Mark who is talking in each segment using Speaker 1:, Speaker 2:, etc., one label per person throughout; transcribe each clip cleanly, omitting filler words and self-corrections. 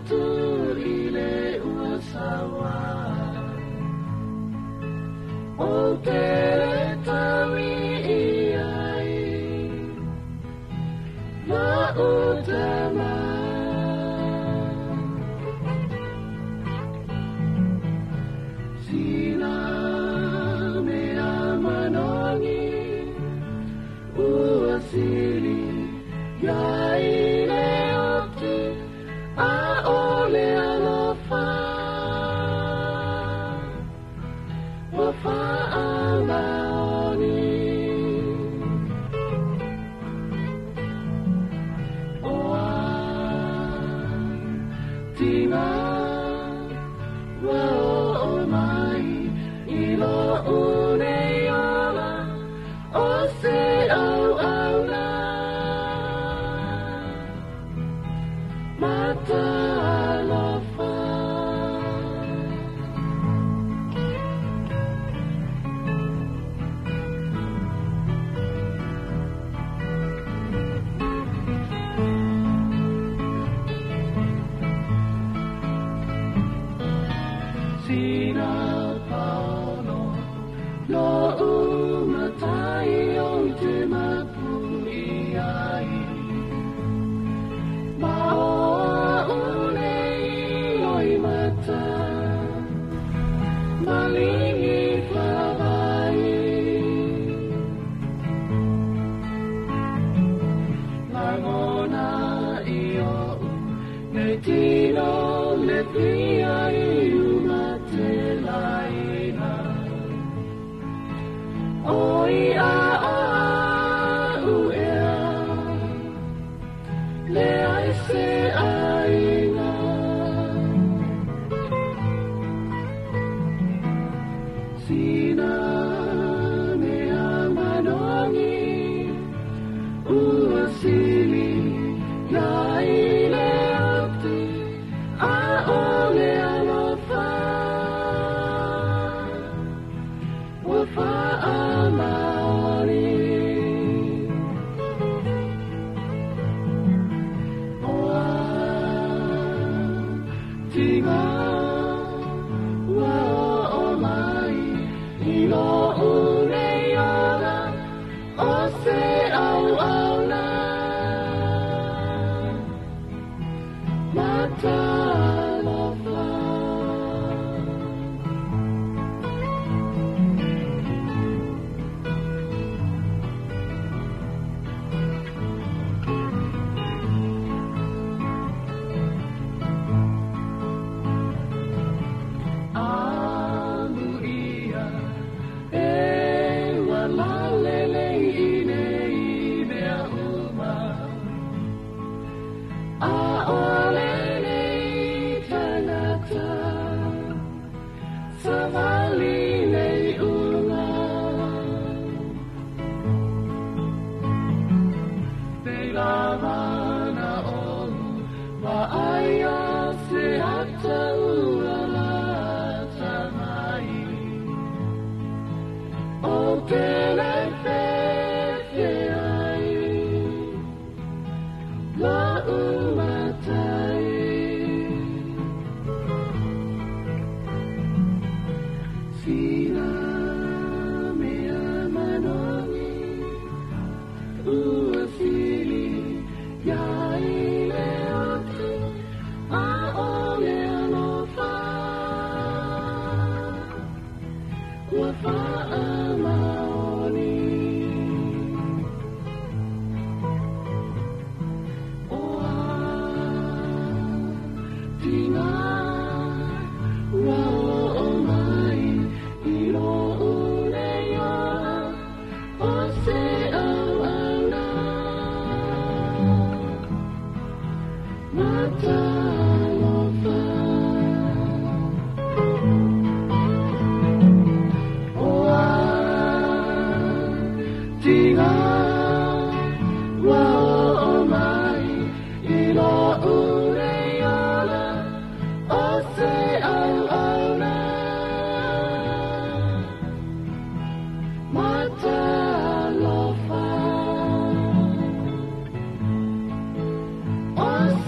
Speaker 1: turile uasawa o te tawi iai la utama sila mea manoni uasili iai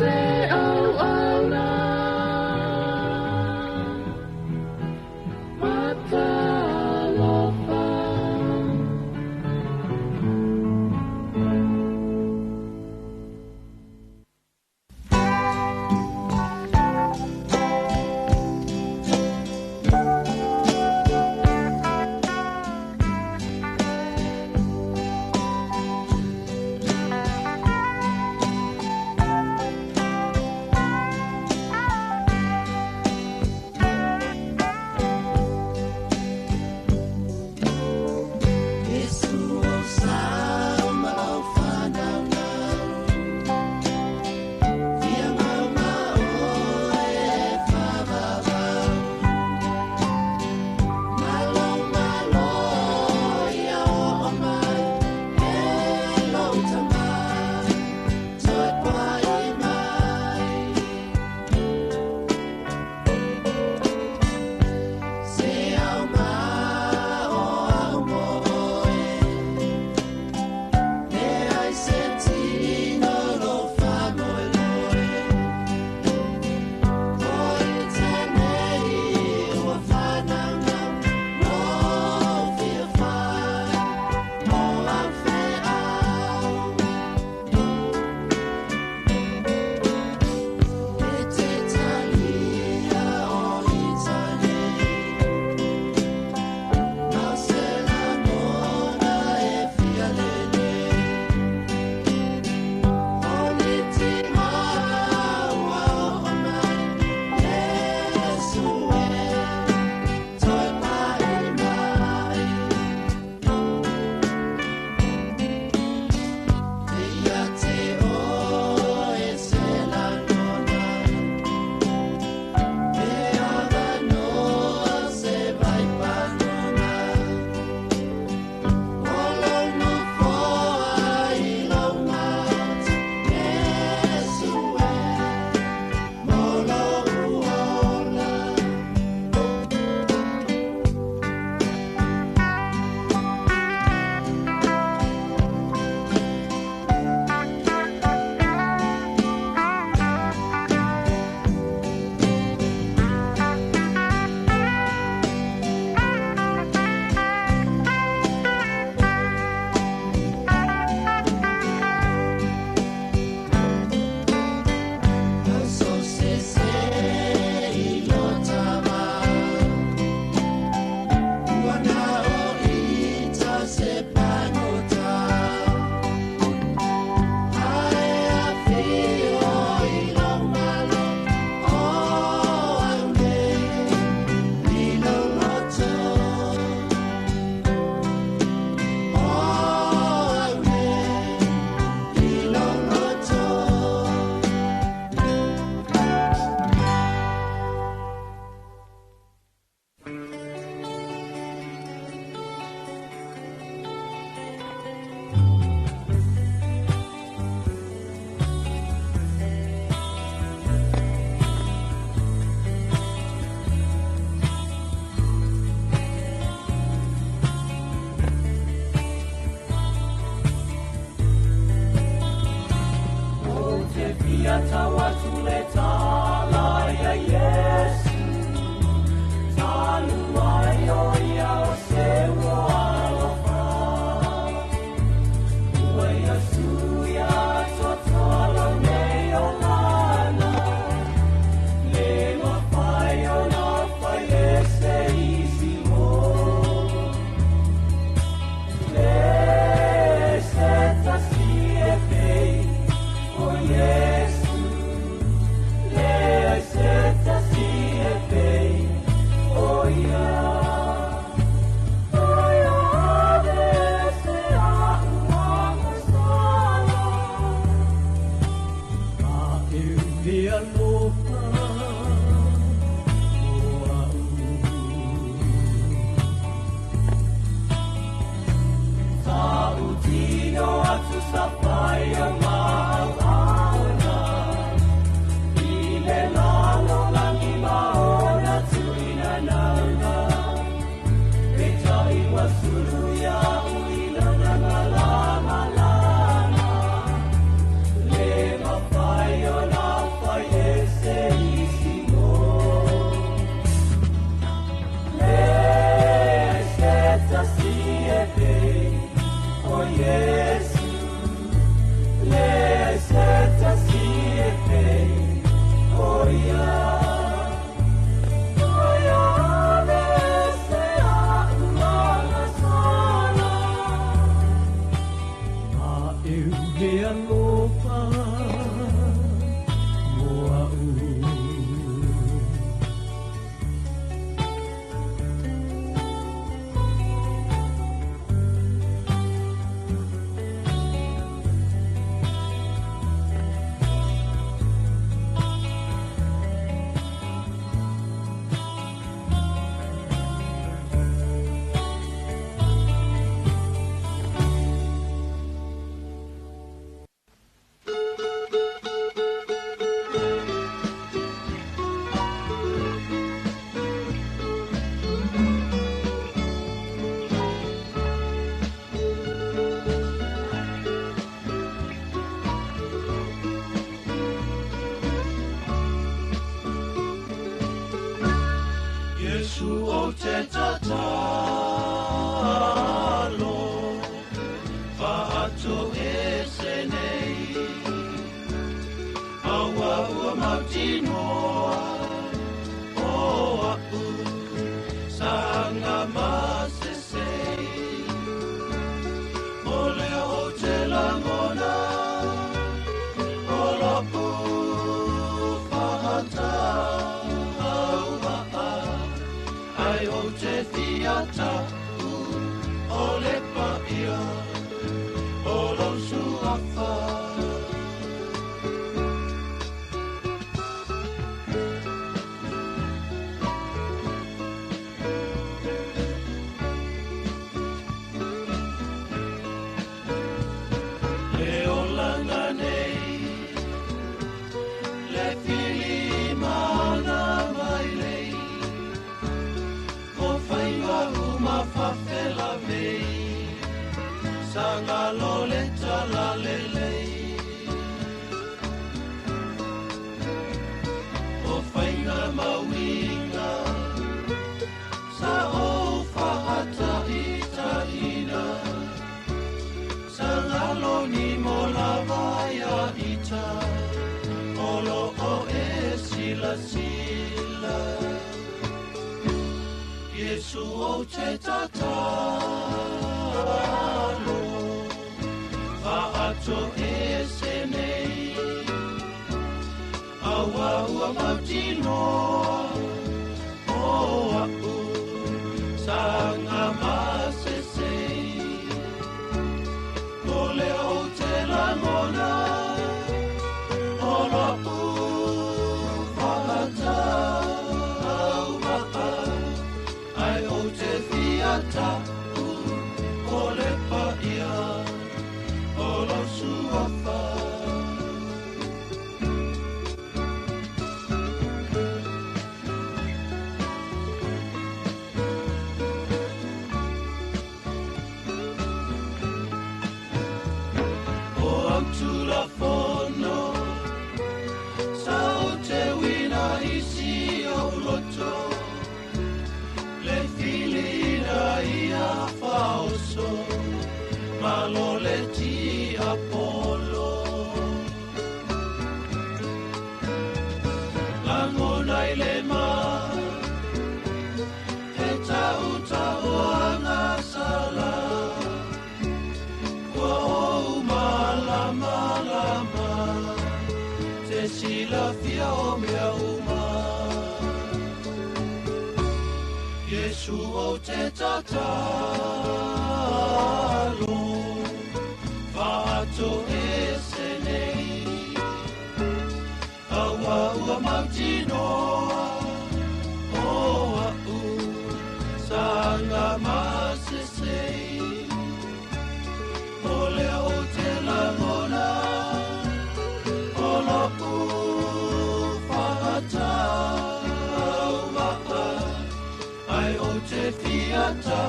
Speaker 1: say oh, oh.
Speaker 2: ia o mea uma. Yesu o te tatalo, whaato e senei, aua ua mautinoa, o au, sanga masesei, o lea o te langona, o loku whaatau maa, ai o te fiata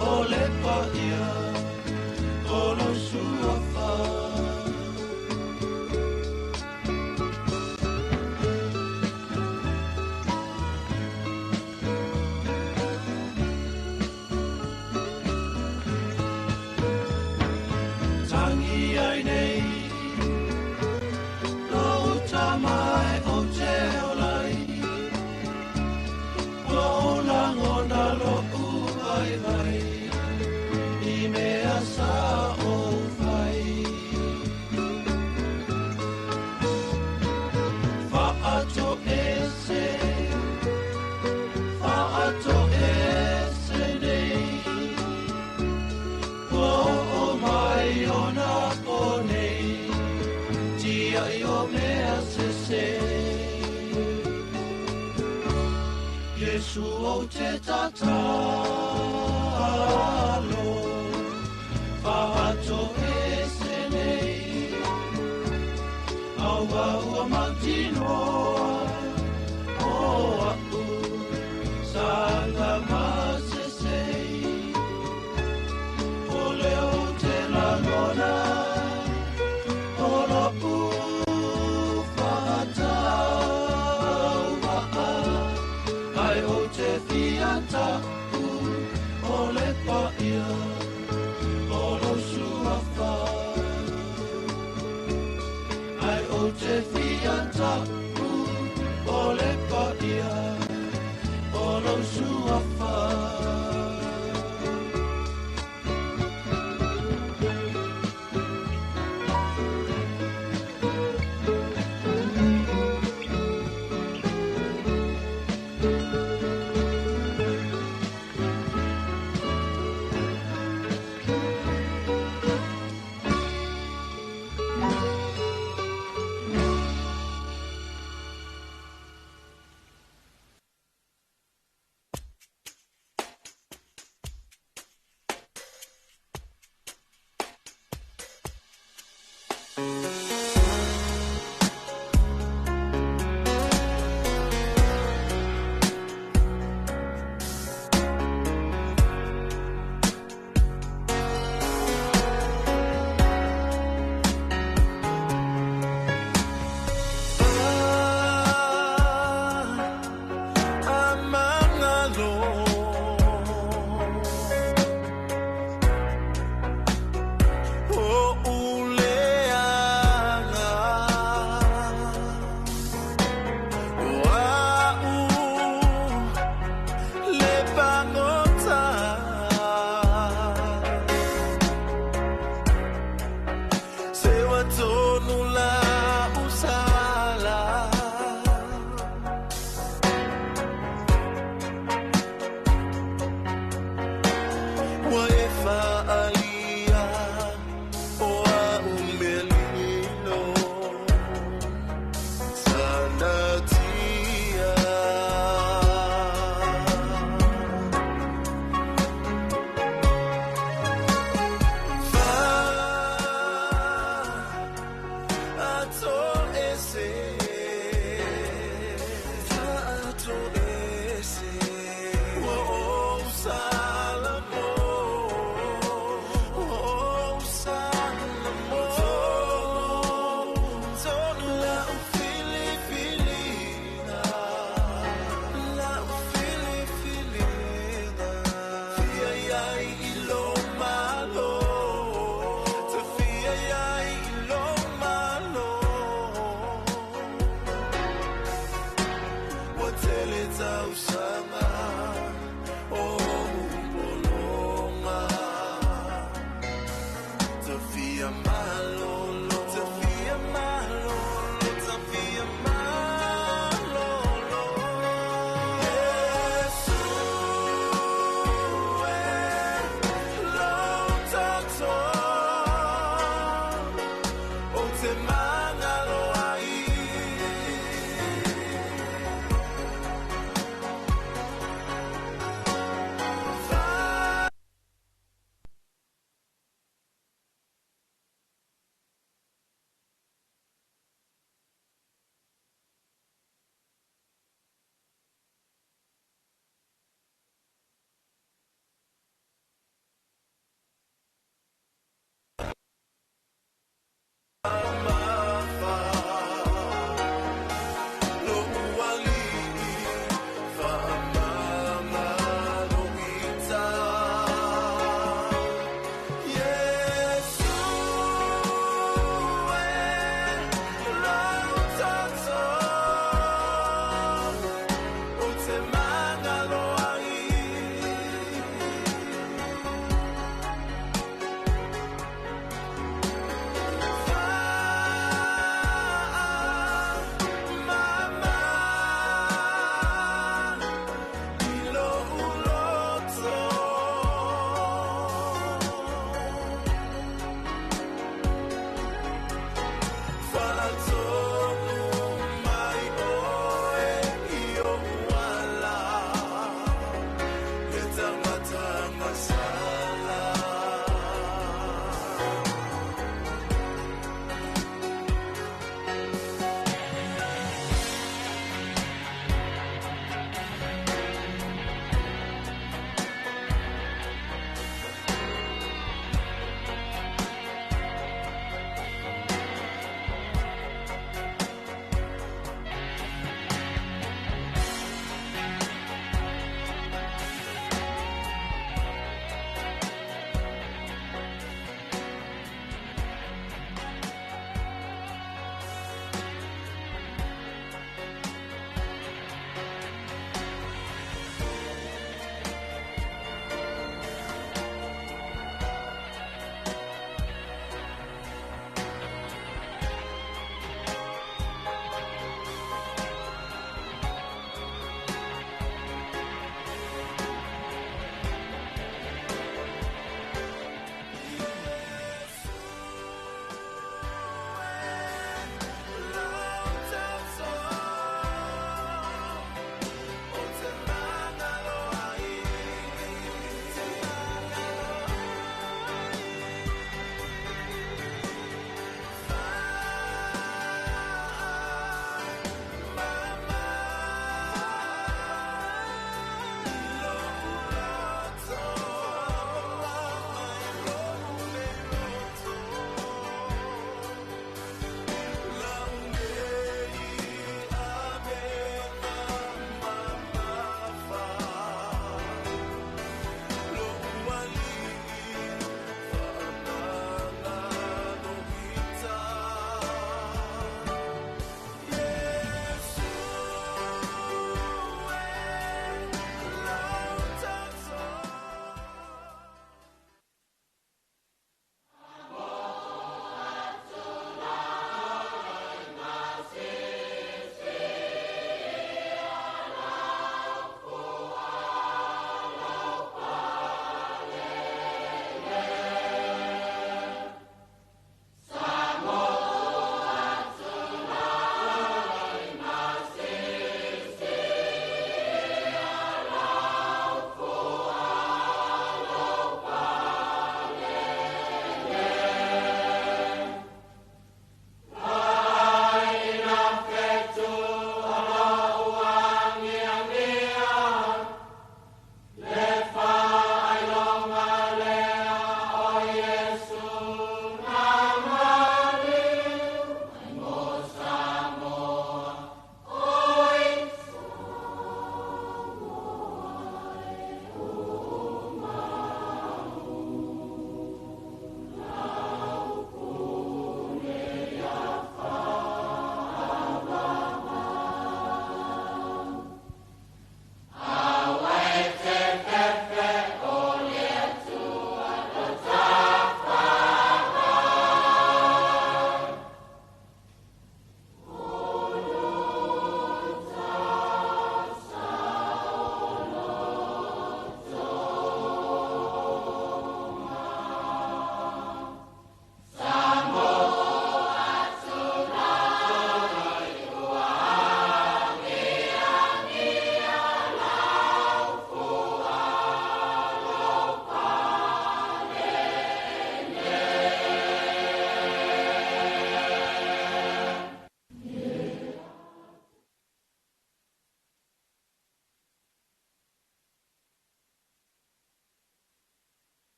Speaker 2: o le paia, o no suafa. Tangi ai nei, lo utamai o te olai, lo langona lo uai vai, I mea sa o vai. Whaato ese nei, o mai o na ponei, tia I o mea se. Yesu o te tatalo, whaato ese nei, aua ua mautinoa, o au, sanga masesei, o leo te langona, o lopu whaatau maa, ai o te fiata o le paia, o lo suafa. Ai o te fiata o le paia, o lo suafa.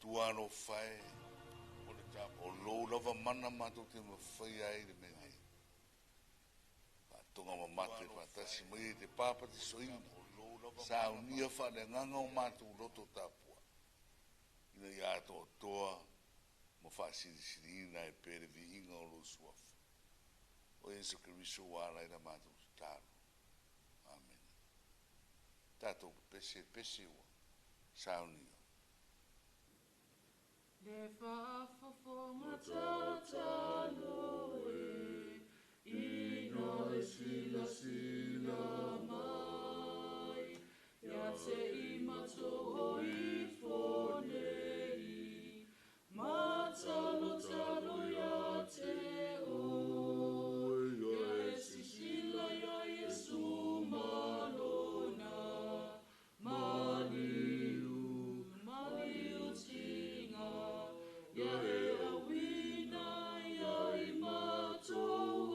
Speaker 3: tua no fai o lo lava mana mato te mawhai ai le mengai. Tonga mamate fatasi mai te papa te soina. Sa unia fa le nganga o matu loto tapua. Ina ia to toa mo fa sirina e pere vi inga o lo suafu. O Yesu Kristo wala ina matu talo. Amen. Tato pese wa. Sa unia.
Speaker 1: Le whaafafonga tata noe, ina e sila mai, ia te imatoho I whonei, matalo ia te oi, ia e sila ia Yesu malona, maliu tinga, ia e awina, ia I matou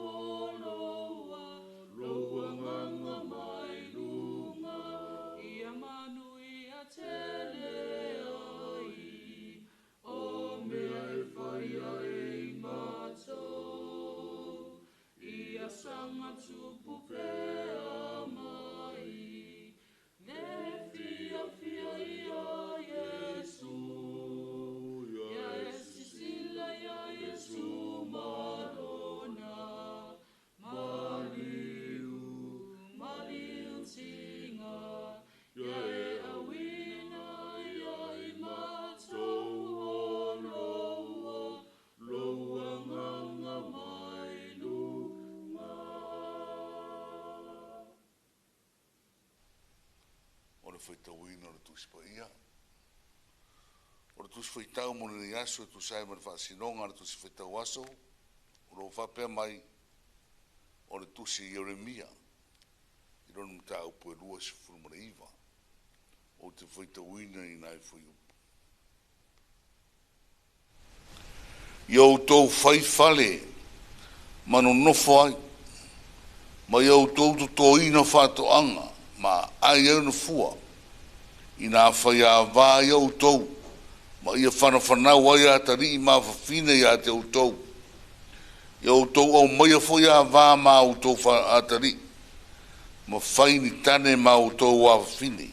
Speaker 1: loa nganga mai lunga, ia manu ia tele ai, o mea e whaia e matou, ia sanga tupu pea mai, le fia ia Yesu, ia e sisila ia Yesu malona, maliu tinga, ia e awina, ia I matou loa nganga mai lunga.
Speaker 3: Ora foi tauina ora tu spaia. Ora tu foi tau mo ni aso tu sai mar fa sinonga ora tu foi tau aso. Ora fa pe mai ora tu si Jeremia. I don't mta o po lua se fu mo iva. O te foi tauina I nai foi. Yo to fai fale. Mano no foi. Ma yo to ina fa to anga. Ma ai eu no fua. Ina fai a va yo to. Ma ia whana wai a tari ma whawhine ia te utou. Ia utou au mai a fwoi a wā ma utou a tari. Ma whaini tane ma utou a whawhine.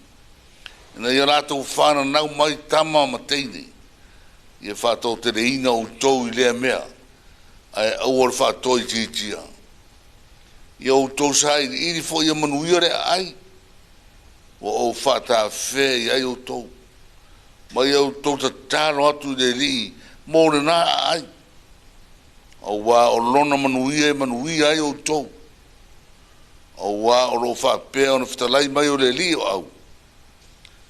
Speaker 3: Ina ia rātou whana nau mai tama ma teine. Ia whātou te reina utou I lea mea. Ai au ar whātou I titia. Ia utou sa iri fwoi a manuia rea ai. Wa o whātā whē I ai utou. Ma iau tōta tāro atu de li, mōre nā ai. Au wā o lona manuia ai o tō. Au wā o lo whapea o na whitalai mai o le li o au.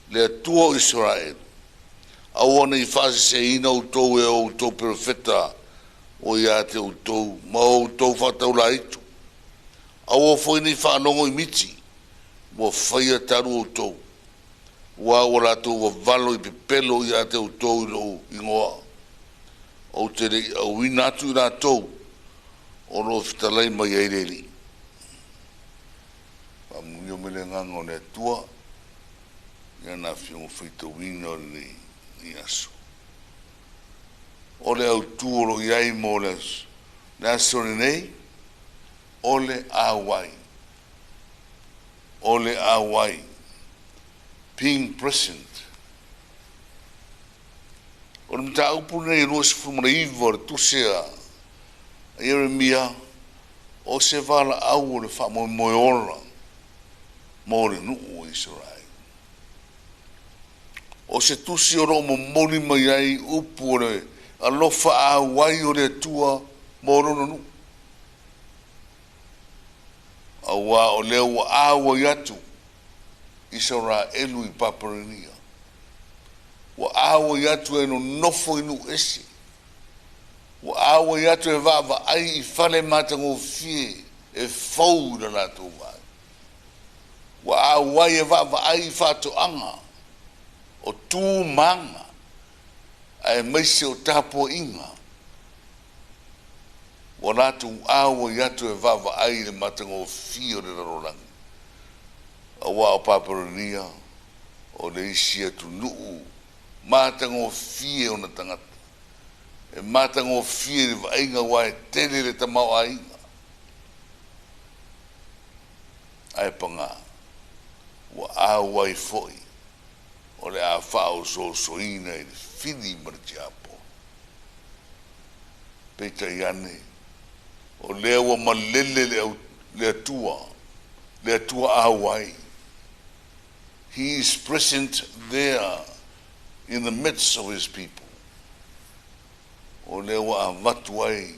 Speaker 3: Le atua o Israel. Au ana I whase se ina o tō e o tō profeta o ia te o tō, ma o tō whatau la itu. Au o fwoi ni whanongo I miti, mo whaia taru o tō. Wa ora tu valo I pepelo ia te utou lo ingoa. O te rei au inatu na tou. O lo fitalai mai eireri. Pa munio mele ngango ne tua. Ia na fiong whito wino ni aso. Ole au tuoro iai mo les. Na sore nei. Ole awai. Ole awai. Being present. Ora mta upu nei rosi fumara iwa tu sea Jeremia o se vala au o le wha moe ora mo le nuu o Israel. O se tusi o romo moni mai ai upu o le alofa a wai o le tua mo rono nuu. Awa o leo awa yatu Israelu I Paparenia. Wa awa yatu e no nofo inu ese. Wa awa yatu e vava ai I fale matango fie e fau na lato vai. Wa awa e vava ai fato anga o tu manga ai maise o tapo inga. Wa lato awa yatu e vava ai le matango fie o le rarolangi. Awa o Paparenia o le isia tu nuu Mātango fie o na tangata. E mātango fie le vainga wae tele le tamau ainga. Ai panga, wa a wai foi, o le a whao so soina i le whini maritiapo. Peita iane, o lea wa malele le atua a wai. He is present there in the midst of his people. O lea wa a watu ai,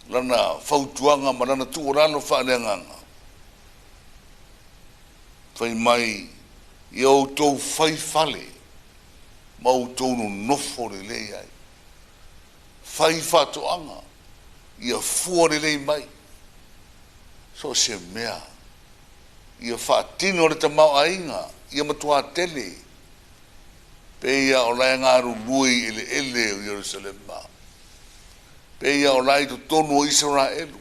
Speaker 3: lana fautuanga ma lana tuorano whaneanganga. Whai mai, i au tau whai whale, ma au tau no nofo le lei ai. Whai whatoanga, i a fua le lei mai. So se mea, i a whaatino le tamau ainga, i a matua tele. Peia o lai ngaru lui ele o Jerusalem ma. Peia o lai to tonu o Israelu.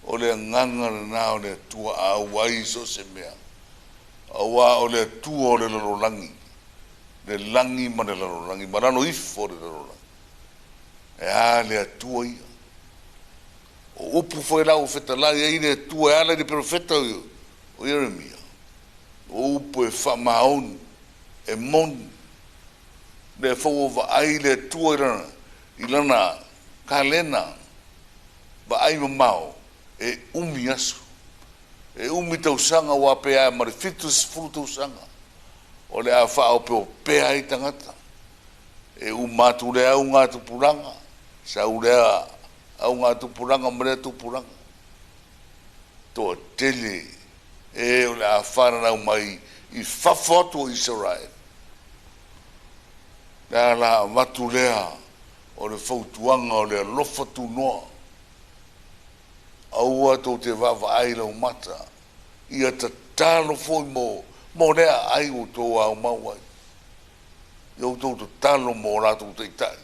Speaker 3: O le nganga na o le tua a wai so se mea. Awa o le tua o le lalolangi. Le langi ma le lalolangi. Marano ifo le lalolangi. E a le atua ia. O upu foi lau feta lai e le tua e ala le profeta o Jeremia. O upu e whamaon e mon. Le fau va ai le tua i lana kalena. Va ai mamao. E umi asu. E umi tausanga wa pea marifitus fulu tausanga. O le a whao peo pea i tangata. E umatu le au ngā tupuranga. Sa ulea au ngā tupuranga marea tupuranga. Toa tele e o le a whanau mai i whawhatu o Israel. Lea la matu lea o le whautuanga o le lofa tu noa. Aua tau te wawa ai lau mata. Ia ta talo foi mo rea ai o tō au mauai. Iau tau ta talo mo rātou te itai.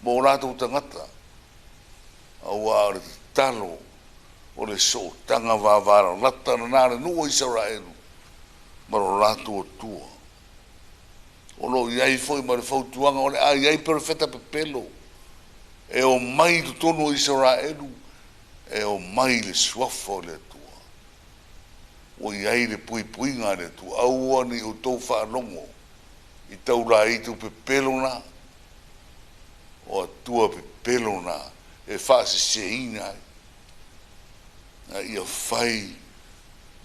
Speaker 3: Mo rātou ta ngata. Aua o le talo o le so tanga wawara. Lata na nāre nua Israelu. Maro rātou o tua. O lo iai foi ma le fautuanga o le a iai perfeta pepelo. E o mai tu tonu Israelu. E o mai le suafo le tua. O iai le puipuinga le tua. Aua ni o tau whanongo. I tau la i tu pepelo na. O a tua pepelo na. E whaase se ina. Na ia whai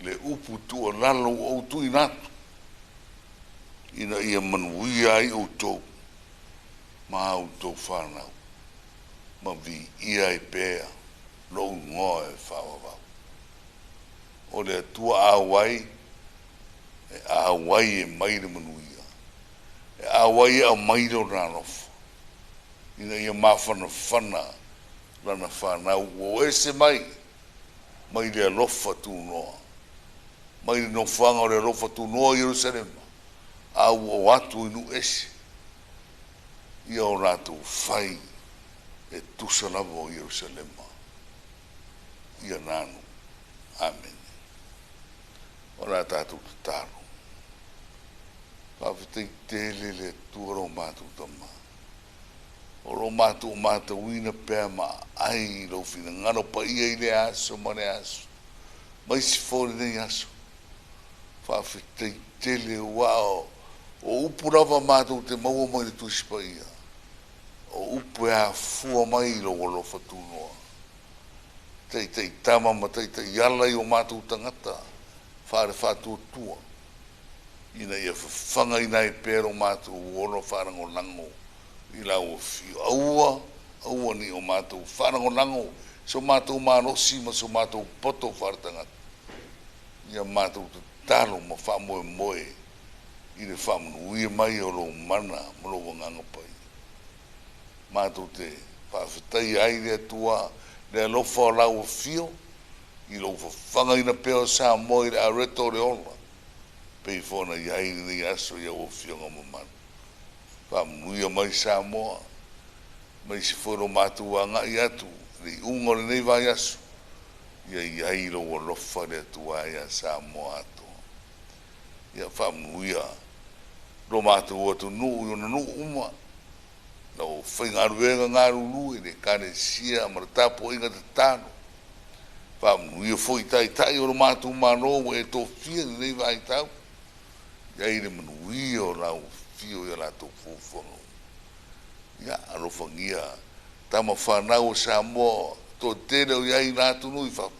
Speaker 3: le upu tua lalo o tu inatu. Ina ia manuia ai o tau. Ma o tau whanau. Ma vi ia i pēa. Lo ngoe whawawau. O le tua awai, e awai e maire manuia. E awai e maire o ranofa. Ina ia mawhana whana, lana whanau. O ese mai, mai le alofa tu noa. Mai le nofanga o le alofa tu noa Jerusalema. Au o atu inu ese. Ia o ratu whai e tusalava o Jerusalema. Ia nanu. Amen. Ora tātou te tāro. Pawhetei tele le tuaro mātou tama. O ro mātou mātou wina pēr ma ai lau whina ngaro pa ia i le aso ma le aso. Mai si fōre nei aso. Pawhetei tele wao. O upu rawa mātou te maua mai le tusi pa ia. O upu e a fua mai lo walo whatunoa. Tei tama ma tei yala i o mātou tangata. Whare whātua tua. Ina ia whanga ina i pēro mātou uono wharango lango. I lau o whio. Aua ni o mātou wharango lango. So mātou mārosi ma so mātou poto whare tangata. Ia mātou te talo ma whamoe moe. I le whamunu uia mai o lo mana ma lo wanganga pai. Mātou te whawhetai aire atua. Le alofa o lau o fio, i lo whanga ina peo sa moi le areto le ola. Pei whona i haini ni aso i au o fio ngā mamanu. Whamuia mai sa moa, mai si whoro mātu a ngai atu, le ungo le nei vai aso. Ia i hairo o lofa le atua ia sa moa ato. Ia whamuia, Ro mātou atu nuu, yona nuu uma. Na o whaingaruenga ngā ruru e ne kane sia maratapo inga te tāno. Whamu, ia fwoi tai o ro mātou mano e tō fia ni nei vai tau. Ia ire manu ia o rau fio ia la tō fōwhango. Ia aro whangia, tama whanau o Samoa, tō tere o iai rātu nui whamu.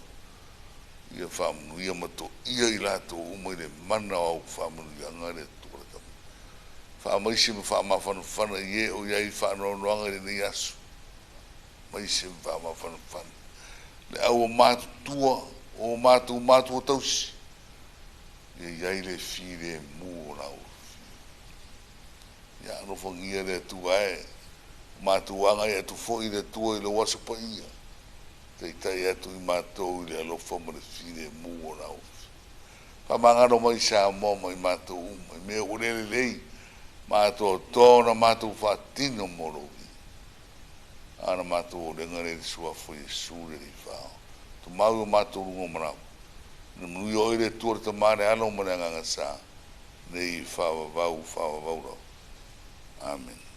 Speaker 3: Ia whamu, ia mato ia i rātu umai le mana au whamu ia ngare tūra tamu. Whamaisi me whamawhanu whana ie o iai whanau le nei asu. Maisi me whamawhanu whana. Le au o mātu tua, o mātu o tausi. Ia iai le whire mū o rau. Ia aro whangia le tuae. Mātou anga e atu fo i le tua i le wasa pa ia. Tei tai atu i mātou i le alofa ma le whire mū o rau. Pamangaro mai sa mo mai mātou umai. Mea urele lei, mātou tōna mātou whātino morowi. Ana mātou o rengare le sua fo i sūre i whao. Tu mau o mātou rungo marau. Nui o ire tua ta mare alo mare nganga sa. Nei whawa vau rau. Amen.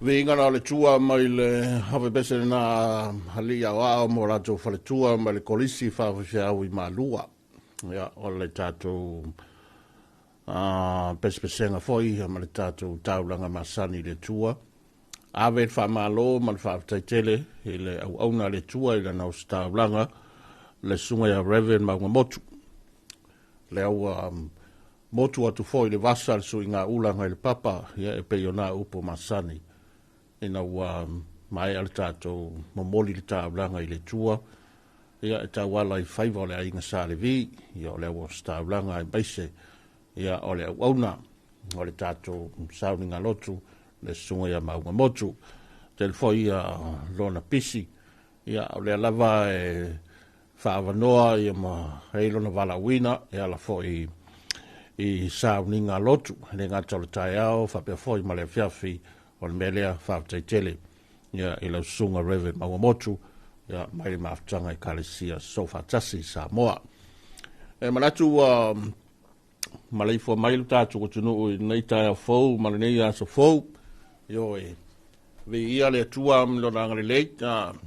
Speaker 4: Vinga na le tua mai le hawe bese na halia wao mo rato fale tua mai le kolisi whawhiau I malua. Ia, o le tātou pese-pesenga foi, ma le tātou taulanga masani le tua. Awe wha malo, ma le whawtaitele, I le au le tua, I le nau taulanga, le sunga ya Reverend Maunga Motu. Le au motu atu foi le vasa le su inga ulanga I le papa, ia e peiona upo masani. Ina mai al tātou momoli le taulanga I le tua. Ia e tawala I whaiva o le ainga sa le vi, ia o le au taulanga I baise, ia o le auna, o le tātou sauninga lotu, le sunga ia Maunga Motu. Telefo ia lona pisi, ia o le alava e whaavanoa ia ma heilona walawina, ia la fo I sauninga lotu, le ngata o le tai au, whapea fo I ma le fiafi, o le melea whaaftaitele, ia I la sunga Reverend Maunga Motu, ia mai le maafutanga I Kalesia Sofa Tasi Samoa. E manatu maleifua mai lu tātu ko tunu I nei tai au fau, ma le nei aso fau, io e vi ia le tua mlona ngale leit,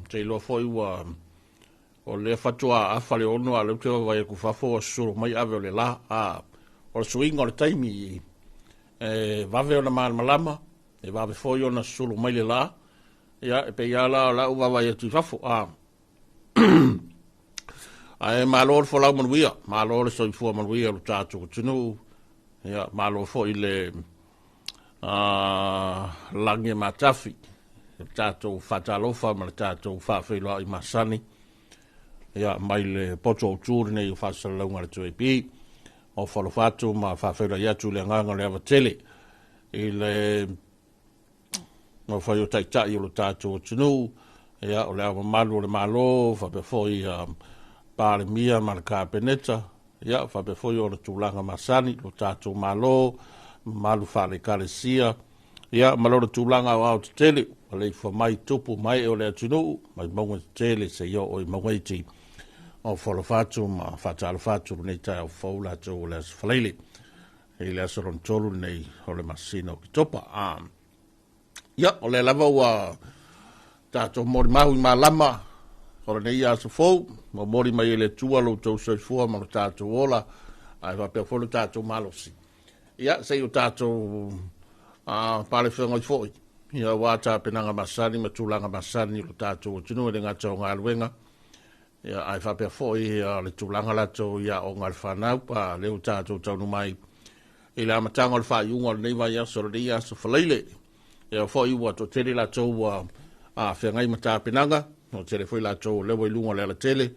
Speaker 4: te ilo foi o le fatua a fale ono a le te vai ku fafo suru mai ave le la o le swing o le taimi vave ona malama e vave foi ona suru mai le la ia e pe ia la u vai tu fafo ai malor fo la monwia malor so fo monwia lu tatu tunu ia malor fo ile lange matafi tatu fatalofa ma tatu fafelo I masani ia mai le poto tour nei fa salonga le tuipi o folo fatu ma fafelo ia tu le nganga le avatele ile no fa yo taita I lu tatu tunu ia o le malu le malo fa pe foi pale mia marca peneta ia fa pe foi o le tulanga masani lu tatu malo malu fa le Kalesia ia malo le tulanga o out tele o le fa mai tupu mai o le tunu mai mongo tele se yo o mongoiti o folo fatu ma fatal fatu nei ta o fola to le falele ile asoron tolu nei o le masino ki topa ia o le lava wa tato mori mahu I malama o le nei aso fou mo mori mai le tua lo tau sai fua ma tato ola ai va pe folo tato malosi ia sei o tato pale fengo I foi ia wata penanga masani ma tulanga masani lo tato tunu le ngata o ngalwenga ia ai fa pe foi le tulanga la to ia o ngalfanau pa le tato tonu mai ile amatanga o fa yunga nei vai aso ria so falele ia foi wa to tele la to whengai mata penanga no tele foi la to le voi lunga le la tele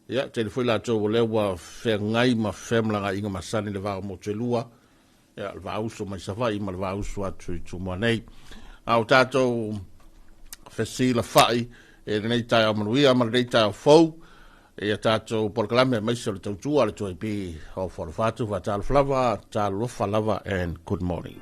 Speaker 4: ia tele foi la to le wa whengai ma femlanga inga masani le va mo telua ia le va uso mai savai ma le va uso atu tu mo nei au tato fesila fai e nei tai o manuia ma nei tai o fou e tato porklame mai so le tautua le toi pi o forfatu va tal flava tal lofa lava and good morning.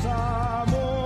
Speaker 5: Samoa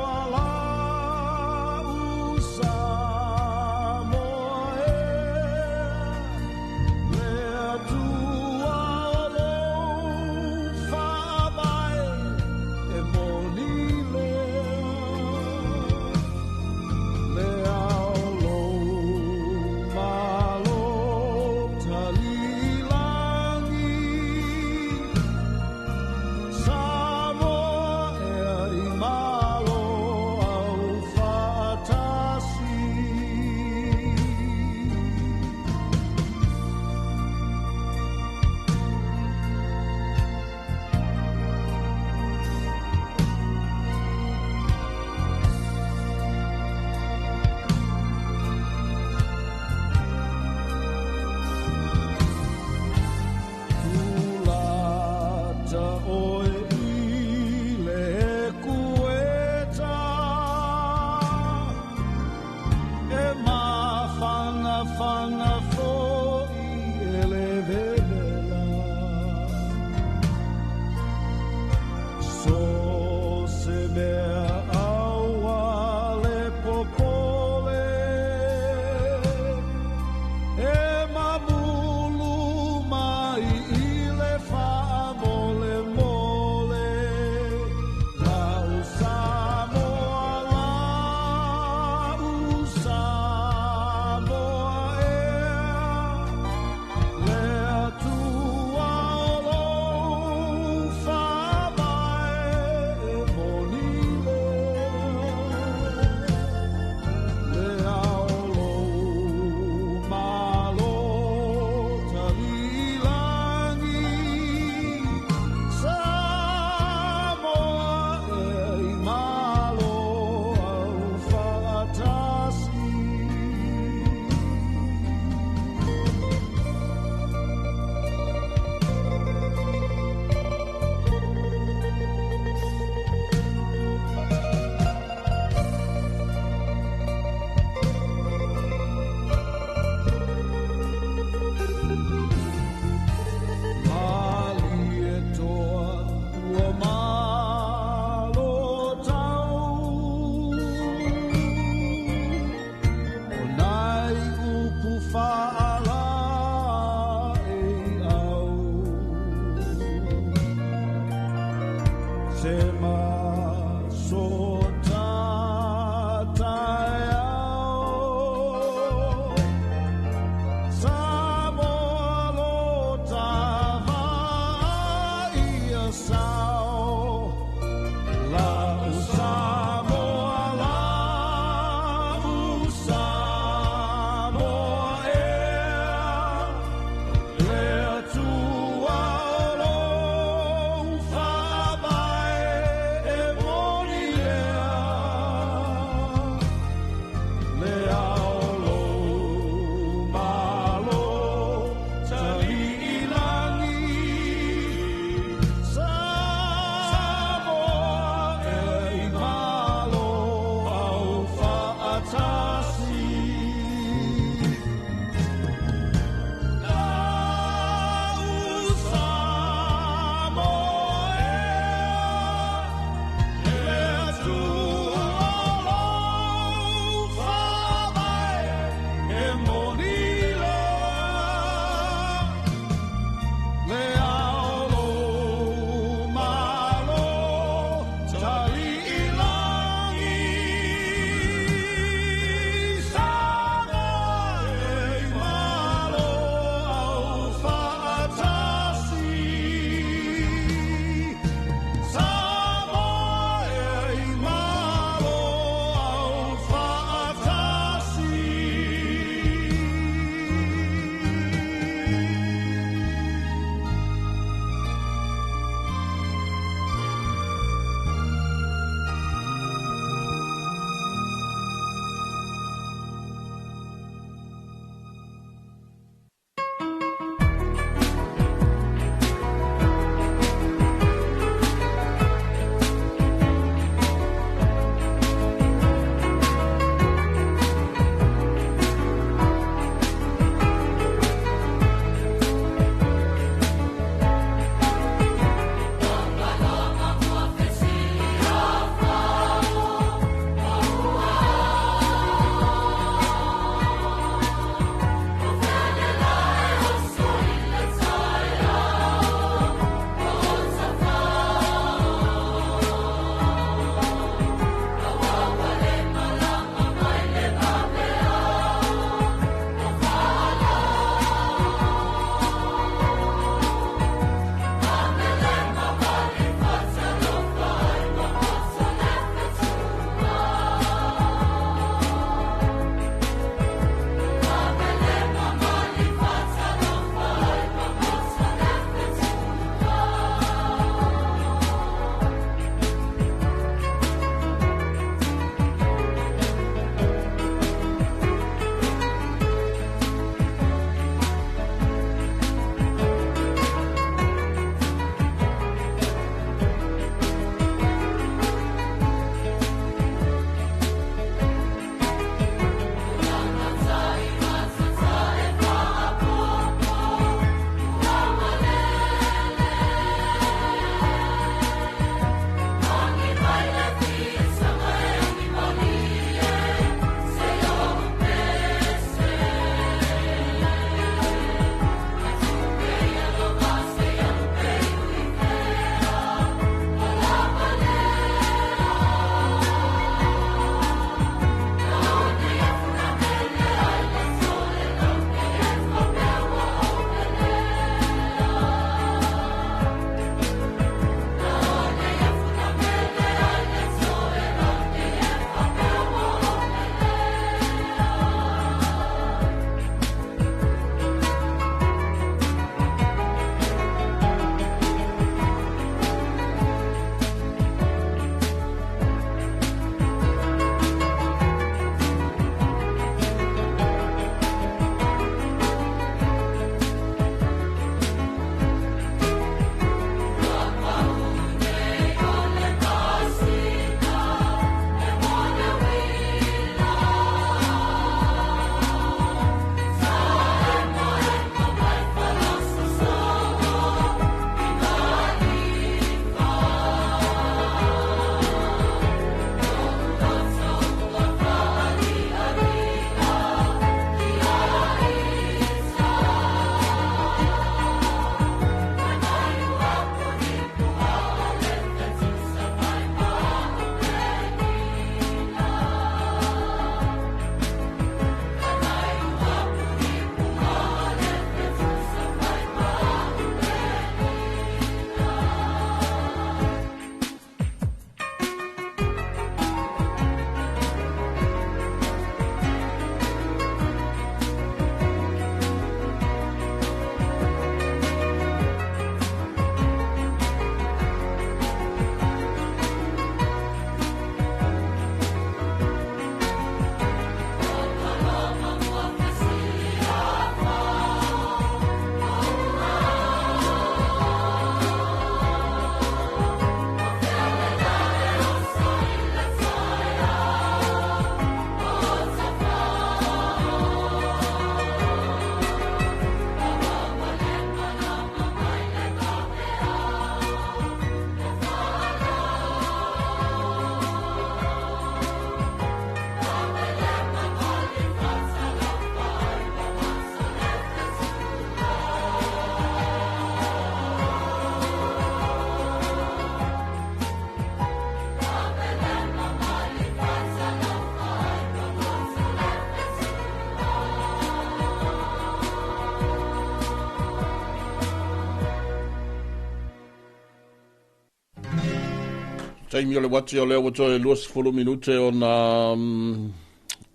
Speaker 4: Taimi o le watu o leo wato e 20 minute o na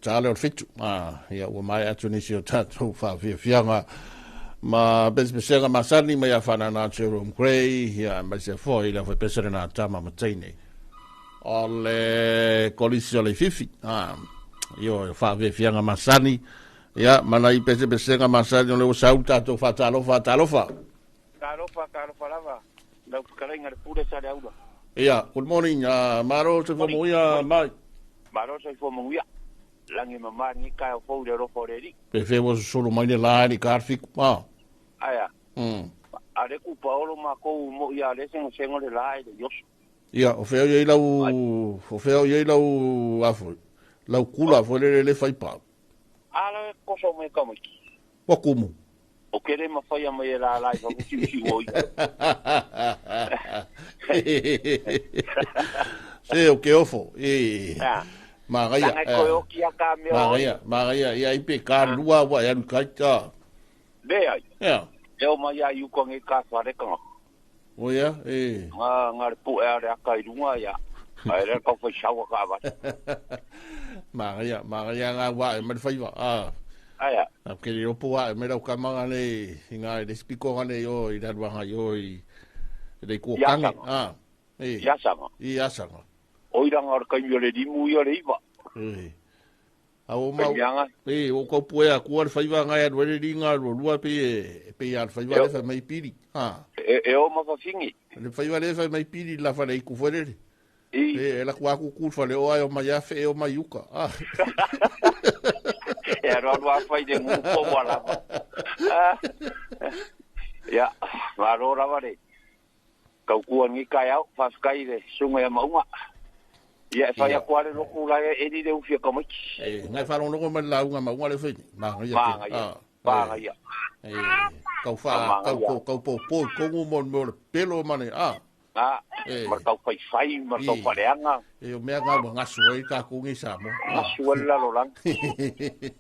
Speaker 4: tale o fitu. Ia ua mai atu nisi o tātou whawhiawhianga. Ma besbesenga masani mai a whanana Jerome Gray. Ia mai se fōi la whai pesere nā tama mataine. O le kolisi o le fifi. Io whawhiawhianga masani. Ia manai besbesenga masani o leo sau tātou whatalofa.
Speaker 5: Talofa lava. Lau karainga le pure sa le aula.
Speaker 4: Yeah, good morning. Maro se fomuia mai.
Speaker 5: Maro se fomuia. Langi mama ni ka o fo de ro fo de ri.
Speaker 4: Pe fe was solo mai la ni karfik pa.
Speaker 5: Aya. Ale ku Paulo ma ko mo ia le sen le la de Dios.
Speaker 4: Yeah, o fe ye lau afu. Lau kula fo le fai pa.
Speaker 5: Ala ko so me ka mo.
Speaker 4: Wa kumu.
Speaker 5: O kere ma fai a mai la fa ku si oi.
Speaker 4: Se o que ofo. Maria. Maria, ia ipe ka lua wa ya kaita.
Speaker 5: De ai.
Speaker 4: Yeah.
Speaker 5: Eu ma ya yu ko ngi ka fa de ka.
Speaker 4: O ya,
Speaker 5: Ngar pu e re ka irunga ya. Ai re ka fa shawa ka ba.
Speaker 4: Maria nga wa me fai wa.
Speaker 5: Aya.
Speaker 4: Ke le opo wa me ra ka manga le inga le spiko ngane yo i da wa yo i le ko kanga.
Speaker 5: Ya sama.
Speaker 4: Ia sanga.
Speaker 5: Oira ngar ka le di mu yo le iba.
Speaker 4: Au mau. O ko puea ku ar faiva nga ya le ringa ro lua pe ya faiva le fa mai piri.
Speaker 5: E o ma fa fingi.
Speaker 4: Le faiva le fa mai piri la fa le ku fore. La ku fa le o ai o mai afe o mai uka.
Speaker 5: E ro fai de mu po wala. Ya, va ro ra vale. Kau kuan ngi kai au fa skai de sunga ya maunga. Ya fa ya kwale ro kula e di de ufia kamo.
Speaker 4: Ngai fa ro no ma la unga maunga le fe. Ma
Speaker 5: ya.
Speaker 4: Kau fa kau po ko mo pelo mane
Speaker 5: mar kau fai mar kau pareanga.
Speaker 4: O mea ngā wa ngasua i ka kungi Samoa.
Speaker 5: Ngasua la lo lang.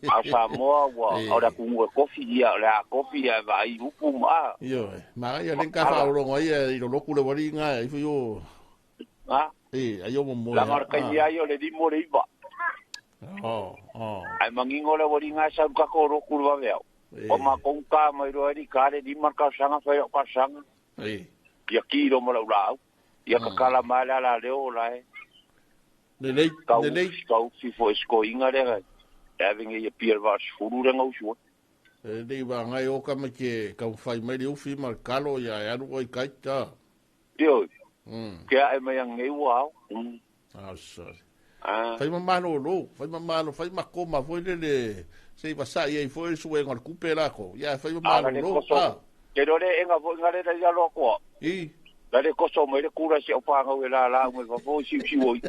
Speaker 5: A Samoa wa ora kunga kofi ia la kofi ia va i upu ma.
Speaker 4: Yo, ma ia len ka fa rongo ia i lo loku le wari nga i yo. Ayo mo.
Speaker 5: La marca ia yo le di mo le iba. Ai mangingo le wari nga sa ka ko roku va veo. O ma konka mai ro ri kare di marca sanga fa ka sanga. Ia kiro mo la ula. Ia ka kala mala la leo la
Speaker 4: Nelei.
Speaker 5: Kau si fo esko inga re. Having ia pier vas furu renga usu.
Speaker 4: Nei wa ngai o ka me ke kau fai mai u fi mar kalo ia aru oi kaita.
Speaker 5: Dio. Ke ai mai ngai wa.
Speaker 4: Sorry. Fai mamano lo, fai makoma foi le sei va sai ai foi su en al kupela ko. Ya fai mamano lo.
Speaker 5: Ke do re enga fo ngare da ya lo ko. La de koso mai de kura si opa nga la mo va fo si oi.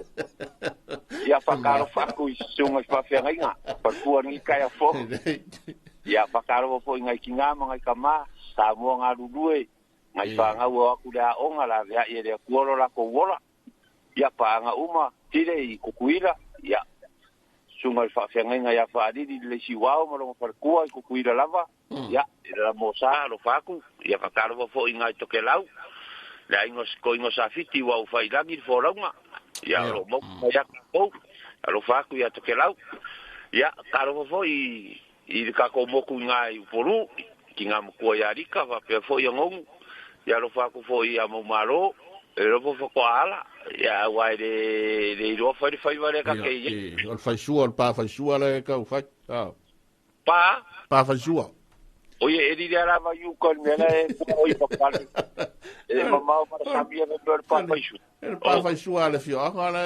Speaker 5: Ya fa karo fa ku sunga fa fe nga. Pa ku ni ka ya fo. Ya fa karo fo nga kinga ma nga kama sa mo nga lulue. Ngai fa nga wa ku da o nga la ya ye de ku lo la ko wola. Ya pa nga uma tire i kukuira ya. Sunga fa fe nga ya fa di le si wa mo lo fa ku ai kukuira lava. Ya la mo sa lo fa ku ya fa karo fo nga to ke lau. La ingos afiti wa fai langi foraunga ya lo mo ya ko lo fa ku ya to ke lau ya karo fo i ka ko mo ku ngai poru kinga mo ko ya rika va pe fo yo ngong ya lo fa ku fo i amo malo e lo fo ko ala ya wa de ro fai va le ka ke
Speaker 4: ye o fai sua le ka fa
Speaker 5: pa
Speaker 4: fai sua.
Speaker 5: Oye, eri de araba yu con mela oi papal. Mamma para sabia de dor papa isu.
Speaker 4: El papa isu ale fio ngala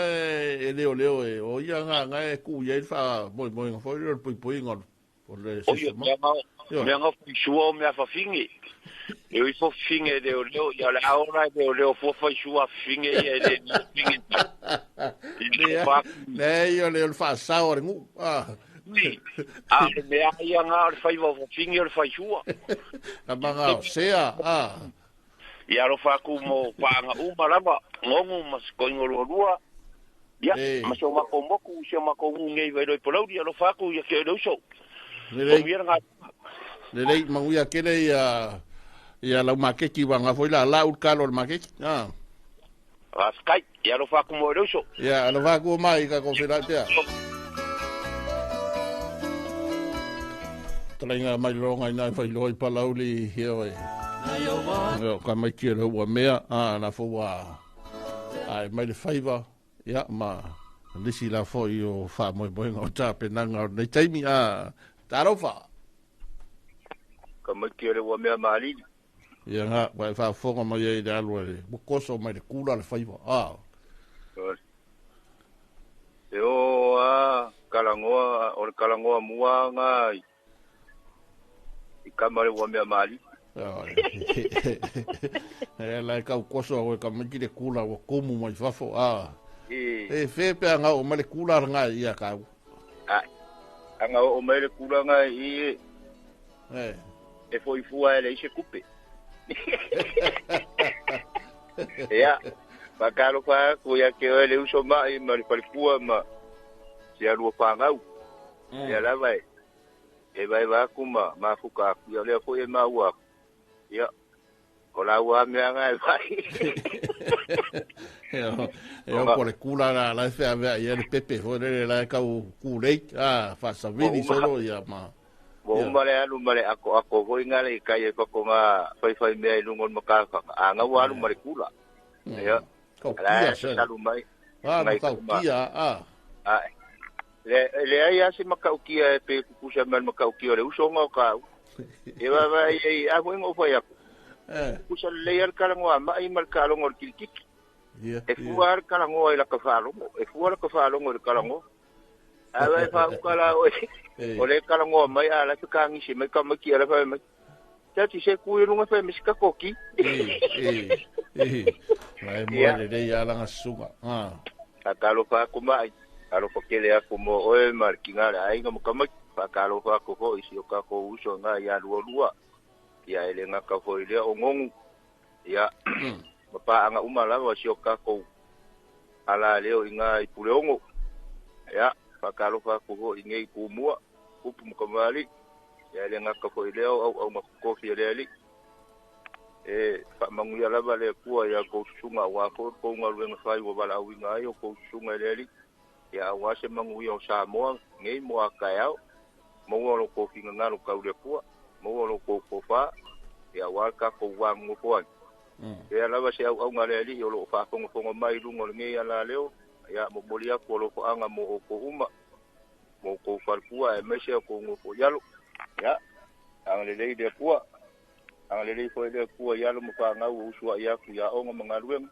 Speaker 4: e leo o ia nga e ku ia fa moi foi o poi ngor.
Speaker 5: Oye, me nga isu o me fa fingi. Eu fo fingi de leo ya la hora de leo fo fa isu a fingi e de fingi.
Speaker 4: Ne io le fa saur ngu.
Speaker 5: Me ia nga fai vo fingi o fai sua.
Speaker 4: Na manga sea
Speaker 5: Ia ro fa ku mo pa nga lava ngongu mas ko ngolo rua. Ya, mas o ma ko mo ku se ma ko ngei vai ro polo ia ro fa ku ia ke do so.
Speaker 4: Le manguia kele ia la makeki wa nga foi la u kalo makeki.
Speaker 5: Skype. Ia lo fa mo lo so.
Speaker 4: Ia lo va ko mai ka ko fira te. Talenga mai longa ina fai loi palauli hioi. Yo ka mai kira wa mea na fo wa. Ai mai le faiva ya ma lisi la fo yo fa mo mo ngo ta pe nanga nei taimi tarofa.
Speaker 5: Ka mai kira wa mea mali.
Speaker 4: Ia nga wa fa fo ma ye da lo le. Mo koso mai le kula le faiva.
Speaker 5: Yo kalangoa mua ngai. Ikamare wa mea mali.
Speaker 4: La ka koso o ka miki le kula o komu mai fafo fe pe nga o male kula nga ia ka
Speaker 5: anga o male kula nga i foi fua ele se kupe ya pakalo pa ko ya ke ele uso mai mari palpua ma se alu pa nga ya la vai e vai va kuma ma fuka ya le foi ma wa ya kola wa me nga vai
Speaker 4: eu por kula la fe ave ia le pepe ho le la ka ku le fa sa vini solo ia ma
Speaker 5: bo male ako ho ngale ka ye ko nga fai me lungon maka nga wa lu mare kula ya
Speaker 4: la sa
Speaker 5: lu mai
Speaker 4: ka kia
Speaker 5: le ai se maka kia pe ku sa maka kia le uso nga ka e va ai a ho ngo fa ya kusa leer kalangoa mai mal kalongo kilkik e fuar kalangoa ila kafalongo e fuar kafalongo le kalango ala fa kala o le kalangoa mai ala tukangi se mai kamaki ala fa mai tati se kuiru nga fa miska koki
Speaker 4: mai mo le ya la ngasuga
Speaker 5: akalo fa kuma alo kokele akumo o markinga ai nga kamaki fa kalo fa ko ho isi o ka ko uso nga ya lua ya ele nga ka foi le ongongu ya papa anga umala wa sioka ko ala leo inga ipuleongo ya pakalo fa ko inge kumua upu mkamali ya ele nga ka foi leo au makofi le fa mangu ya lava le kuwa ya ko sunga wa ko ngalu nga fai wa bala winga yo ko sunga le ya wa se mangu yo sa mo ngai mo akayao mo lo ko finga ngalo ka le kuwa mo lo ko fa ya waka ko wang mo ko ya la ba se au ngale ali yo lo fa ko mai lungo nge ya la leo ya mo bolia ko lo ko anga mo ko uma mo ko farkua e me se ko ngo ko yalo ya ang le de kuwa ang le ko de kuwa yalo mo fa nga usua ya ku ya o mangalueng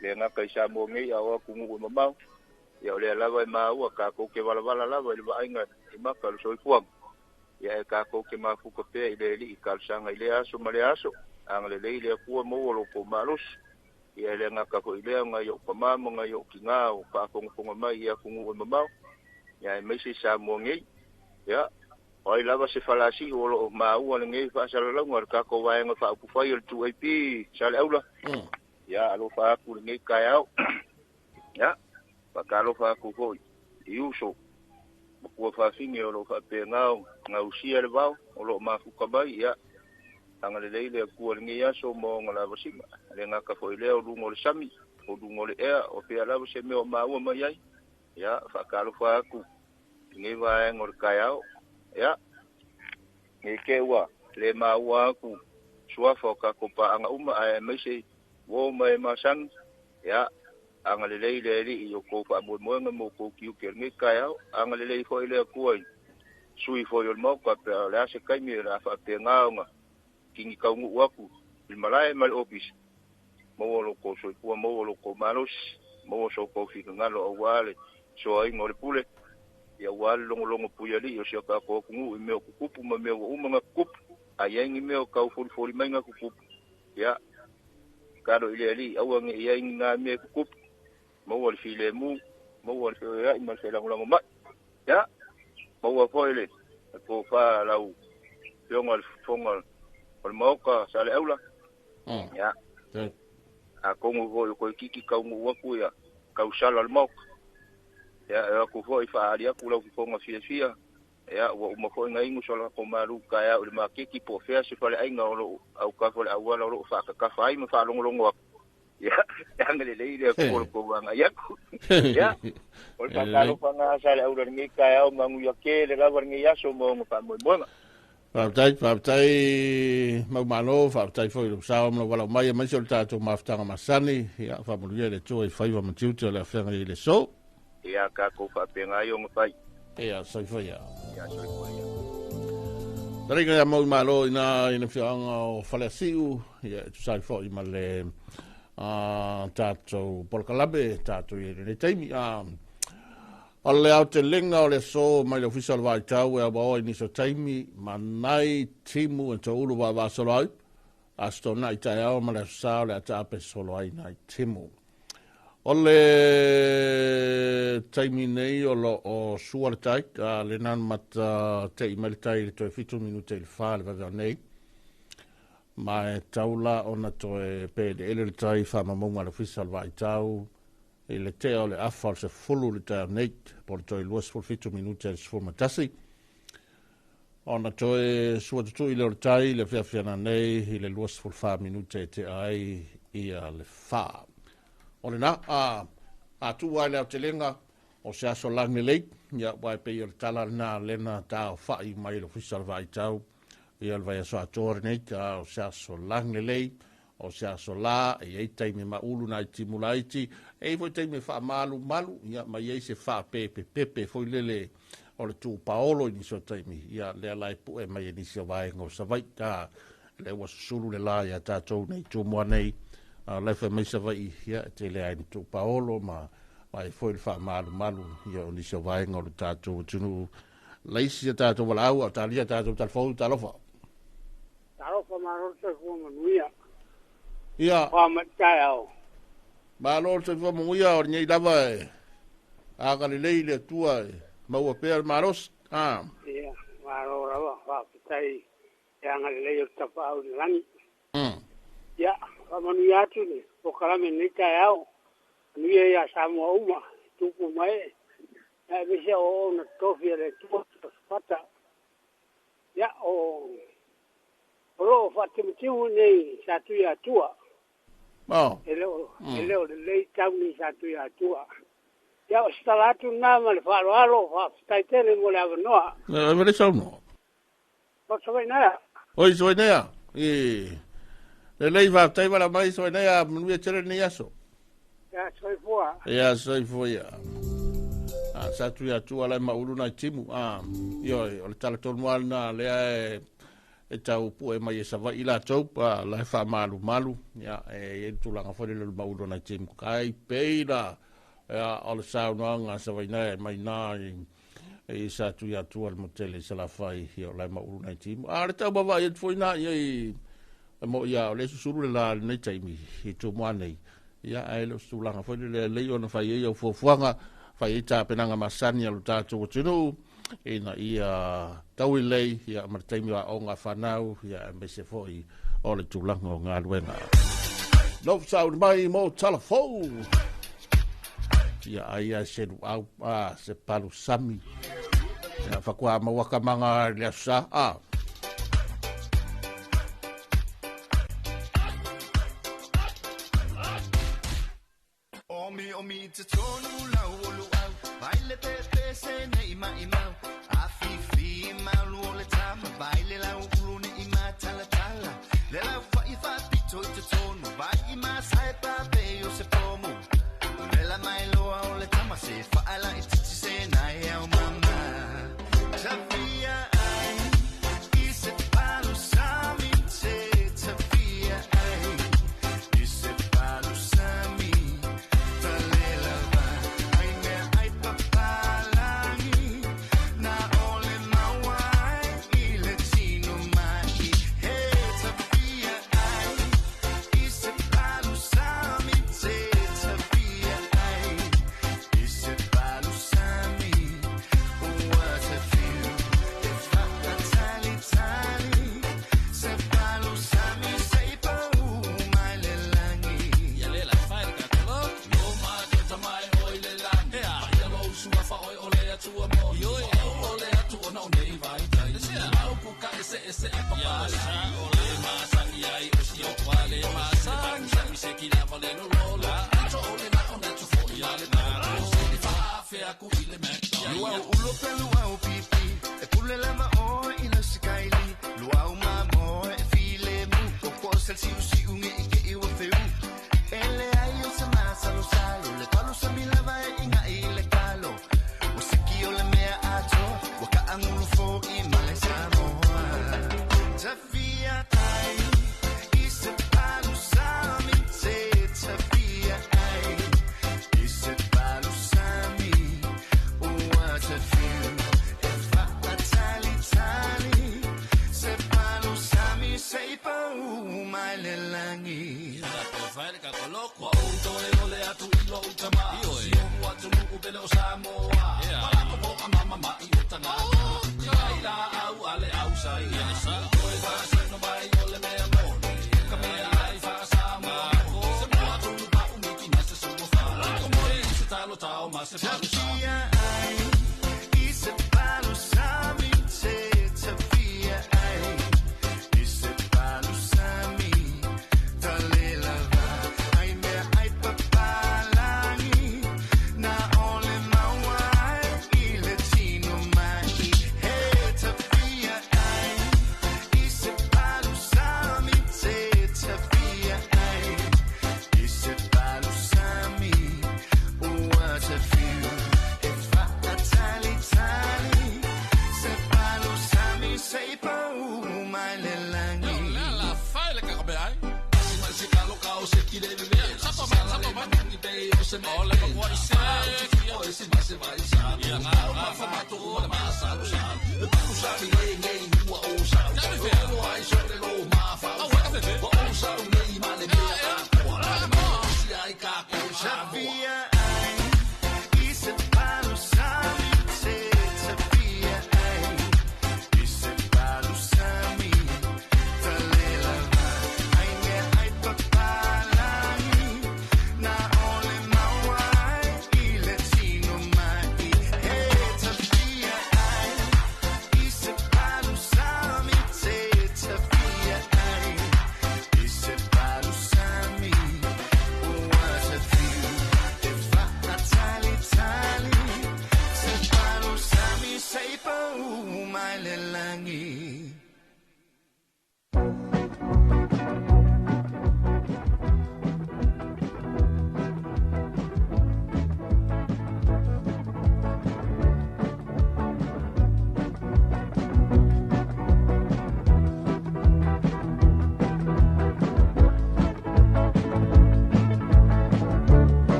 Speaker 5: le nga ka sa mo nge ya wa ku ngo mo mau ya le la ba ma wa ka ko ke bala la ba inga ma ka so kuwa ya ka ko ke ma fu ko pe ile li ka sanga ile aso male aso ang le ile ku mo lo ko malus ya le nga ka ko ile nga yo pa ma mo nga yo kinga o pa ko ngo mai ya ku ngo mo ya me si sa mo ngi ya oi lava se falasi o lo ma u ngi fa sa lo ngor ka ko wa nga fa ku fa yo tu ip sal aula ya lo fa ku ngi ka ya pa ka lo fa ku ko iuso ko fa fingi o lo fa pe nga usia le vau o lo ma fu ka bai ya anga le leile ku ngi ya so mo nga la sima le nga ka foi le o lu ngol sami o lu ngol e o pe ala se me o ma u ma yai ya fa ka lo fa ku ngi va ngor ka ya ngi ke wa le ma wa ku sua fo ka ko pa anga uma ai me se wo mai ma sang ya anga le leile ri yo ko fa mo mo ko ki ke ngi ka ya anga le leile foi le ku sui foi o mo ka pe la se kai mi la fa pe nga kingi ka ngu waku il malai mal office mo lo ko so ku mo lo ko malos mo so ko fi nga lo wale so ai ngol pule ya wal longo puya li yo ka ko ngu me ko kupu ma me o mga kup ayengi me ka ful mai nga kup ya kado ile li awangi ayengi nga me kup mo wal fi le mu mo wal fi ya imal fe lang ma ya mo wa foile ko fa lau yongol fongol ol mo ka sale aula ya ako ngu ko kiki ka ngu waku ya ka usala al mo ya ko foi fa alia ku lau fonga fia ya wa mo foi ngai ngu sola ko maru ka ya ul ma kiki po fe se fale ai nga lo au ka fole au lo fa ka fa ai mo fa longo Ya, yang le le ko wanga ya. Ya. O ka kalo panga sale ura ngi ka au mangu ya ke le lawa ngi ya so mo pa mo mo.
Speaker 4: Whaptai, maumano, whaptai whoi lu sao, mna wala mai, mai sol tātou maftanga masani, ia whamuria le tō e whaiwa matiuti o le awhenga i le so.
Speaker 5: Ia ka ko whapenga i o mwhai.
Speaker 4: Ia, soi whai ia.
Speaker 5: Ia, soi whai ia.
Speaker 4: Taringa ia maumano ina whianga o whaleasiu, ia tu sai whoi ma le tātou polkalabe, tātou i le teimi, o le au te lenga o le so mai le official vai tau e awa ni so taimi manai timu e to ulu wa wa solo ai asto nai tai au ma le sa le ata pe solo ai nai timu o le taimi nei o lo o suar tai le nan mata te email tai le to fitu minute il fa le va nei ma e taula ona to e pe de ele tai fa ma mo le official vai tau e le te o le afal se fulu le te neit por toi luas for fitu minute es for matasi ona toi sua tu ile o tai le fiafia nei ile luas for 5 minute te ai ia le fa ona na a tu wai le te lenga o se aso lang le ia wai pe o tala na lena ta fa i mai le official vai tau ia le vai so ator nei o se aso lang le o se aso la e taimi ma ulu na timulaiti e foi taimi fa malu ia ma ye se fa pepe foi lele o le tu paolo ni so taimi ia le lai pu e mai ni se vai ngo sa vai ta le was sulu le la ia ta to nei tu mo nei le fa mai se vai ia te le ai tu paolo ma vai foi fa malu ia ni se vai ngo ta tu tunu leisi ta to wala au ta lia ta to ta fo ta lo fa
Speaker 6: ma ro se fu manuia.
Speaker 4: Ia.
Speaker 6: Pa matao.
Speaker 4: Ma lo se fu manuia o nei lava e. A Galilei le tua e. Ma o per maros.
Speaker 6: Ia, ma ro lava fa tai. Ya Galilei o tapa o lani. Ya, pa manuia tu ni. O kala me ni tao. Ni ya samo uma. Tu ku mai. Ya bise o na tofia le tua pata. Ya o Ro fatimtiu nei satu ya tua.
Speaker 4: Oh.
Speaker 6: Eleo le tauni satu ya tua. Ya ostalatu na mal falo fa taitele mo la noa.
Speaker 4: Vele sono.
Speaker 6: Po soina.
Speaker 4: Oi soina. Le leiva tai wala mai soina mu tere ni aso.
Speaker 6: Ya soi foa.
Speaker 4: Ya soi foa. Satu ya tua la maulu na timu. Yo le tala tonu na le e tau pu e mai e sawa ila tau pa la fa malu ya e tulanga fo le baudo na tim kai peira ya al sauna nga sawa ina mai na e sa tu ya tu al motele se la fai yo la mau na tim ar tau bava e fo ina ye mo ya le susuru la nei taimi e tu mo nei ya e lo tulanga fo le ona fai yo fo fuanga fai ta penanga masani al tatu tunu ina ia tauilei ia martaimi o nga fanau ia me se foi o le tulanga o ngā luenga. No sound mai mo telefon. Ia aia se au se palu sami. Ia whakua mawaka manga lea sa
Speaker 2: Omi te tonu lau olu au baile pepe se nei mai mau afifi malu ole tama baile lau ulu nei ma tala tala le lau fai fa pito te tonu vai ma sai pa pe yo se pomo le la mai loa ole tama se fa ala ititi se nai au mama tafia ai ise palu sami te tafia ai ise palu sami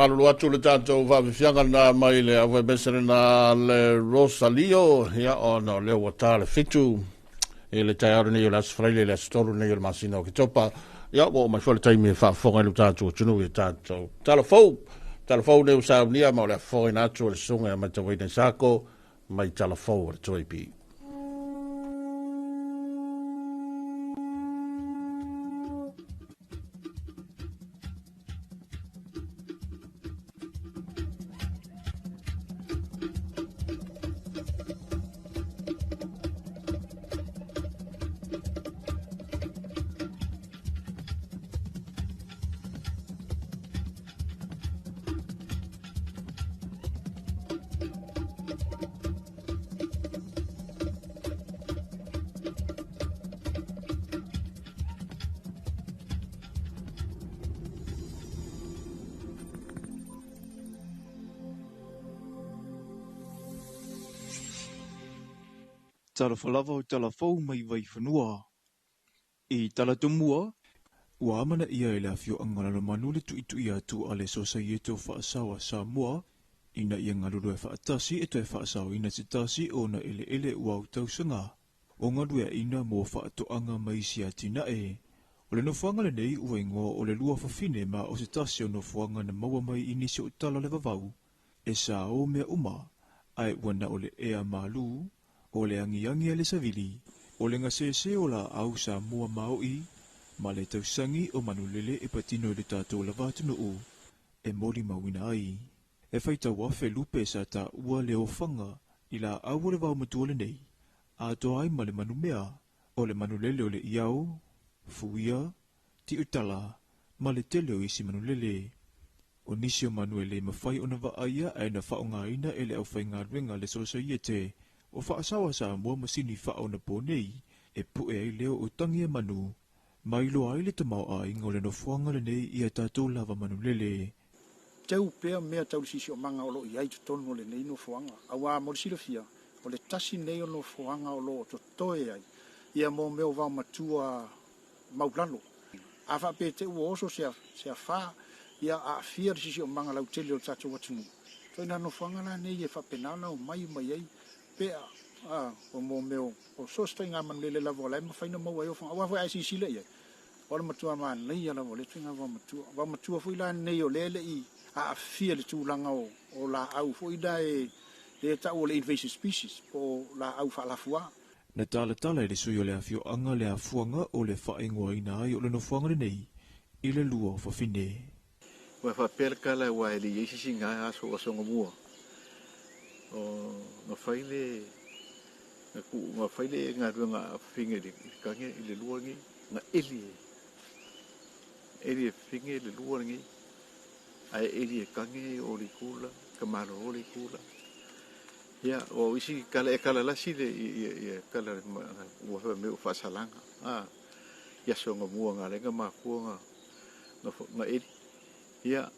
Speaker 4: Malulu atu le tātou whawhiwhianga na mai le awe mesere na le Rosalio ia o no leo wata le fitu e le tai aru nei o le asfraile le astoru nei o le masina o ki topa ia o mai whale taimi e whaafonga le tātou tunu e tātou talafou nei usau nia ma o le afoe na atu o le sunga mai tawai nei sako mai talafou o le toipi.
Speaker 7: tala falava o tala fau mai vai whanua. I tala tumua, ua amana ia e le afio angalala manu le tu ia tu ale Societo Whaasawa Samoa, ina ia ngalulu e whaatasi e toi whaasau ina titasi o na ele ua au tausanga. O ngalue ina mo whaatoanga mai si atina e. O le nofuanga le nei ua ingoa o le lua whawhine ma o se tasi o nofuanga na maua mai inisi o tala le vavau. E sa o mea uma, ai wana o le ea malu, o le angiangi le savili, o le ngasese o la au sa mua maui, ma le tausangi o manulele e patino le tātou la vātunu o, e mori mawina ai. E whaita wafe lupe sa ta ua le ofanga, i la au le vau matua le nei, a toa ai ma le manumea, o le manulele o le iau, fuia, ti utala, ma le tele o isi manulele. O nisi o manuele mawhai o na vaaia e na whaongaina e le au whainga ruenga le Societe, o whaasawa sa mua masini whao na pōnei, e pu e leo o tangia manu, mailo ai le tamau a ingo le no fuanga le nei i a tātou lava manulele.
Speaker 8: Tau pea mea tau sisi o manga o lo i aitu tonu le nei no fuanga, a wā morisira fia, o le tasi nei o no fuanga o lo to toe ai, ia mo meo vau matua maulalo. A wha pe te ua oso sea wha, ia a fia sisi o manga lau tele o tātou watunu. So ina no fuanga la nei e wha penana o mai ai, pea, o mo meo, o sosta inga manulele lavo lai, ma whaina mau ai o whanga, a wafu ai sisi le ia. O le matua maa nei ala o le tuinga wa matua fui la nei o lele i, a fia le tūlanga o la au fo ida le ta o le invasive species o la au fa la fua
Speaker 7: na tala le sui o le afio anga le afuanga o le whaingoa ina ai o le nofuanga nei i le lua o whawhine.
Speaker 9: Wa fa perkala wa ele yesi singa aso o songo mua o no faile ma faile nga runga finge di kange i le lua ngi na eli finge le lua ngi ai eli kange o le kula kamalo o le kula ya o isi kala la si le kala wa fa me fa salanga ya songo mua nga le nga ma kuanga no na eli ya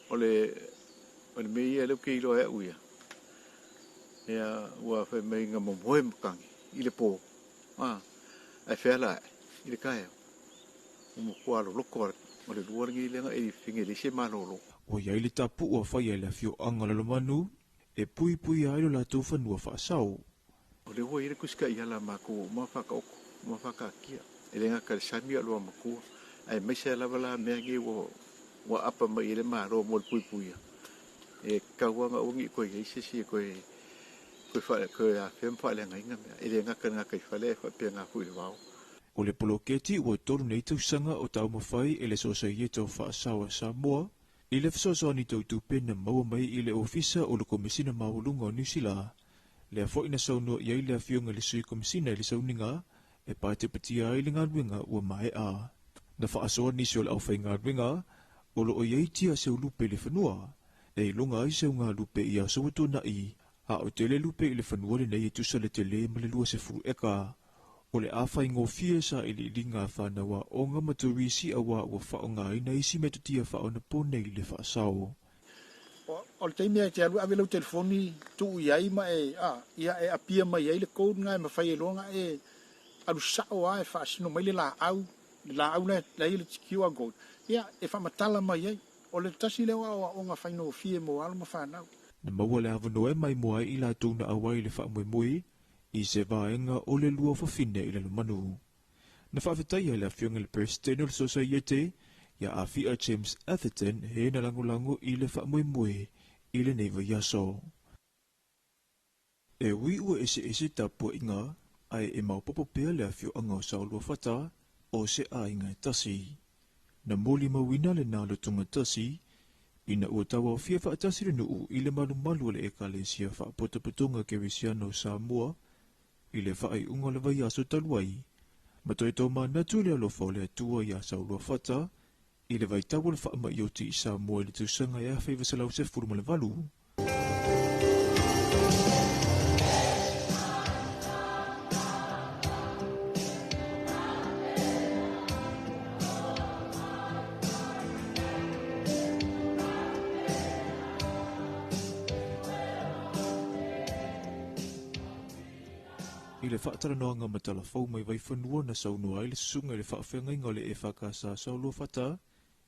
Speaker 9: ole me ia le kilo e uia ya wa fa me nga mo moem kangi ile po ai fela ile kai mo kwalo lokor o le luar ngi le nga e finge le se malolo
Speaker 7: o ia ile tapu o fa ia le fio anga le manu e pui ai lo la tu fa no fa sau
Speaker 9: o le wo ile kuska ia la mako ma fa ka kia ele nga ka sami lo mako ai me se la bala me ngi wo wa apa mai ile ma ro mo pui e ka wa nga ngi ko ye si ko fa ko a fem fa le nga inga ile nga ka nga fa le fa pe nga hui wa
Speaker 7: o le poloketi ua tolu nei tausanga o tau mawhai e le Societo Whaasawa Samoa, i le whasoani tautu pena maua mai i le ofisa o le komisina maulunga o New Zealand. Le a fo ina saunua iai le a fionga le sui komisina i le sauninga, e pāte patia ai le ngaruenga ua mae a. Na whaasoa nisi o le awhai ngaruenga, o lo o iai tia seu lupe le whanua, e ilunga ai seu ngā lupe i a sawato na i, a o tele lupe i le whanua le nei e tusa le tele ma le lua se furu eka. O le awhai ngofia sa ili linga whanawa o ngā maturisi awa ua whaonga ina isi metutia whaona pōnei le whaasao.
Speaker 8: O le teimea te alu awe lau telefoni tu iai ma ia e apia mai ai le kōd ngai ma whai e longa e alu sao a e whaasino mai le la au na le tikiwa gold. Ia e whamatala mai ai o le tasi lewa o ngā whaino fie mo alo ma whanau.
Speaker 7: Na maua le avanoe mai moa i la tūna awai le whaamui i se vaenga o le lua whawhine i le lumanu. Na whawhetai ai la fionga le Presidential Society, ia a fia James Atherton he na langulangu i le whaamui i le neiva yaso. E wi ua ese tapua inga, ai e maupopo pea le a fio anga o saulua whata, o se a inga e tasi. Na moli mawina le nalo tunga tasi, ina ua tawa o fia whaatasi le nuu i le malu le ekalesia whaapotaputunga Kerisiano Samoa, i le whaai unga le vai aso taluai, ma toi tau manatu le alofa o le atua i a saulua whata, i le vai tawa le whaama i oti i Samoa i le tausanga e a whaiva salau se furuma le valu. I le whaatarananga ma talafou mai vai whanua na saunua i le susunga i le whaawhenga inga o le e whakasa saulua whata,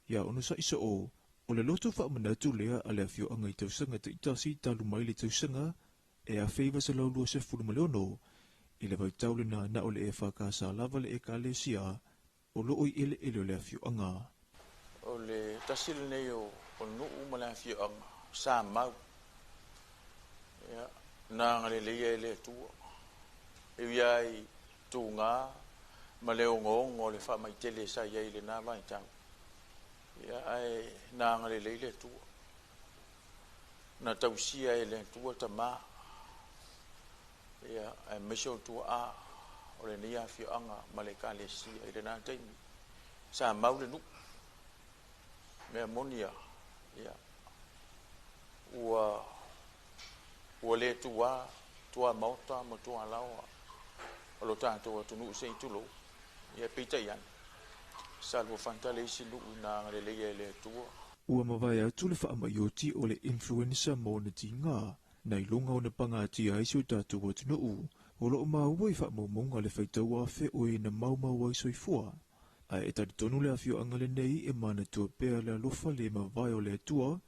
Speaker 7: ia ono sa isa o le loto whaamanatu lea a le awhio anga i tausanga te itasi talu mai le tausanga e a wheiva sa laulua se fulu maleono i le vai taule na o le e whakasa lava le e ka le sia o loo i ele o le awhio anga.
Speaker 10: O le tasile nei o nuu ma le awhio anga sa mau ia na ngale leia e le tua e iai tu ngā ma leo ngongo le wha mai tele sa iai le nā vai tau ia ai nā ngale le tua na tausia e le tua ta mā ia e meso tua a o le nia fio anga ma le ka le sia i le nā teimi sa mau le nu mea monia ia ua le tua mauta ma tua laua o lo tātou atunu se itulo ia pita ian salvo fantale isi lu na ngale leia le tua
Speaker 7: ua mawai atu le whaamaioti o le influenza mo na tinga nei lunga o na pangati aisi o tātou atunu o lo maua i whaamaumonga le whaitau afe o e na maumau ai soifua a e tari tonu le awhio angale nei e mana tua pēr le alofa le mawai o le atua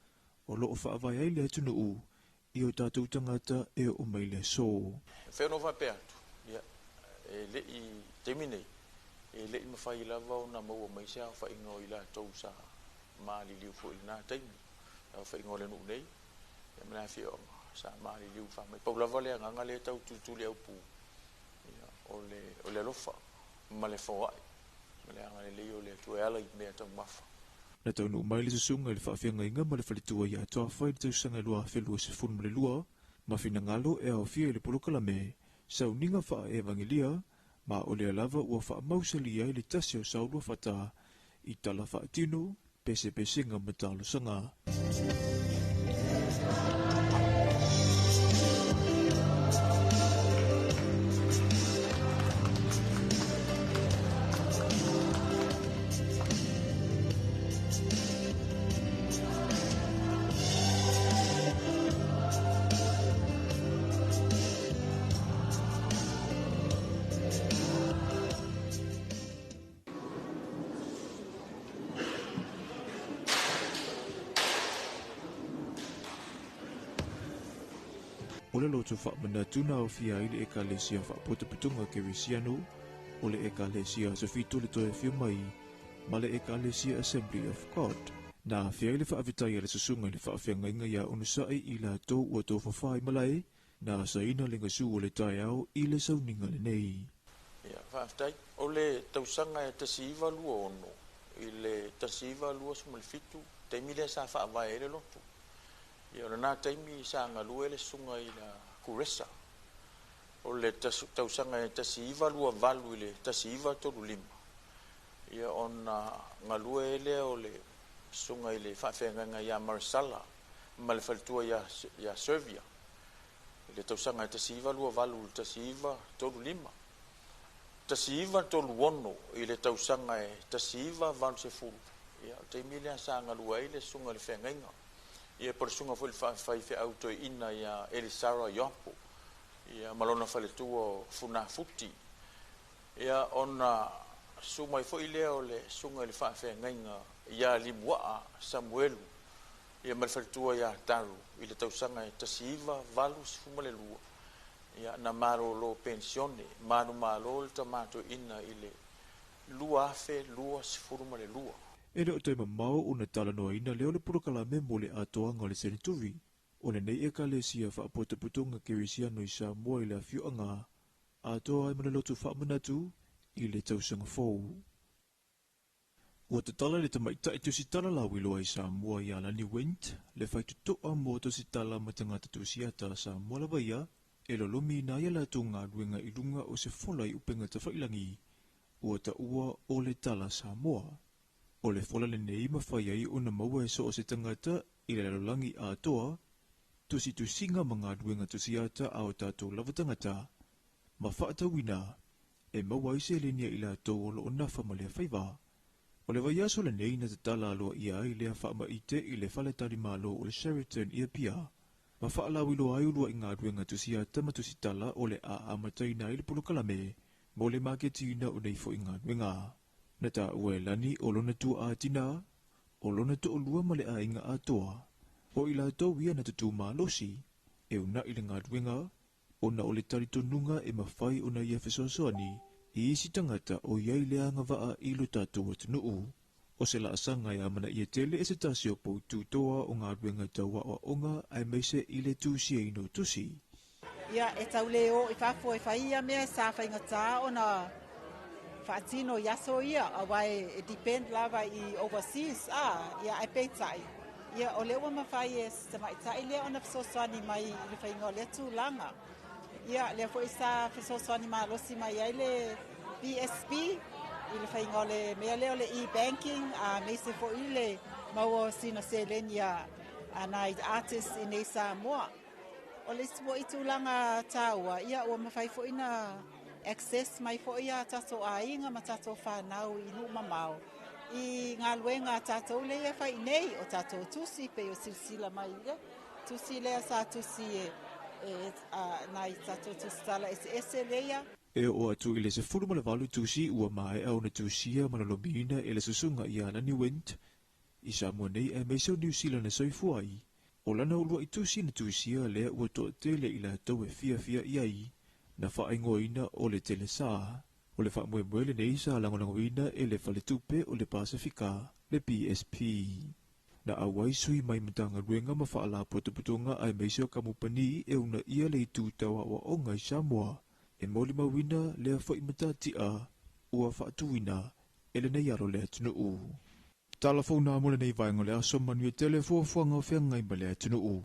Speaker 7: o lo o whaavai ai le atunu i o tātou tangata e o mai le so.
Speaker 10: Whenova pe atu, ia, e le i teminei, e le i mawhai lava o na maua mai sea whaingo i la tau sa maali liu fu ili nā taimi, whaingo le nuk nei, e mena whio sa maali liu whamai. Pau lava le anganga le tau tutuli au pu, o le alofa, ma le whawai, ma le angale leo le tu e ala i mea tau mafa.
Speaker 7: Na tau nuk mai le susunga le whaafenga inga ma le whalitua ia toa whai le tausanga lua whelua se funu ma le lua, ma whina ngalo e au fia i le polokalame, sau ninga wha e evangelia, ma o le alava ua wha mausali ai le tasi o saulua whata, i tala wha tino, pese nga matalo sanga. O le loto whaamanatuna o fia i le ekalesia whaapotapitunga Kerisiano, o le ekalesia sa fito le toe fio mai, ma le ekalesia Assembly of God. Na fia i le whaavitai le susunga le whaafenga inga ia unusai i la tau ua tō whawhai malai, na sa ina le ngasu o le tai au i le sauninga le nei.
Speaker 10: Ia, whaavitai, o le tausanga e tasiiva lua ono, i le tasiiva lua sumalfitu, teimi le sa whaavai le lotu. Ia ona nā taimi sa ngalua le sunga i la kuresa. O le tausanga e tasiiva lua valu i le tasiiva tolu lima. Ia ona ngalua ele o le sunga i le whaafenganga ia Marisala, ma le whalitua ia Servia. Le tausanga e tasiiva lua valu le tasiiva tolu lima. Tasiiva tolu ono i le tausanga e tasiiva valu se fulu. Ia taimi le sa ngalua i le sunga le whengainga. Ia persunga foi fai fe auto ina ia Elisara Yopo ia malona faletua funa futi ia ona suma foi leo le sunga le fa fe ngainga ia limwa Samuel ia malfaletua ia taru ile tausanga tasiva valus fuma le lua ia na maro lo pensione manu malo tomato ina ile lua fe lua sfuruma le lua.
Speaker 7: E reo te mamau o na tala noa ina leo le purokalame mo le atoanga o le senituri. O le nei e ka le sia whaapotaputunga Kerisiano i Samoa i le awhiuanga. Atoa ai mana lotu whaamanatu i le tausanga fōu. Ua te tala le tamaita i tusi tala la wiloa i Samoa i Alani Went, le whaitutoa mo tusi tala ma tangata tusiata Samoa la waia, e lo lomi na ia la tunga ruenga i lunga o se fola i upenga ta whailangi. Ua ta ua o le tala Samoa. O le fola le nei mawhai ai o na maua e so o se tangata i le lalolangi a toa, tusi tusinga mga ruenga tusiata a o tātou lava tangata. Ma whaatawina, e maua i se linia i la tō o lo nafa ma lea whaiva. O le vai aso le nei na te tala aloa ia i lea whaama ite i le whaletari malo o le Sheraton ia pia. Mawhaala wilo ai ulua inga aduenga tusia tama tusitala ole a amatai na ili pulu kalame, mo le maketi na uneifo inga aduenga. Nata ue lani olona tu a tina, olona tu olua male a inga atoa, o ila tau wia na tutu malosi, e una ili nga aduenga, ona ole tarito nunga e mawhai ona ia fesoasoani, i isi tangata o iai leanga waa ilo tatou atunuu. O se la asanga ya mana ia tele e se tasio po tutoa o ngā ruenga taua o onga ai meise i le tusi e ino tusi.
Speaker 11: Ia e tau leo i whafo e whaia mea sa whainga tā o na whaatino yaso ia a wai e depend lava i overseas ia ai peitai. Ia o leo ma whai e sa maitai leo na whasoswani mai i le whainga o le tūlanga. Ia leo fo i sa whasoswani ma losi mai ai le BSP i le whainga le mea leo le e-banking a meise fo i le maua sina selenia a nai artist i nei Samoa. O le sipo i tūlanga tāua, ia ua mawhai fo ina access mai fo ia tato a inga ma tato whanau i nu mamau. I ngā luenga tato le e whai nei o tato tusi pe o silsila mai le. Tusi lea sa tusi nai tato tustala ese leia.
Speaker 7: E o atu i le se furu mala walu tusi ua mai au na tusia mana lomina e le susunga i ana ni went. I Samoa nei e meisau New Zealand e soifuai. O lana ulua i tusi na tusia lea ua toa tele i la tau e fia iai. Na whaingoina o le tele saa. O le whaamue le nei sa langolangoina e le whale tupe o le Pasifika, le PSP. Na awai sui mai matanga ruenga ma whaala putuputunga ai meisau kamupani e una ia le tūtawa wa onga i Samoa. E moli mawina lea whai matatia ua whaatuina e le nei aro lea tunu. Talafona mole nei vaenga lea somanu e telefua fuanga o whianga i ma lea tunu.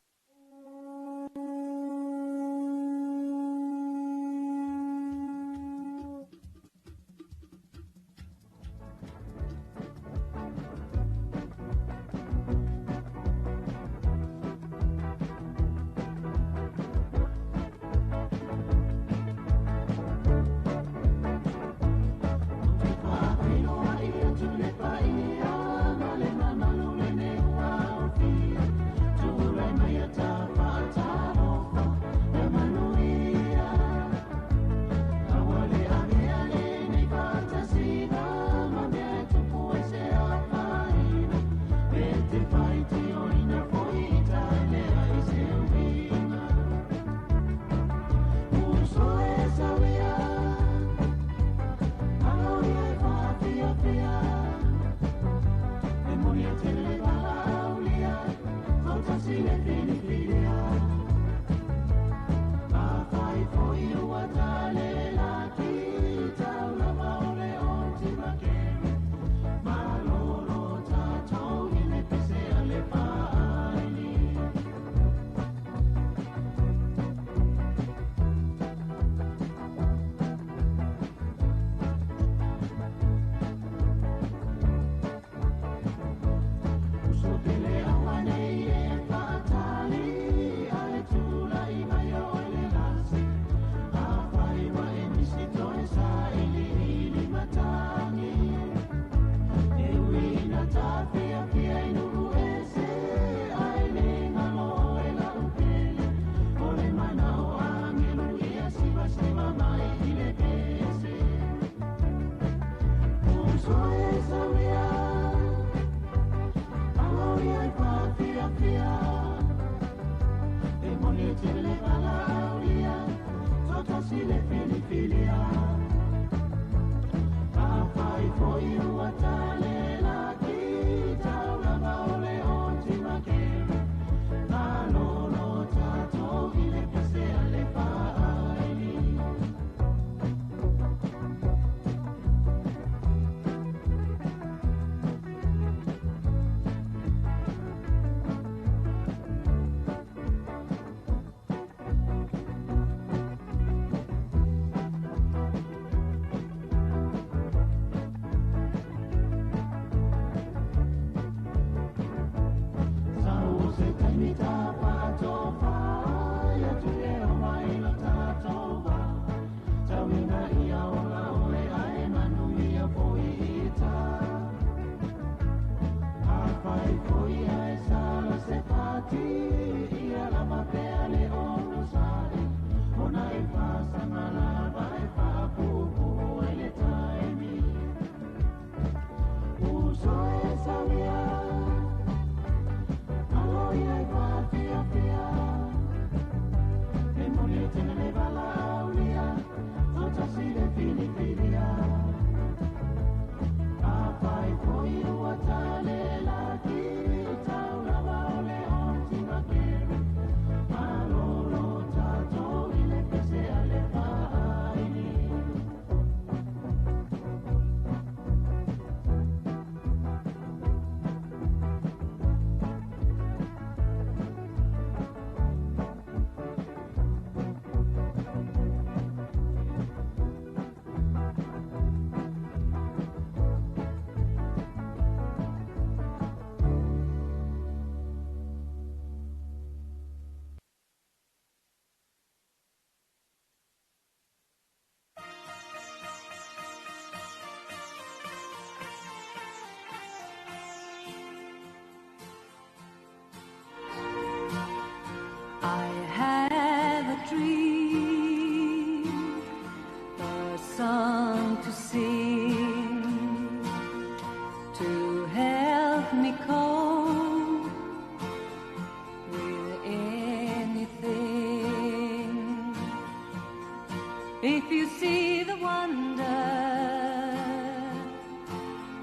Speaker 12: If you see the wonder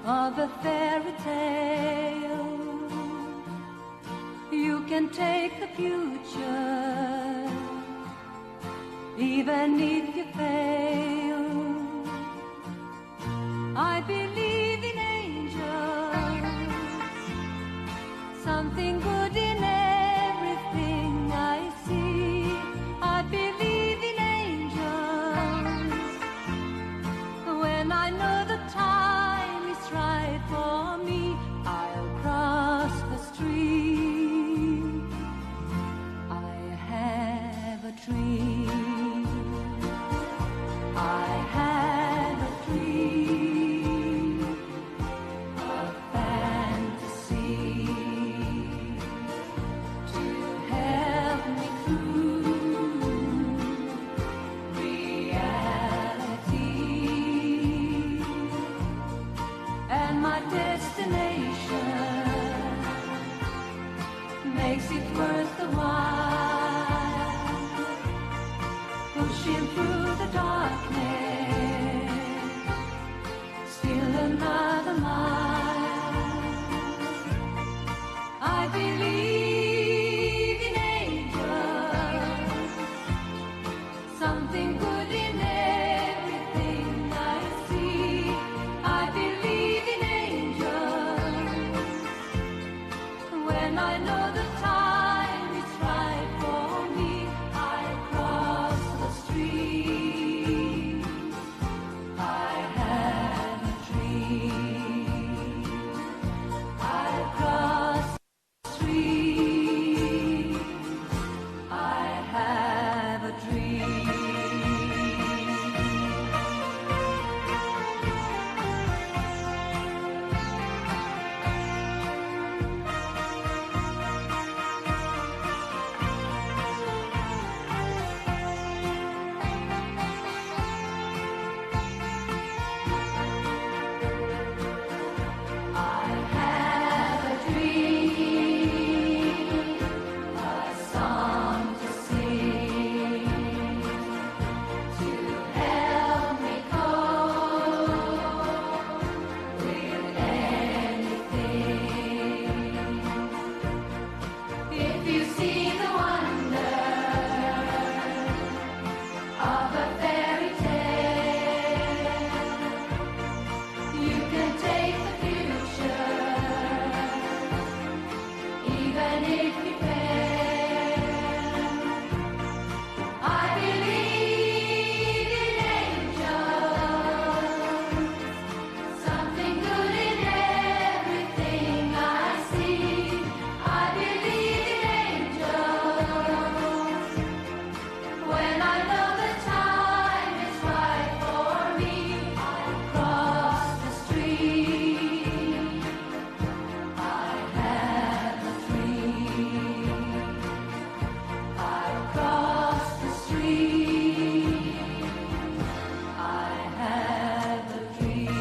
Speaker 12: of a fairy tale, you can take the future, even if you fail. I believe in angels, something good in everything I see. I believe in angels when I know the time is right for me. I'll cross the street. I have a dream. I have a dream, a fantasy to help me through reality, and my destination makes it worth the while, pushing through the darkness, still another mile. I believe in angels, something good in everything I see. I believe in angels when I know the time is right for me. I cross the street. I have a dream. I cross the street. I have a dream. I have a dream, a song to sing, to help me cope with anything. If you see the wonder of a fairy tale, you can take the future, even if you fail. I believe in angels, something good in everything I see. I believe in angels when I know the time is right for me. I cross the street. I have a dream. I cross the street. I have a dream.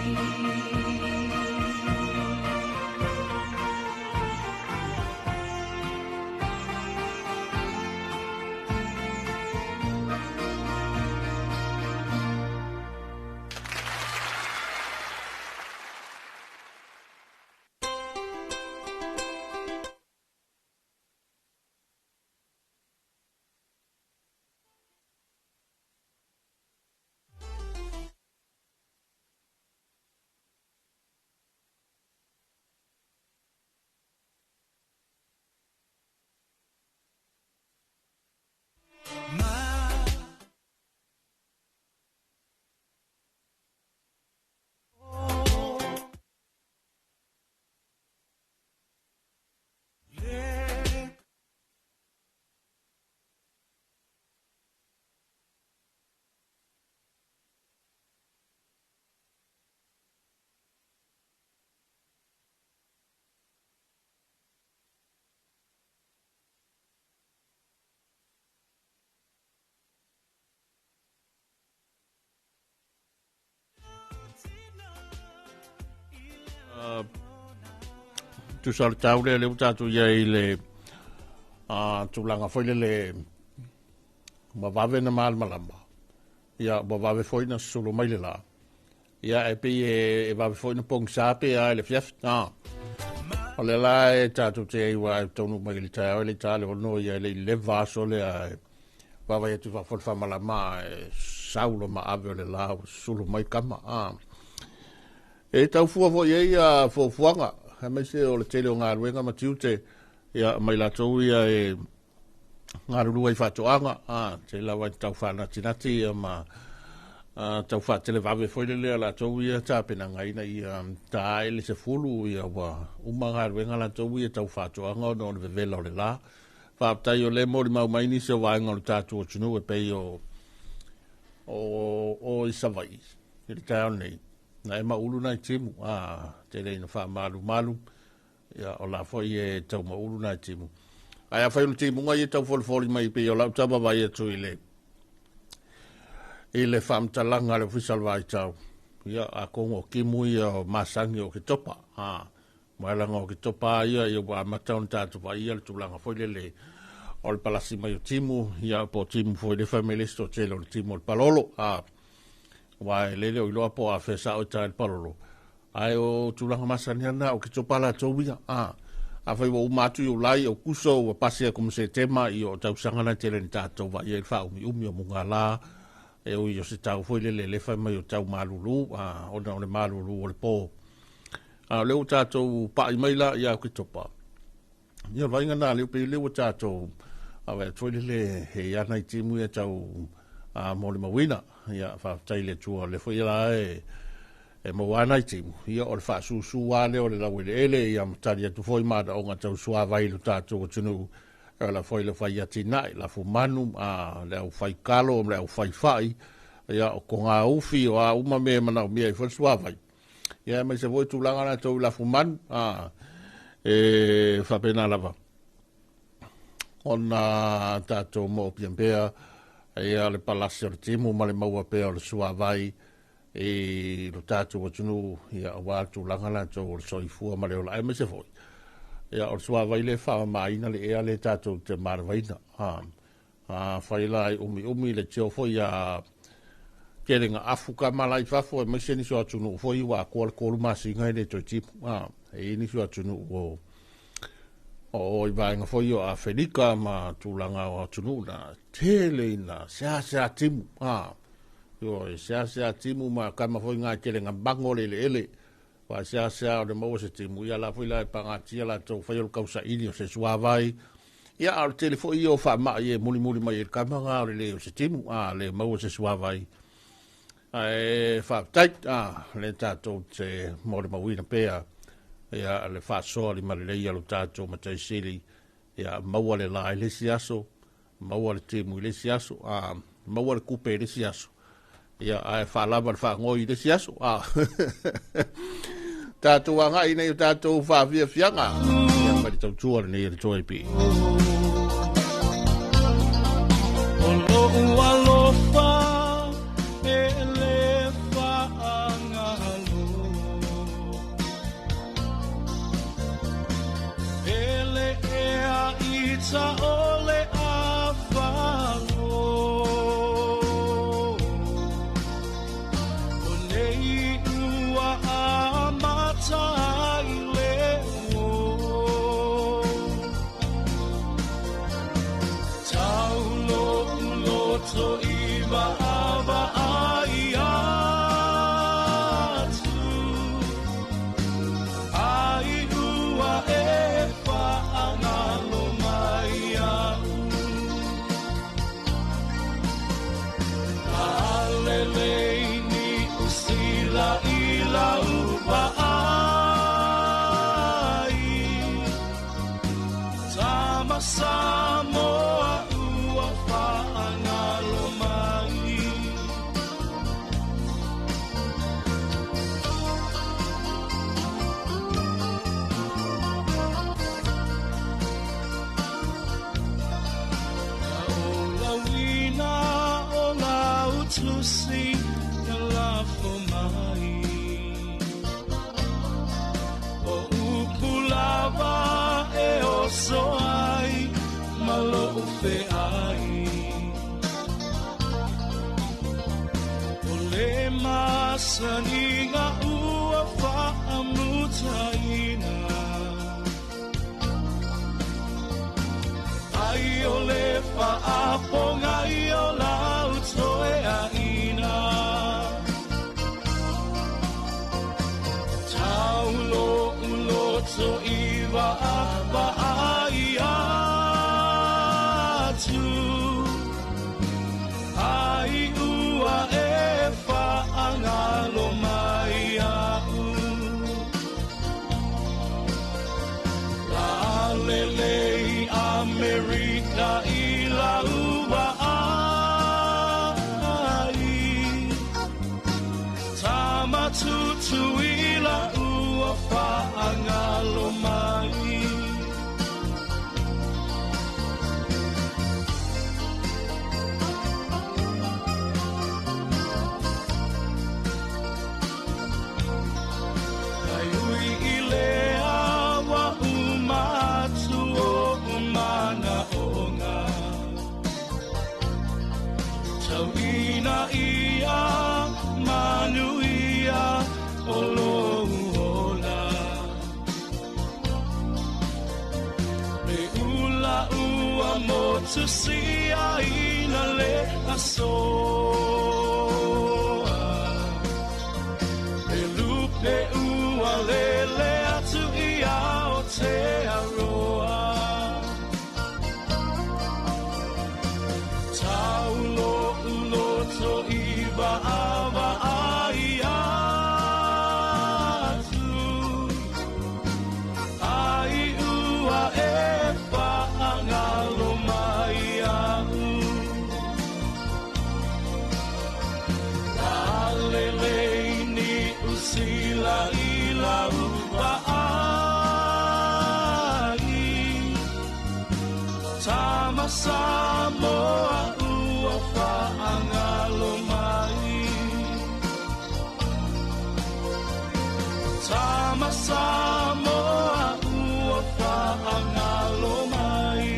Speaker 4: tu sal tau le utatu ia i le tulanga foi le mavave na mal malama ia mo va ve foi na solo mai le la ia e pe e va ve foi na pong sa pe a le fiaf o le la e tatu te i wa tonu mai le ta o le ta le no ia le va so le va va tu va fa mala ma saulo ma ave le la solo mai kama e tau fua vo ia fo fuanga ha me se o le tele o ngā ruenga ma tiute ia mai la tau ia e ngā ruru ai whātoanga te la wai tau whāna tinati ma tau whā tele wawe whoile lea la tau ia tāpena ngaina ia tā ele se fulu ia wa uma ngā ruenga la tau ia tau whātoanga o nōne vevela o le la whāptai o le mori mau maini se waenga o le tātu o tunu e pei o isawai i le tāo nei na e maulu nai timu te reina wha malu ia o la foi e tau maulu nai timu ai a whai ulu timu ngai e tau foli mai pe o lau taba vai e tu i le whamtalanga le whisalwai tau ia a kongo kimu ia o masangi o ki topa maelanga o ki topa ia i wa mataun tātupa ia le tūlanga foi le o le palasi mai o timu ia po timu foi le familisto tele o le timu o le palolo wa lele o iloa po a fesa o ta el palolo ai o tulanga masaniana o kito pala tobia a fai wo matu yo lai o kuso o pasia como se tema i o tau sangana tele ni tato va ye fa umi o mungala e o yo se tau foi le fa mai o tau malulu o na le malulu o le po le o tato pa i mai la ia kito pa ia vai ngana le pe le o tato a ve foi le he ya nai timu e tau mo le mawina ia fa taile tua le foi la e mo wana i timu ia o le fa su wale o le la wele ele ia mataria tu foi ma da onga tau sua vai lu tatu o tunu la foi le fai atina la fu manu le au fai kalo le au fai ia o konga ufi o a uma me mana me i sua vai ia me se voi tu langa na tau la fu man fa pena lava ona tatu mo piempea ia le palasio le timu ma le maua pea o le sua vai e lo tatu o tunu ia o watu langala to o soifua ma le o lai me se foi ia o sua vai le fa maina le ea le tatu te marvaina fai lai umi le teo foi a kerenga afuka malai fafo e mese ni so atunu foi wa kolu masinga le to tipu e ni so atunu o i vaenga foi o a Felika ma tūlanga o atunu na tele na sea timu yo sea timu ma kama foi ngā kerenga bango le ele wa sea o le mau se timu ia la foi la pangatia la tau fai o kausa ini o se suavai ia al telefo i o fa ma i muli mai il kama ngā le o se timu le mau se suavai fa tait le tato te mori mawina pea ia le fasoa li malelei alu tātou mataisili ia maua le la le siaso maua le timu le siaso maua le kupe le siaso ia ai falava le fangoi le siaso tātou anga ina i tātou whawhia fianga ia mai tau tua le nei le toi pi
Speaker 1: Olo ualofa ele faangalo ele ea ita ole afalo Olei ua amata ileo Taulo uloto iwa ava aiatu Ai ua e whaangalo mai au Alelei ni usila ila upa ai Tama Samoa ua whaangalo mai Lawina o lau tusi na lafo mai O upulava e oso ai malo ufe ai le masani ngā ua whaamutaina. Ai o le whaaponga I o lau toe a ina. Taulo uloto iwa apa ai atu. Ai ua e whaangalo mai au. La lelei Amerika I la ua ai. Tamatutu I la ua whaangalo mai. Ai ui I lea wa umatu o umana onga. Tauina ia manuia o louola. Me ula ua motu sia ina le asoa. Me lupe ua lele atu ia o te aroa. Taulo uloto iwa awa ai atu. Ai ua e whaangalo mai au. La lelei ni usila I la ua ai. Tama Samoa ua whaangalo mai. Tama Samoa ua whaangalo mai.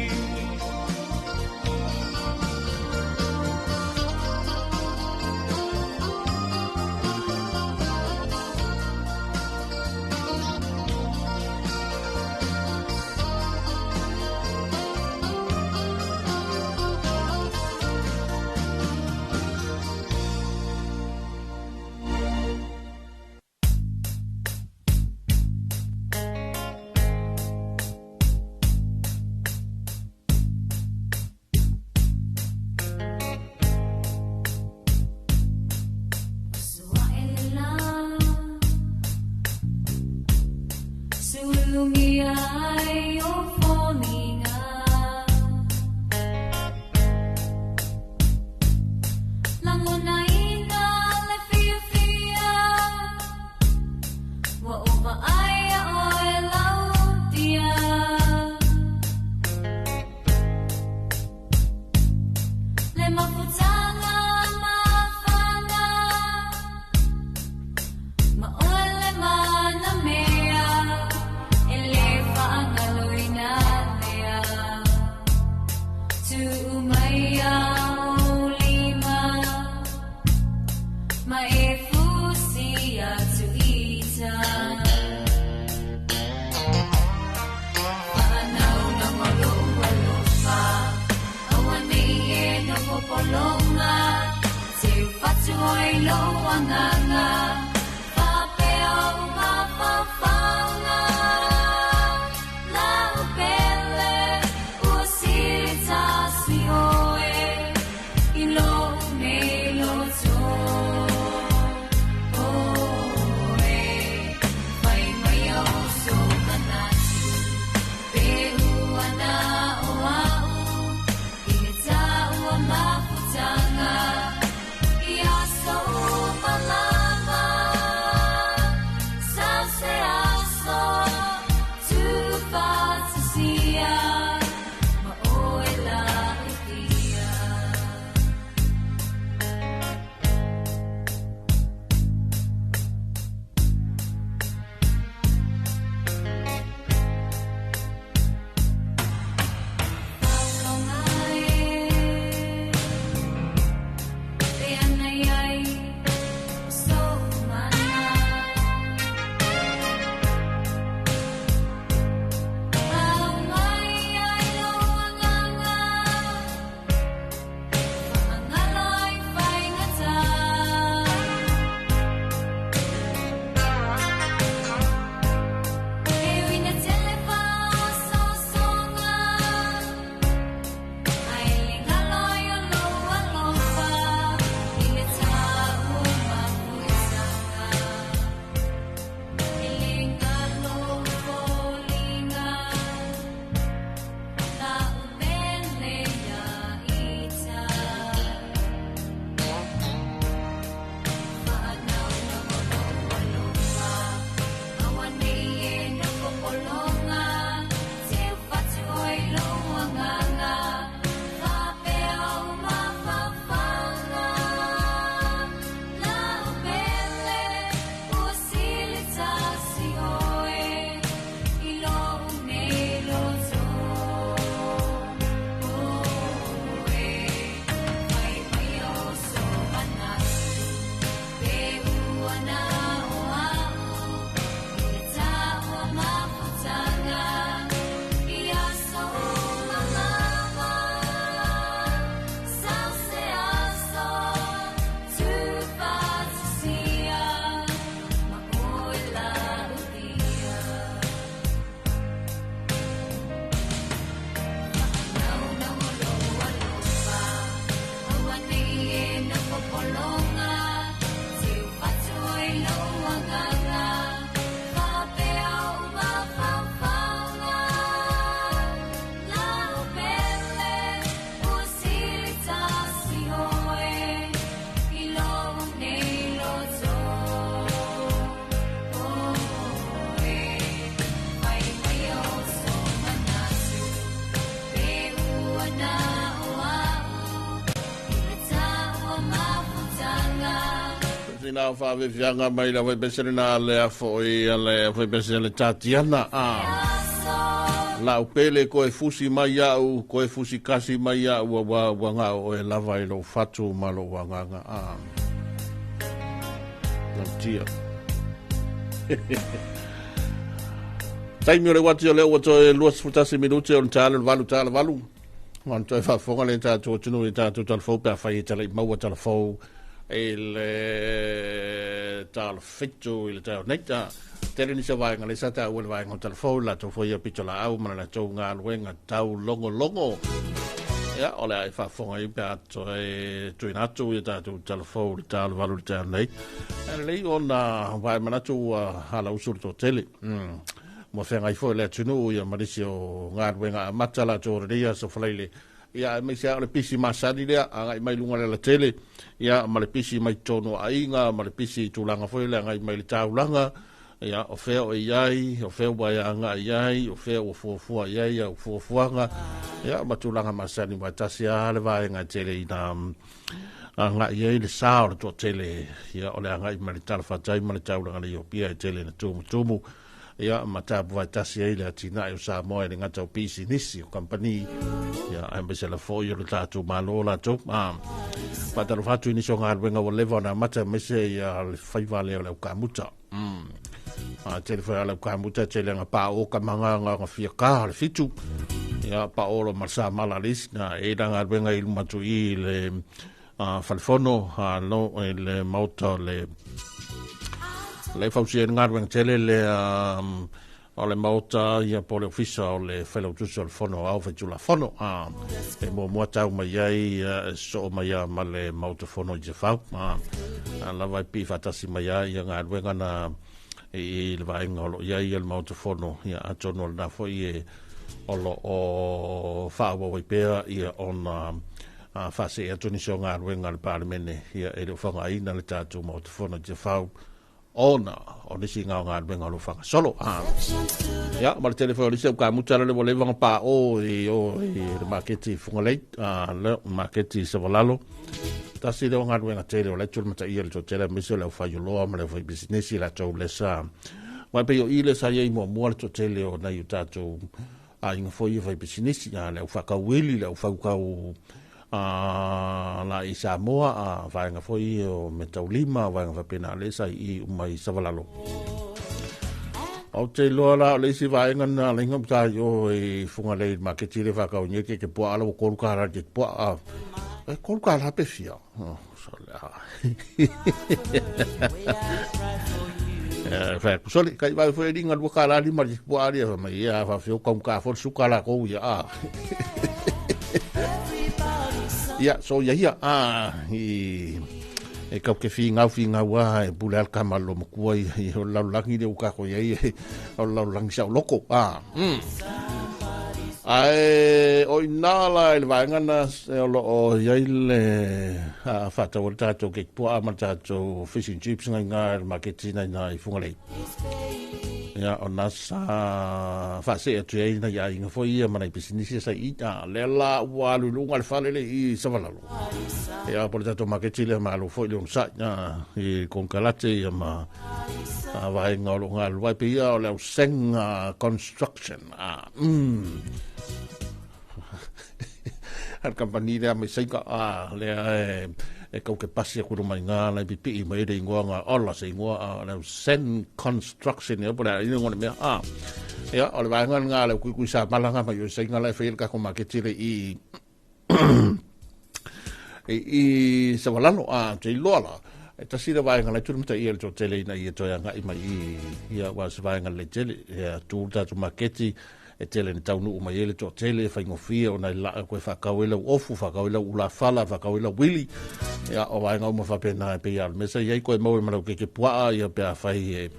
Speaker 12: So
Speaker 4: sina fa ve fianga mai la vai besere na le foi ale foi besere tatiana la upele ko e fusi mai au ko e fusi kasi mai au wa nga o e lava i lo fatu malo wa nga no tia taimi o le wati o le o to e luas futasi minuti o tala valu man to fa fonga le ta to tunu ta to tal fo pa fa i tala mau tala fo il tal fitto il tal neta tere ni se vai ngale sa ta wel vai ngol fo la to fo ia pitola au mana la to nga luenga tau longo ya ole ai fa fonga i pa to e to inato ia ta to tal fo tal valu tal nei le ona vai mana to hala usul to tele mo fenga i fo le tunu ia marisio nga luenga matala to ria so fleile ia me se ole pisi masadi le ai mai lunga le tele ia ma le pisi mai tono ainga ma le pisi tulanga fo le ai mai le taulanga ia o fe o iai o fe wa anga iai o fe o fo iai o fo anga ia ma tulanga masadi ma tasia le va nga tele ina anga iai le sao to tele ia ole anga mai le talfa tai ma le taulanga le opia tele na tumu ia matapu vai tasi ai le atina e sa moe le ngata o pisi nisi o company ia ai mbese la fo yo le tatu malo la to pata lo fatu ini so ngar wenga o levo na mata mese ia le fai vale o kamuta telefona le kamuta tele nga pa o ka manga nga fia ka le fitu ia pa o lo marsa malalis na e danga wenga il matu i le falfono no le mauta le fausia ngar weng tele le o le mauta ia pole ofisa o le fellow tuso fono au fetula fono e mo tau mai ai so mai ma le mauta fono je fa la vai pi fatasi mai ai ngar weng ana e le vai ngolo ia le mauta fono ia atono na foi o lo o fa wo pe ia on fa se atoni so ngar weng al parlemene ia e le fonga ina le tatu mauta fono je fa ona o le singa nga benga lo fanga solo ya ma le telefono le se ka mutala le voleva pa o le marketi fungale le marketi se volalo ta si le nga benga tele o le tul mata ia le tele me se le fa yo lo ma le fa business la to le sa wa pe yo ile sa ye mo le tele o na yutato a inga fo ye fa business ya le fa ka wili le fa ka la isa moa va nga foi o metaulima va nga pena le sai I mai savalalo o te lola le si va nga na le nga ta yo e funga le marketi le va ka o nyeke ke po ala ko ka ra ke po e ko ka la pe fia so la fa soli kai va foi ringa bu ka la li mar po ari ma ia va fio kom ka for su ka la ko ya ia so ia e ka ke finga wa e bulal kamalo mo ko i o la langi de ka ko ia o la lang sa loko ai o inala il vangana o lo ia le fata o tato ke po amatato fish and chips nga marketina na I fungale ya ona sa fa se tu ai na ya inga foi ia mana business sa ita le la wa lu ngal fa le I sa valalo ya por tanto marketing ma lo foi le un sa I con calate ya ma va ngalo ngal wa pe ya le seng construction al campanile a me sai ka le e kau ke pasi aku rumai ngā lai pipi mai rei ngua ngā ola se ngua le sen construction e pura ina ngone mea ia ole vai ngā le kui sa malanga mai o sai ngā lai whail ka ko maketire I sa walano te loala e tasira vai ngā lai turumta I el to tele ina I to yanga I mai ia was vai ngā lai tele tu tatu maketi e tele ni taunu uma yele to tele fa ngofia ona la ko fa kawela ofu fa kawela ula fala fa kawela wili ya o vai ngau mo fa pena pe ya me se ye ko mo me lo ke pua ya pe fa e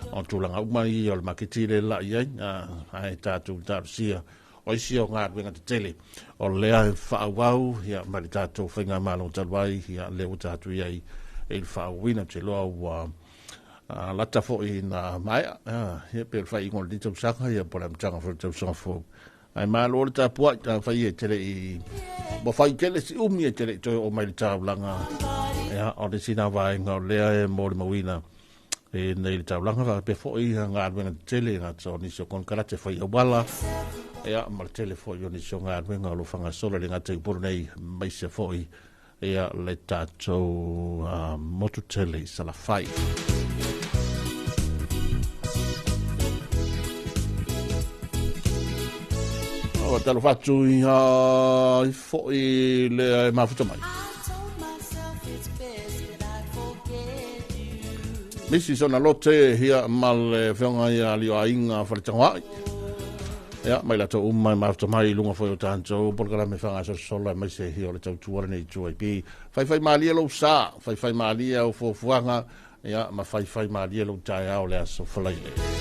Speaker 4: on tulanga uma I o maketile la ya ai tatu tarsia o isi o ngā wenga te tele o lea fa wau ya mari tatu fa nga malo talwai ya le tatu ya il fa wina te lo wa lata fo ina mai he pe fai ngol di tsaka ya pola mtanga fo tsaka fo ai ma lo ta po ta fai tele I bo fai tele si umi tele to o mai ta blanga Ia, o le sina vai ngā lea e mōre mawina. E nei le taulanga wa pe fo'i ngā ruenga tele ngā tō nisio kon karate whai awala. Ia, ma le tele fo'i o nisio ngā ruenga lo whanga sola le ngā te upuru nei maise fo'i. Ia, le tātou motu tele i sala whai. O talo fatu i fo'i le mafuta mai. Misi sona lote hia mal whionga ia lio a inga wharitangwai. Ia, mai lato umai mafuta mai lunga foi o tāntou. Porkara me whanga sola mai se hia o le tau tuara nei tua i pi. Whai maalia lo sa, whai maalia o fuafuanga. Ia, ma whai maalia lo tae au le aso whalaile.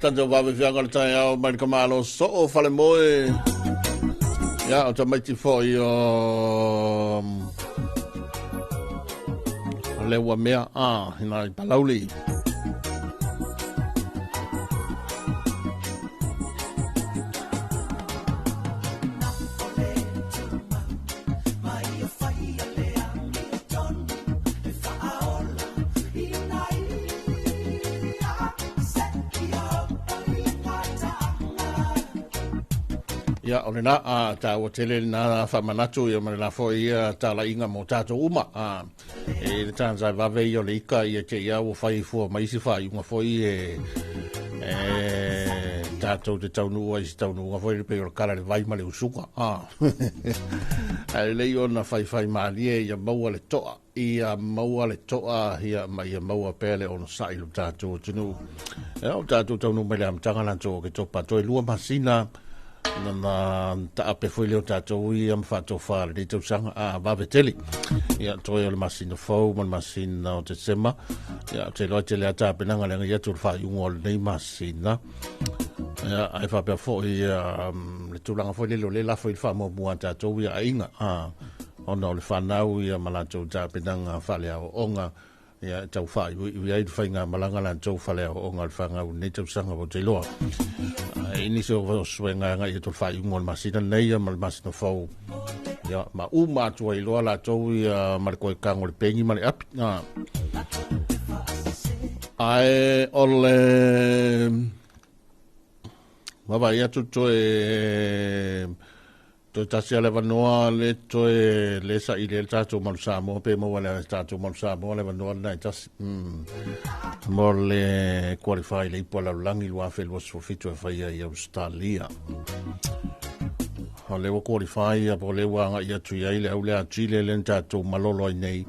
Speaker 4: Tanto wawe fianga le tai au mai kamalo so o fale moe. Ya, o tamaiti fo i o lewa mea hina i palauli. Ya, o na ta o tele na whamanatu i o marina fo i ta la inga mo tato uma. E le tanza vave i o le ika i te ia o whai fua maisi whai unga fo i tato te taunu ai si taunu unga fo i pe o kara le vai ma le usuka. Le i o na whai maalie i a maua le toa. I a maua le toa hia ma i a maua pele o na sailu tato tunu. O tato taunu me le amtanga lanto ke topa toi lua masina. Na ta ape foi leo tatou i am fatou fale de tau sanga a vaveteli ia toi o le masina fau ma le masina o te sema ia te loa te lea ta penanga lenga ia tu fa iungo le nei masina ia ai fa pe fo i le tulanga foi lelo le la foi fa mo mua tatou ia inga ona o le fanau ia malatou ta penanga fale o onga ia tau fa i ai fainga malanga la tau fale o onga le fanga o nei tau sanga o te loa ini se o suenga nga i to fa i ngol masina nei mal masina fo ya ma uma tu i lo la to i mar ko kango le pengi mal ap ai ole ma va ya tu to tasi ale vanoa le to le sa i le tato mal samo pe mo wala tato mal samo le vanoa na tas mo le qualify le pola langi lo fa lo sofito fa ia i Australia o le qualify po le wa ia tu ia le au le Chile le tato malolo nei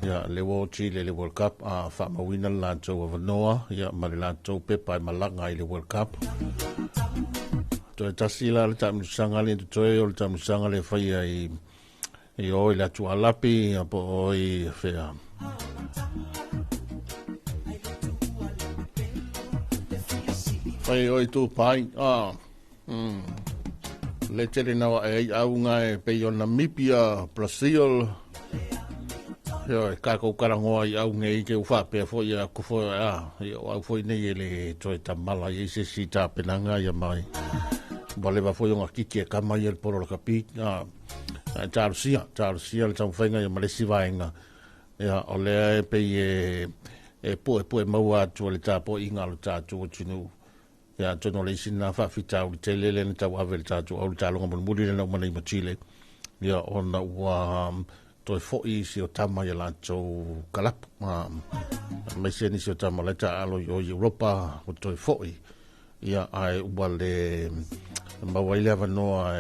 Speaker 4: ya le wo Chile le World Cup fa ma wina la to vanoa ya ma la to pe pa malanga i le World Cup to tasila le tamu sanga le to le tamu sanga le fai i o la tu alapi po i fea fai o tu pai le tele na au nga pe yo Namibia Brazil yo ka ko karango i au ngai ke ufa pe fo ya ku fo yo au fo nei le to tamala i se sita penanga ya mai vale va foi unha kiki ka mai el poro capi Charsia le tau fainga ya malesi vainga ya ole pe po mau atu le tapo inga le tatu tunu ya tono le sina fa fita o tele le tau ave le tatu o talo ngam muri le no mani Chile ya ona wa to fo i si o tama ya la to kalap me se ni si o tama le ta alo yo Europa o to fo i ya ai wale ma waile vanoa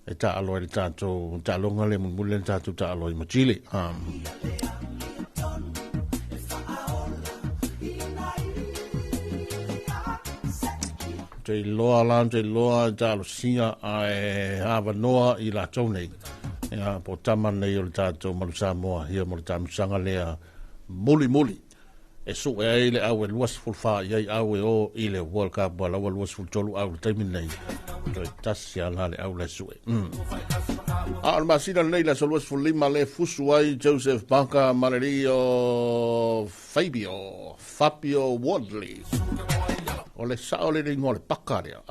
Speaker 4: e ta alo le tato ta longa le mule tato ta alo i Chile te loa ta lo sia ai vanoa i la tone ya po tama nei o tato ma Samoa hia mo tamu sanga lea muli e so e le au luas fulfa ia au o ile World Cup wala luas ful tolu au terminei to tasia la le au la sue al masina nei la luas ful lima le fusu ai Joseph Banca Malerio Fabio Wadley o le sao le ngole pakaria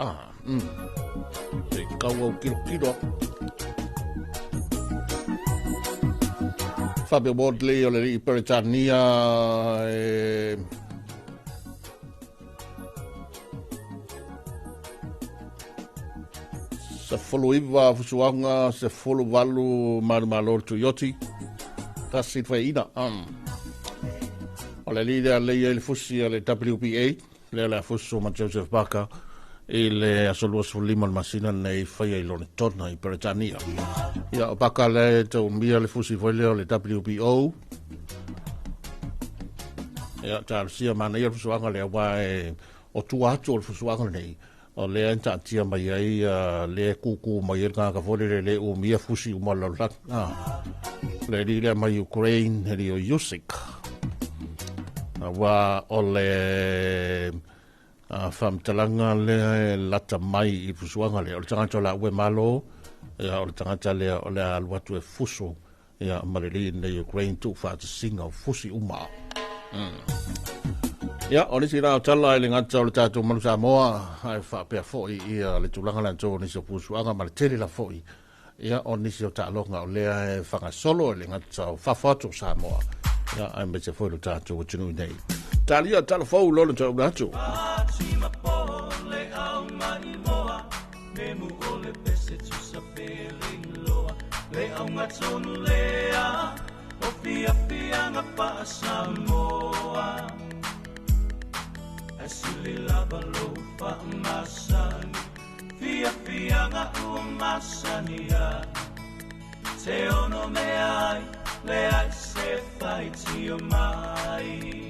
Speaker 4: e kawo kilo Fabio Wadley o le Peritania se folo iwa fusuanga se folo valu malor tuyoti tasi faina o le leader le il fusi le WPA le la fuso ma Joseph Barker le asolo lima masina nei fai i lone tona i Peritania ia o baka le to mia le fusi foi le WPO ia ta sia mana ia fusuanga le wa o tu atu le fusuanga nei o le anta tia mai ai le kuku mai ka fole le o mia fusi o malala le rile mai Ukraine le o Yusik wa o le whamtalanga le lata mai I pusuanga le o le tangata la ue malo ia o le tangata le o le aluatu e fuso ia marili nei Ukraine tu whaata singa o fusi uma ia o nisi rao tala le ngata o le tātou manu Samoa ai whapea foi ia le tulanga la tō nisi o pusuanga ma le tele la foi ia o nisi o tālonga o lea e whangasolo le ngata o whawhatu Samoa ia ai me te foi lo tātou o tunu nei talia talafou lolo tau natu
Speaker 1: le aunga tonu lea o fia nga pa Samoa asili lava lo fa masani fia nga u masania te ono me ai le ai se fai tio mai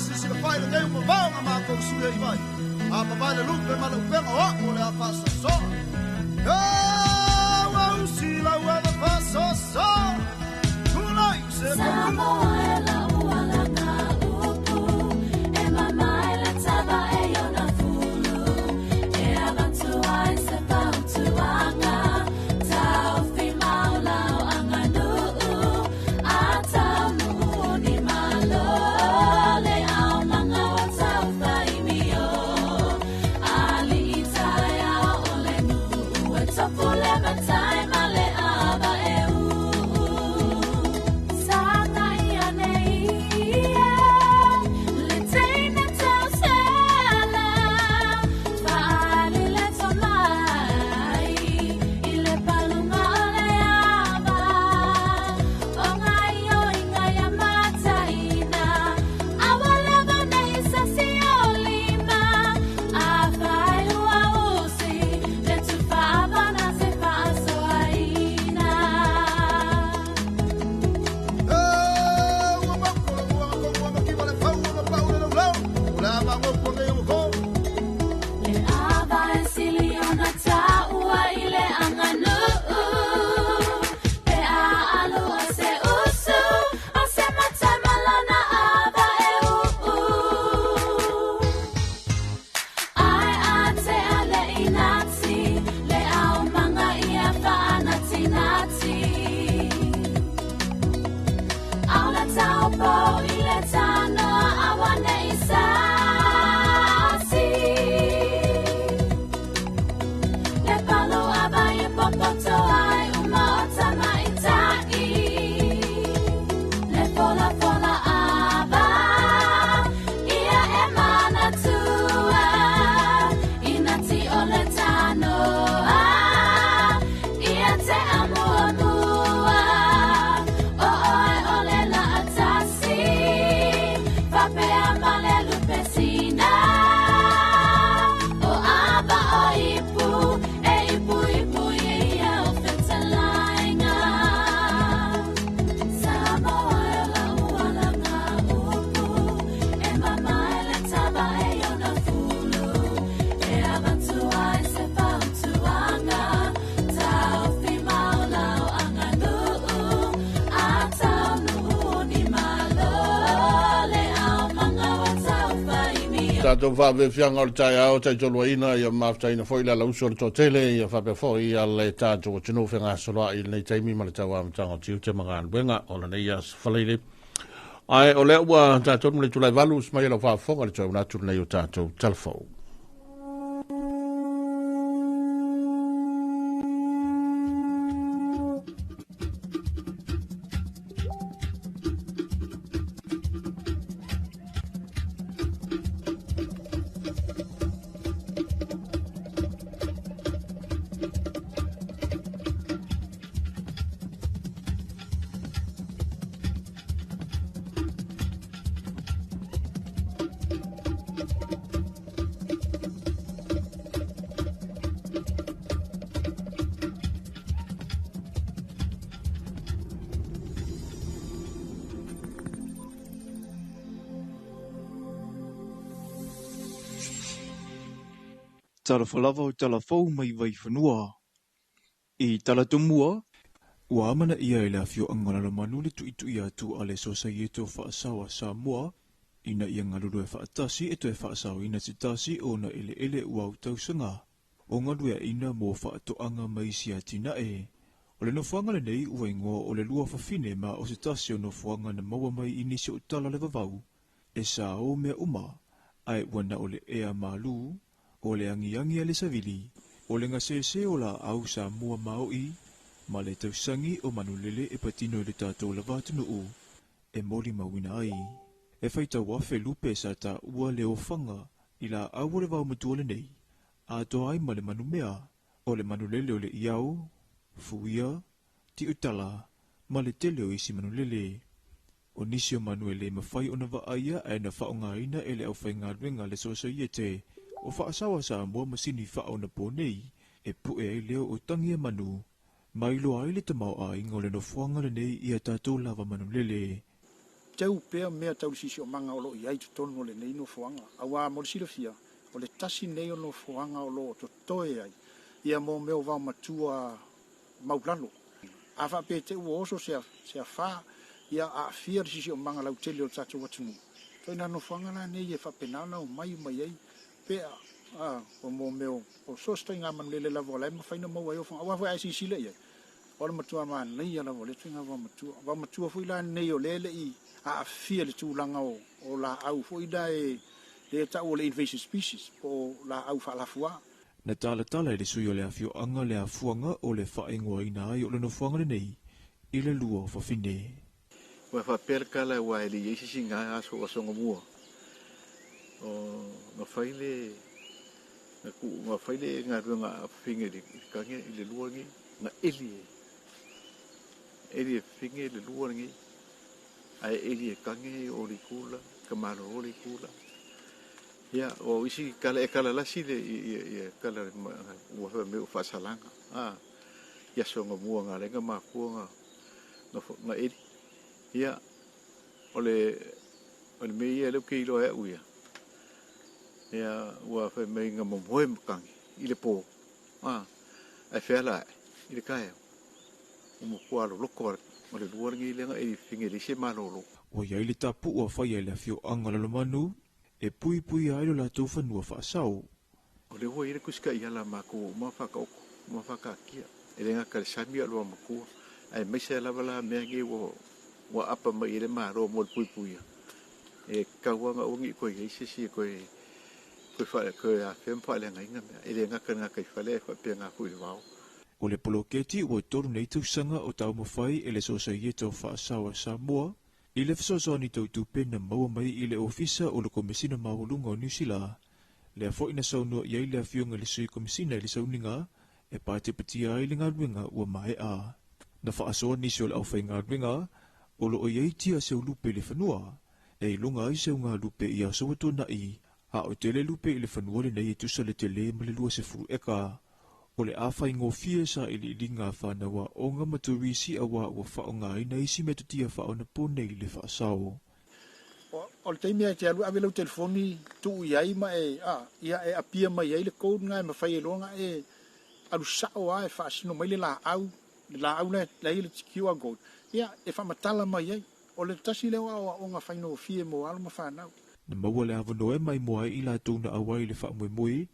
Speaker 13: sisi ka fai le mo va ma ko su le mai a pa va le lu pe ma le pe o le a fa so wa si la wa le fa so tu lai se
Speaker 4: Tato whawe whianga o le tai ao, tai tolu ina, ia maftaina foi la lauso o le tōtele, ia whape foi a le tato o tino whenga soloa i nei taimi ma le tau amatanga o tiu te mga anwenga o le nei as whaleile. Ai o le ua tato le tulai valu, smai la whafonga le tau natu nei o tato telefou.
Speaker 7: Tala whalava o tala whau mai vai whanua. I tala tumua, ua amana ia e la fio angalala manule tu itu ia tu ale sosa ieto whaasawa sa mua, ina ia ngalulu e whaatasi e to e whaasau ina titasi o na ele ua utausanga, o ngalua ina mo whaatoanga mai sia tina e. O le nofuanga le nei ua ingoa o le lua whawhine ma o titasi o nofuanga na maua mai inisi o tala le vavau, e sa o mea uma, ai wana o le ea malu, o le angi ale savili, o le ngasese o la au sa mua maoi, ma le tausangi o manulele e patino le tātou la vātunu u, e mori mawina ai. E whaita wafe lupe sa ta ua le ofanga, i la au le vau matua le nei, a toa ai ma le manumea, o le manulele o le iau, fuia, ti utala, ma le tele o isi manulele. O nisi o manuele mawhai o na vaaia e na whaongaina e le au whainga luenga le soso iete, o whaasawa sa mua masini whao na pōnei, e pue ai leo o tangia manu, mai loa ai le tamau a ingo le no fuanga le nei i a tātou lava manu lele.
Speaker 8: teu pea mea tau sisi o manga o lo i ai tonu o le nei no fuanga. Awa mo le silafia, o le tasi nei o no fuanga o lo to toe ai. Ia mo meo vau matua maulano. Afa pe te ua oso se a fa, ia a fia le sisi o manga lau tele o tatu watunu. Toi na no fuanga la nei e fa penana o mai ai. Pea, o mo meo, o sosta inga man lele la vola, ma faina mo ai o fanga. Awa fa ai sisi le ia. Ola matua ma nei ala vole, tuinga va matua fu ila nei o lele i. A fia le tūlanga o la au fo ida le tau o le invasive species o la au whalafua.
Speaker 7: Na tala le sui o le afio anga le afuanga o le whaingoa ina ai o le no fuanga le nei i le lua o whawhine.
Speaker 9: Wa whaperka la wa ele yeisi singa aso o songa mua. O nga whaile ngā runga a whinge li kange i le lua ngi nga eli e whinge le lua ngi ai eli e kange o li kula, kamaro o li kula. Ia, o isi kala lasi le i kala ua me o whasalanga. Ia songa mua ngā renga mākua ngā eli. Ia, o le mei e leu ke ilo e uia. Ia, ua mei ngā mamoe makangi, i le pō. Ai whela i le kae. Umo kua alo loko o le luarangi lenga e whinge lise malolo.
Speaker 7: O iai le tapu ua whai e le afio anga lalo manu, e pui ailo la tau whanua whaasau.
Speaker 9: O le hoa ire kusika i ala mako, ma whakaoko, ma whakakia. E lenga kare sami aloa makua. Ai meisa e lava la mea nge wa apa mai ire maro mo le pui. E kauanga ongi koe geisesi koe a whempa le ngainga mea. E lenga kare ngā kai whale e whapea ngā hui wao.
Speaker 7: O le poloketi ua toru nei tausanga o tau mawhai e le sosa ieto whaasau a Samoa, i le whasosoani tau tupena maua mai i le ofisa o le komisina maulunga o New Zealand, le a fo ina saunua iai le a fionga le sui komisina i le sauninga, e pāte patia ai le ngā ruenga ua mai a. Na whaasoa nisi o le awhai ngā ruenga, o lo o iai tia seu lupe le whanua, e ilunga ai seu ngā lupe i a sawatua na i, a o tele lupe i le whanua le nei e tusa le tele ma le lua se furu eka. O le awhai ngō fia sa i li ngā whanawa o ngā maturisi a wā ua whao ngai na isi me tutia whao na pōnei le whaasao.
Speaker 8: O le teimea te alu awe lau telefoni tu iai ma ia e apia mai ai le code ngai ma whai e longa e alu sao a e whaasino mai le la au na le QR code. Ia e whamatala mai ai o le tasi leo o ngā whaino fia mo alo ma whanau.
Speaker 7: Na maua le awanoe mai moa i la tūna awai le whaamui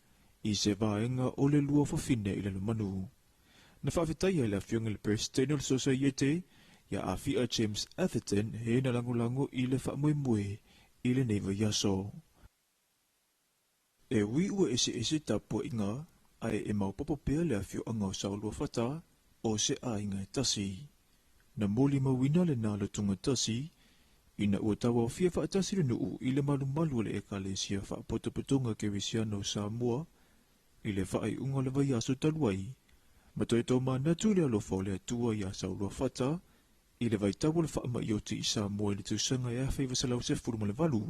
Speaker 7: i se vaenga o le lua whawhine i le manu. Na whawhetai ai la fionga le Prestonal Society, ia a fia James Atherton he na lango i le whaamui i le neiva yaso. E wi ua ese tapua inga, ai e mau papapea le a fio anga o saulua whata, o se a inga e tasi. Na moli mawina le nalo tunga tasi, ina ua tawa o fia whaatasi le nuu i le malu le ekalesia whaapotopotonga ke Wisiano Samoa, i le whaai unga le vai aso taluai, ma toi tau manatu le alofa o le atua i a saulua whata, i le vai tawa le whaama i o te i Samoa i le tausanga e a whaiva salau se furuma le valu.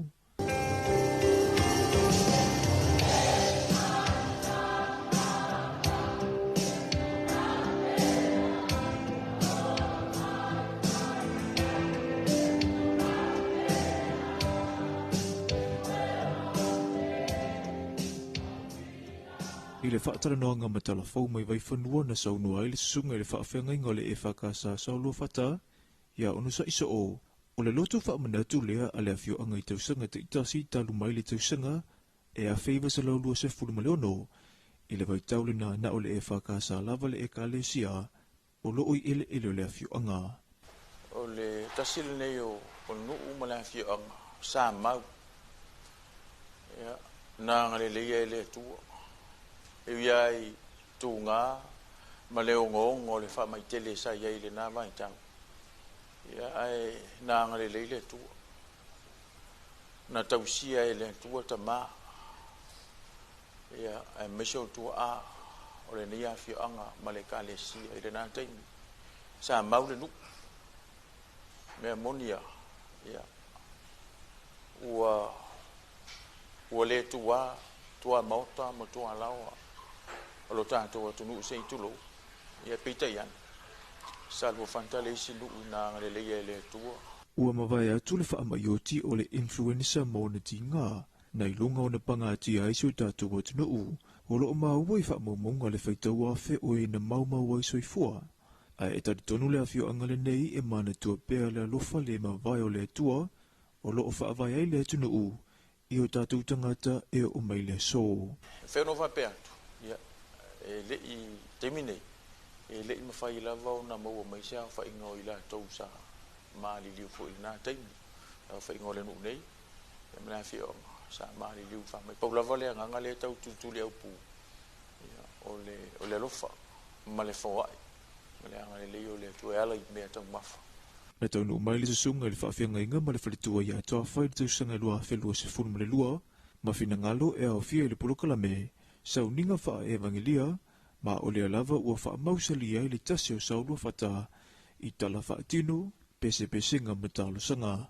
Speaker 7: I le whaatara noanga ma talafau mai vai whanua na saunua i le sunga i le whaawhenga inga le e whakasa saulua whata, ia onu sa isa o le loto whaamanatu lea a le awhio anga i tausanga te itasi talu mai le tausanga e a whaiva sa laulua se fulu maleono i le vai taule na o le e whakasa lava le e ka le sia o loo i ele le awhio anga.
Speaker 10: O le tasile nei o nuu ma le awhio anga sa mau ia na ngale leia e le tua. E iai tū ngā ma leo ngongo le wha mai tele sa iai le nā mai tau. Ia ai nā ngare leile tua. Nā tausia e le tua ta mā. Ia ai meso tua a o le nia fio anga ma le ka le sia i le nā taimi. Sa mau le nuk. Mea monia. Ia. Ua le tua mauta ma tua laua. O lo tātou atunu se itulo, ia peita ian. Salvo fantale isi nuu nā ngare leia le tua.
Speaker 7: ua mawai atu le whaamaioti o le influenza mo na tinga, nei longa o na pangati aiso tātou atunuu, o lo o maua i whaamaumonga le whaitau afe o e na maumau aiso i fua. Ai e tari tonu le afio angale nei e mana tua pēr le alofa le mawai o le atua, o lo o whaavai ai le atunuu, i o tātou tangata e o mai le so.
Speaker 10: Whenova pe atu, ia, e le i teminei, e le i mawhai lava o na maua mai sea whainga o i la tau sa maali liu fo i nā teimi, whainga o le nuk nei, e mna whio sa maali liu wha mai. Pau lava le anganga le tau tutu le au pu, o le alofa, ma le whawai, ma le anga le leo le tu e ala i mea tau mafa.
Speaker 7: Na tau no mai le sasunga le whaafia inga ma le whalitua ia toa whai le tausanga lua whelua se funu ma le lua, ma whina ngalo e au fia i le pulokala me, sau ninga wha e evangelia, ma o le alava ua wha mausali ai le tasi o saulua whata, i tala wha tino, pese nga matalo sanga.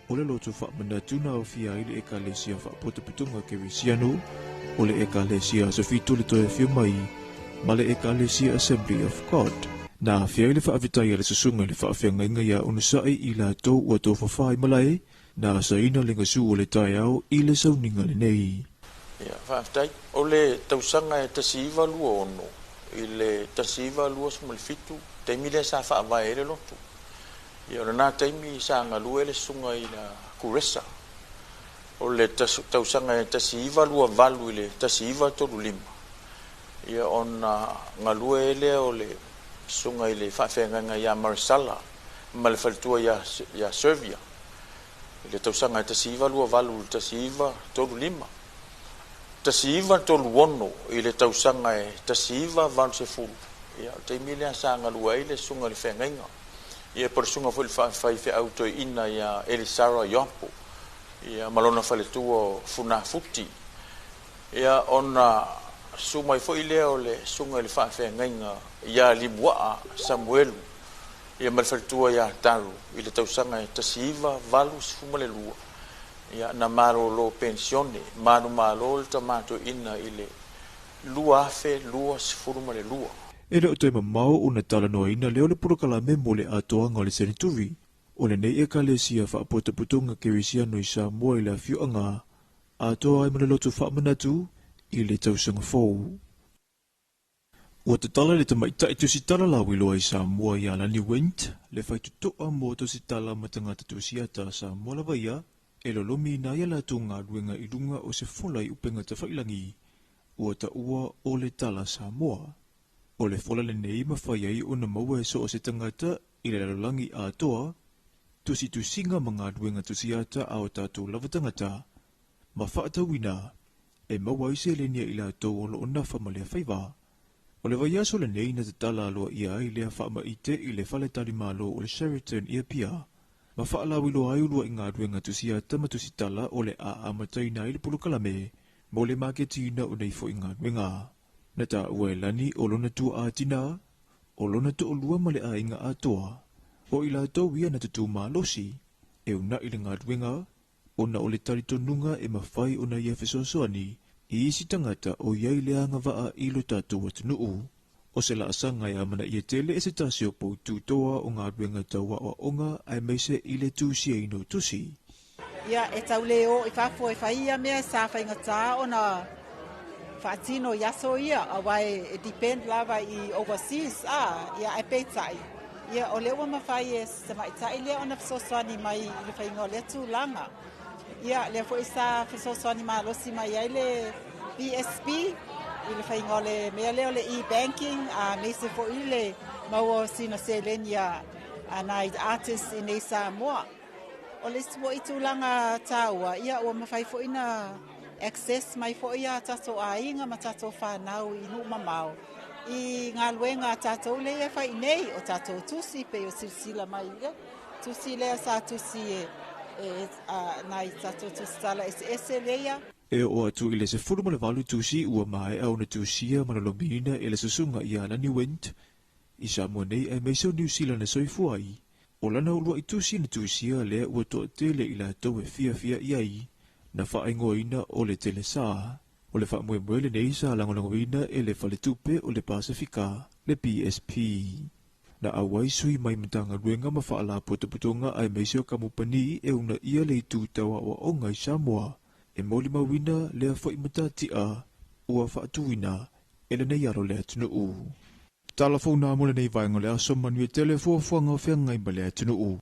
Speaker 7: O le loto whamanatuna o fia i le ekalesia whapotapitunga Kerisiano, o le ekalesia Sofitu le toe whio mai, ma le ekalesia Assembly of God. Nā fia i le whaavitai le sasunga le whaawhianga inga ia unusai i la tau ua tō whawhai malai, nā saina le ngasu o le tae au i le sauninga le nei.
Speaker 10: Ia, whaavitai, o le tausanga e tasiiva lua ono, i le tasiiva lua sumalfitu, te mile sa whaavai e le lotu. Ia ora nā taimi sa ngalua le sunga i la kuresa. O le tausanga e tasiiva lua valu i le tasiiva tolu lima. Ia ona ngalua ele o le sunga i le whawhenga ia Marisala, ma le whalitua ia Servia. I le tausanga e tasiiva lua valu i tasiiva tolu lima. Tasiiva tolu ono i le tausanga e tasiiva valu se fulu. Ia taimi le sa ngalua i le sunga le whenga. Ia persunga foi fai fe auto ina ia Elisara Yompo. Ia malona faletua funa futi. Ia ona sumai foi leo le sunga le fa fe ngainga ia libua Samuel. Ia malfaletua ia taru ile tausanga e tasiva valus fumale lua. Ia na maro lo pensione manu malo le tamato ina ile lua fe lua sfurumale lua.
Speaker 7: E le o te mamau o na tala noa ina leo le purukala me mo le atoa ngā le senituri. O le nei e ka le sia whaapotaputunga Kerisiano i Samoa i la whioanga. Atoa ai mana lotu whaamanatu i le tausanga fōu. Ua te tala le tamaita i tusi tala lawiloa i Samoa i Alani Went, le whaitutoa mo tusi tala matangata tusiata Samoa lawaia, e lo lomi na ia la tu ngā ruenga i runga o se fola i upenga te whailangi. Ua ta ua o le tala Samoa. O le fola le nei mawhai ai o na maua e so o se tangata i le lalangi a toa, tusi tusinga mga ruenga tusiata a o tātou lava tangata. Ma whaatawina, e maua i se lenia i la tau o lo nafa ma lea whaiva. O le vai aso le nei na te tala aloa ia i lea whaama ite i le whale tali malo o le Sheraton ia pia. Ma whaalawilo ai ulua i ngā ruenga tusiata ma tusitala o le a amataina i le pulukalame, mo le maketina o nei fo i ngā ruenga. Na ta ue lani o lona tu a tina, o lona tu o lua male a inga a toa, o ila tau ia na tutu maa losi, e una ili ngā ruenga, o na o le tarito nunga e mawhai o na ia fesoasoani, i isi tangata o iai lea ngawaa i lo tātou atunuu. O se la asanga ia mana ia tele e se tasio pou tūtoa o ngā ruenga taua o onga ai meise i le tūsia ino tusi.
Speaker 11: Ia e tau leo i whafo e whaia mea sa whaingata o na Fatino yaso ia awai depend lava I overseas ia e peitai ia o lewa mafai e sama itai le ona fsoswani mai le faingo le tu langa ia le fo isa fsoswani ma losi mai ile BSP ile faingo le me le e-banking me se fo ile mawo sino selenia anai artist in Samoa o le swo itu langa taua ia o mafai fo ina access mai fo ia tato ainga ma tato whanau I nu mamau. I ngā luenga tātou le e whai nei o tātou tusi pe o silsila mai le. Tusi lea sa tusi nai tātou tusi tala ese leia.
Speaker 7: E o atu i le se furu male walu tusi ua mai au na tusia mana lomina e le susunga i ana ni went. I sa mua nei e meiso New Zealand na soifua ai. O lana ulua i tusi na tusia lea ua toa tele i la tau e fia i ai. Na wha ingoina o le tele saa. O le wha mue le nei sa langolangoina e le whale tupe o le Pasifika, le PSP. Na awai sui mai matanga ruenga ma wha ala putonga ai meisio kamupani e una ia le tu tawa o onga i Samoa. E moli mawina lea whai matatia ua wha atuina e le nei aro lea tunu u. Talafona mole nei vaenga lea somanu e telefo fuanga o whianga i ma lea tunu u.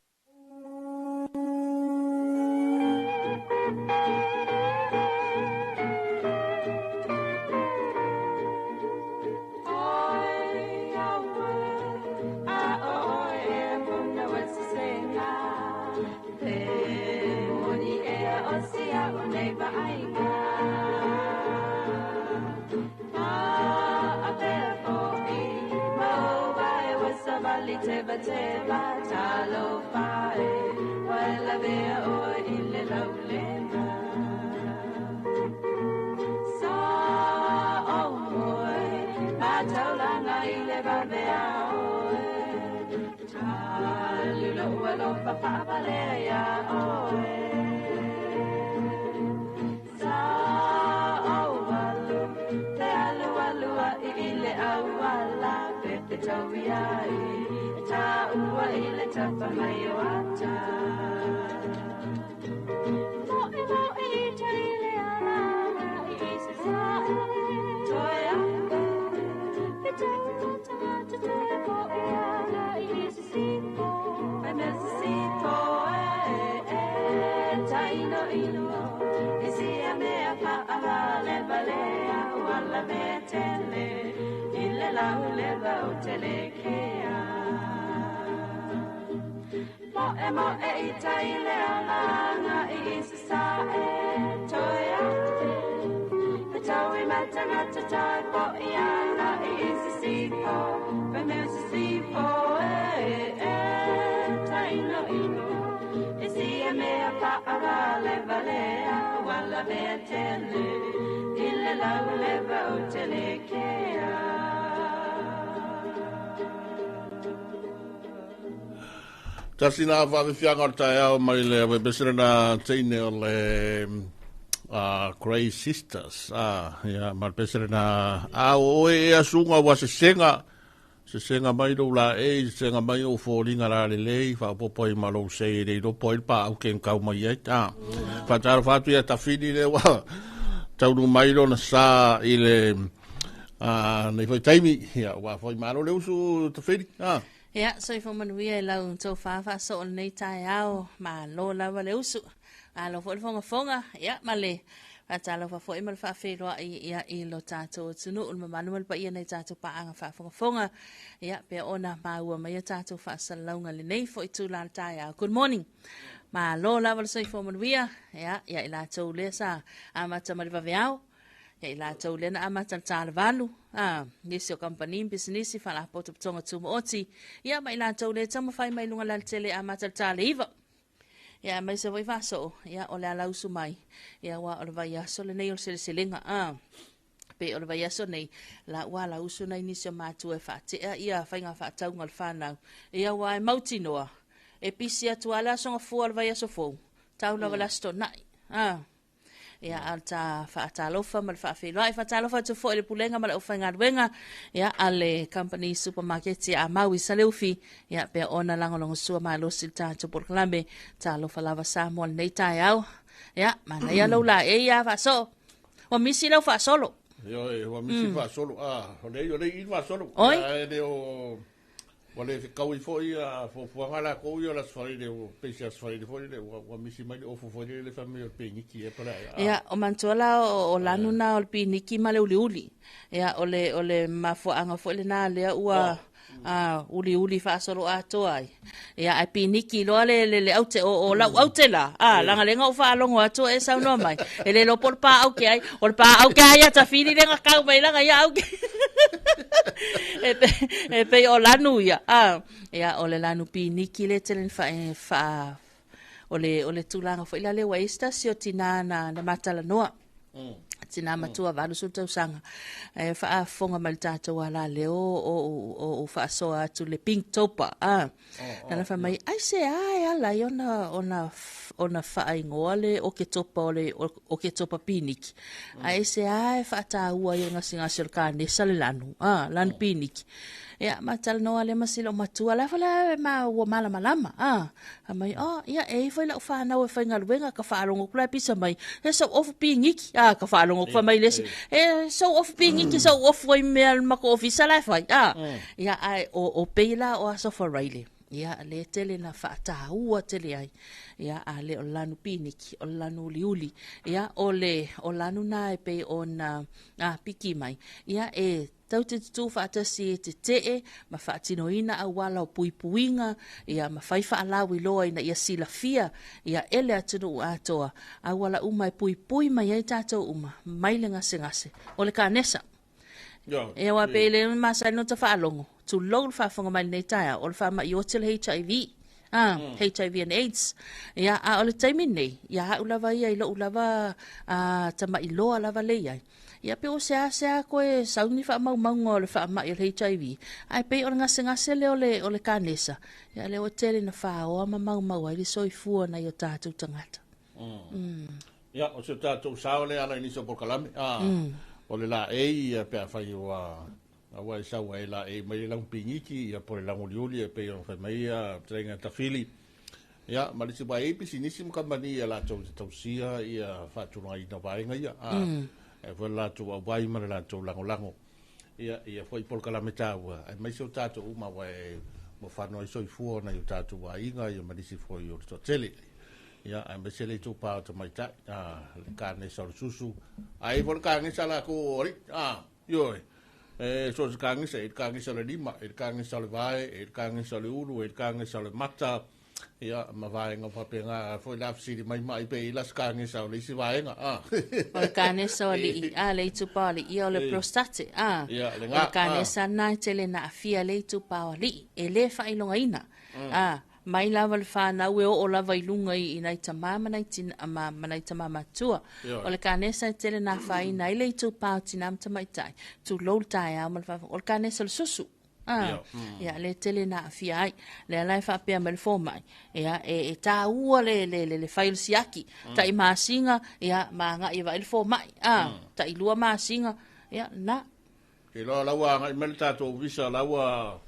Speaker 4: Tasina va fianga o tae au mai le besera na teine o le Grey Sisters. Ya mal besera na o e asunga wa se senga mai do la senga mai o folinga la le fa popo i malo se de do poi pa au ken kau mai e fa tar fa tu ya ta fini le wa tau no mai do na sa ile nei foi taimi ya wa foi malo le usu ta fini
Speaker 14: Ja, so ifo manuia e lau tau whawha so o nei tae ao, ma lo lawa le usu. A lo fo fonga, ja, ma le. A ta lo fo imal whawhiroa i lo tātou tunu, ulma manual pa ia nei tātou paanga fonga. Ja, pia ona maua mai a tātou whaasalaunga le nei fo i tūlala tae ao. Good morning. Ma lo lawa le so ifo manuia, ja, i la tau le sa, a mata mariva veao. Ja i la tau lena amata tala valu. Nisi o company business fala poto tonga tumo oti. Ja ma i la tau le tamo fai mai lunga lal tele amata tala iwa. Ja mai se voi vaso. Ja o le ala usu mai. Ja wa o le vai aso le nei o sele selenga. Pe o le vai aso nei. La wa la usu nei nisi o matu e fate. Ia fai ngā whaatau ngal whanau. Ia wa e mauti noa. E pisi atu ala songa fua le vai aso fou. Tau la walasto nai. Ja alta faatalofa mal faafeloa faatalofa tu fo le pulenga mal ofa ngadwenga ja ale company supermarket ya maui saleufi ja pe ona langolongo sua malo silta to porklambe talofa lava samol nei taiao ja mana ya lo la e ya fa so o misi lo fa solo
Speaker 4: yo o misi fa solo o le fa solo de o wale kau i foi fo ngala ko yo las foi de pesa foi de foi de o misi mai o foi de le famille piniki e para
Speaker 14: ya o mantola o lanu na o piniki male uli ya o le mafo anga fo le na le ua uli fa solo ato ai ya ai piniki lo le aute o la aute la langa lenga o fa longo ato e sa no mai ele lo por pa au ke ai o pa au ke ai ta fini lenga ka mai langa ya au e pe o lanu ia ia o le lanu piniki le tele fa o le tulanga fo ila le waista si o tina na matala noa tina matua valu su tau sanga e fa fonga mal tata wala le o fa so atu le pink topa na fa mai ai se ai ala ona fa ingoa le o ke topa o ke topa piniki ai se ai fa ta ua yo ngasinga serkane sale lanu lanu piniki ya matal no ale masilo matua la fala ma wo mala malama mai ya e foi la fa na o fa ngal wenga ka fa longo kula pisa mai e so of piniki ka fa longo fa mai les e so of piniki so of foi mel ma ko ofisa la fa ya ai o peila o so for raile ya le tele na fa ta ua tele ai ya ale o lanu piniki o lanu liuli ya o lanu na e pe ona piki mai ya e tau te tu fa ta si te ma fa tino ina a wala o puipuinga ia ma fai fa alawi loa ina ia silafia ia ele atunu atoa a wala uma e puipui mai ai tatou uma mai le ngase o le kanesa e wa pele ma sa no ta fa longo tu lo fa fonga mai nei taia o le fa ma yo til HIV HIV and AIDS ia a o le taimi nei ia ulava ia ilo ulava tama iloa lava le ia ia pe o sea ko e sauni fa mau le fa ma il HIV ai pe o ngase le o le kanesa ia le hotel na fa o ma mau ai so fu na yo tatu tangata
Speaker 4: ia o se tatu sao le ala ni so por kalame o le la ia pe fa yo wa sa wa la mai la piniki ia por la ngoliuli pe o fa mai trenga tafili ia ma le se ba e pisinisimo kamani la tausia ia fa tu ai na vai ngai e foi la tu vai ma la tu lango ia foi por kala metau ai mai so tato uma vai mo fa no so fu na yu tato vai nga ia ma disi foi o to tele ia ai me se le tu pa to mai ta carne so susu ai por carne sala ko ori yo so carne so le lima carne so le vai carne so le ulu carne so le mata ia ma vai nga pa penga foi la fsi mai pe las carne so le si vai nga
Speaker 14: o carne so le tu pa le ia le prostate o carne sa na tele na fia le tu pa li e le fa ilonga ina mai lava le fa na we o lava ilunga i nai tamama nai tin ama nai tamama tua o le carne sa tele na fa ina le tu pa tinam tamai tai tu lo tai ama o carne so susu ia le tele na fia ai le lai fa pe mal fo mai ia e ta ua le file siaki ta i masinga ia manga i va il fo mai ta i lua masinga ia na
Speaker 4: ke lo la wa ngai mal ta to visa la wa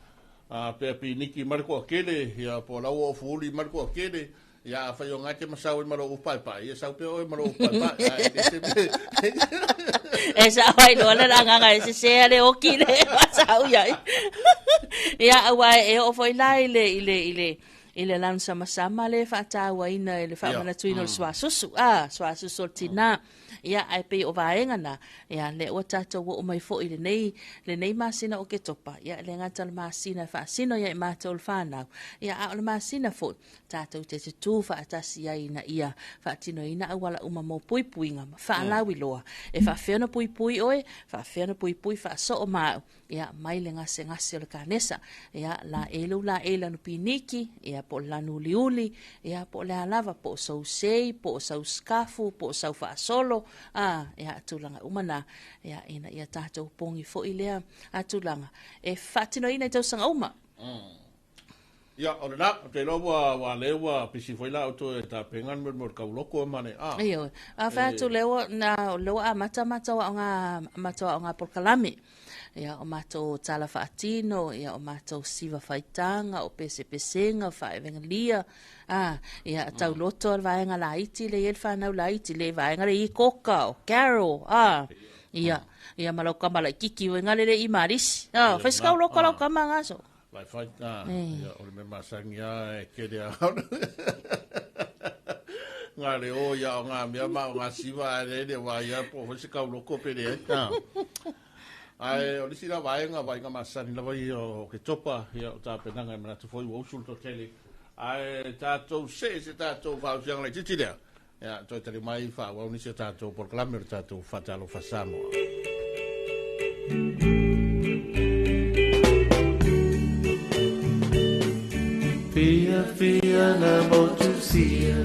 Speaker 4: pe piniki marco akele ia po la wa fuli marco akele ia fa yo ngate masau i maro pai ia sau pe o maro pai
Speaker 14: esa vai no le nga ese se le okile masau ia wa e o foi la ile lan sama le fa ta wa ina le fa mana tuino swa tina ia ai pe o vaenga na ia le o tata wo mai fo ile nei masina o ke topa ia le ngata le masina fa sino ia mata o fana ia o masina fo tata te tu fa atasi ina ia fa tino ina wala uma mo puipuinga fa lawi loa e fa fena puipui oe fa fena puipui fa so o ma ia mai le ngase le kanesa ia la ela no piniki ia po lanu liuli ia po le alava po so sei po so skafu po so fa solo ia tulanga umana ia tatou pongi fo ilea atulanga e fatino ina tau sanga uma
Speaker 4: ia o na te lo wa lewa pisi foi la auto ta pengan mo ka loko mane
Speaker 14: iyo fa tu lewa na lo mata wa nga por kalame ia o mato tala fatino ia o mato siva faitanga o pesenga fa evangelia ia tau loto vai nga laiti le el fa na laiti le vai nga i koka o carol ia maloka mala kiki wenga le i maris fa ska lo ka manga so
Speaker 4: vai fai ia o me masangia e ke dia nga le o ia nga mia ma nga siva le wa ia po fa ska lo ko pe de ai o lisi la vai nga masani la vai o ke topa ia o ta penanga mana tu foi o sul to tele ai ta to se ta to va siang le titi dia ia to tele mai fa wa ni se ta to por clamer ta to fatalo fasamo
Speaker 1: fianga motusia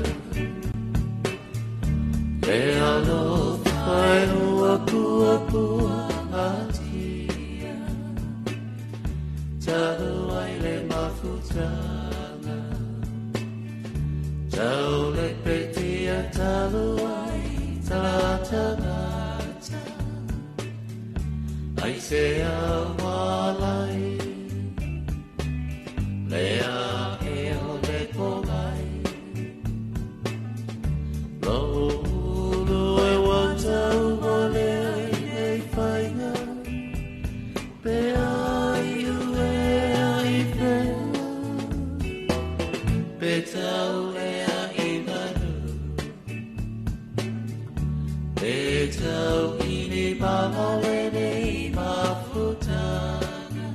Speaker 1: Le alo fai aku atia Tahu ai le mafutana Tahu le petia tahu ai talatana Ai se awalai Lea e o le pongai Lo ulu e watau o le ai e whainga Pe ai ue ai whea Pe tau e ai manu Pe tau ini mamale nei mafutana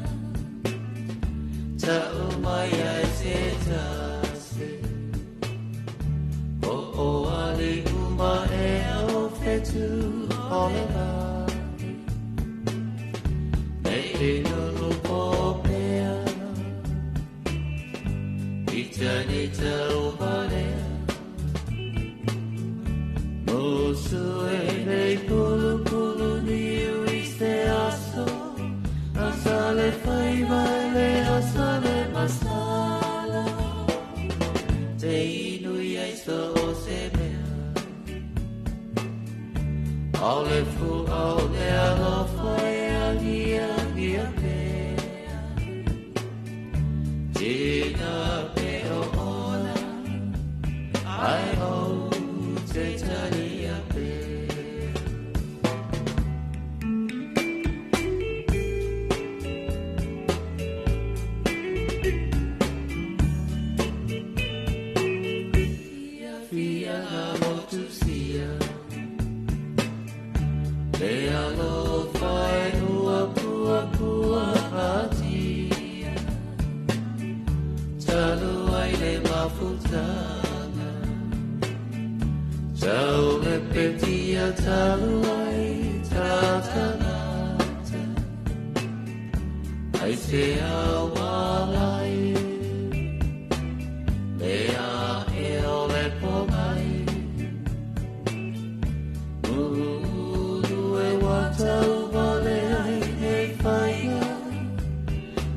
Speaker 1: Tau mai ai se tase O o ali umba e o fetu ole mai Nei e nunu po pea Ita ni tau balea Mosu e nei pulu pulu ni ui se aso Asale fai vale asale masala Te inui ai so o se mea Ole fu ole alo fai agia gia pea Tina pe o ona Ai o te tania pea Tau le petia tau ai tatanata Ai se awalai Lea e o le pongai Ulu e watau vale ai e whainga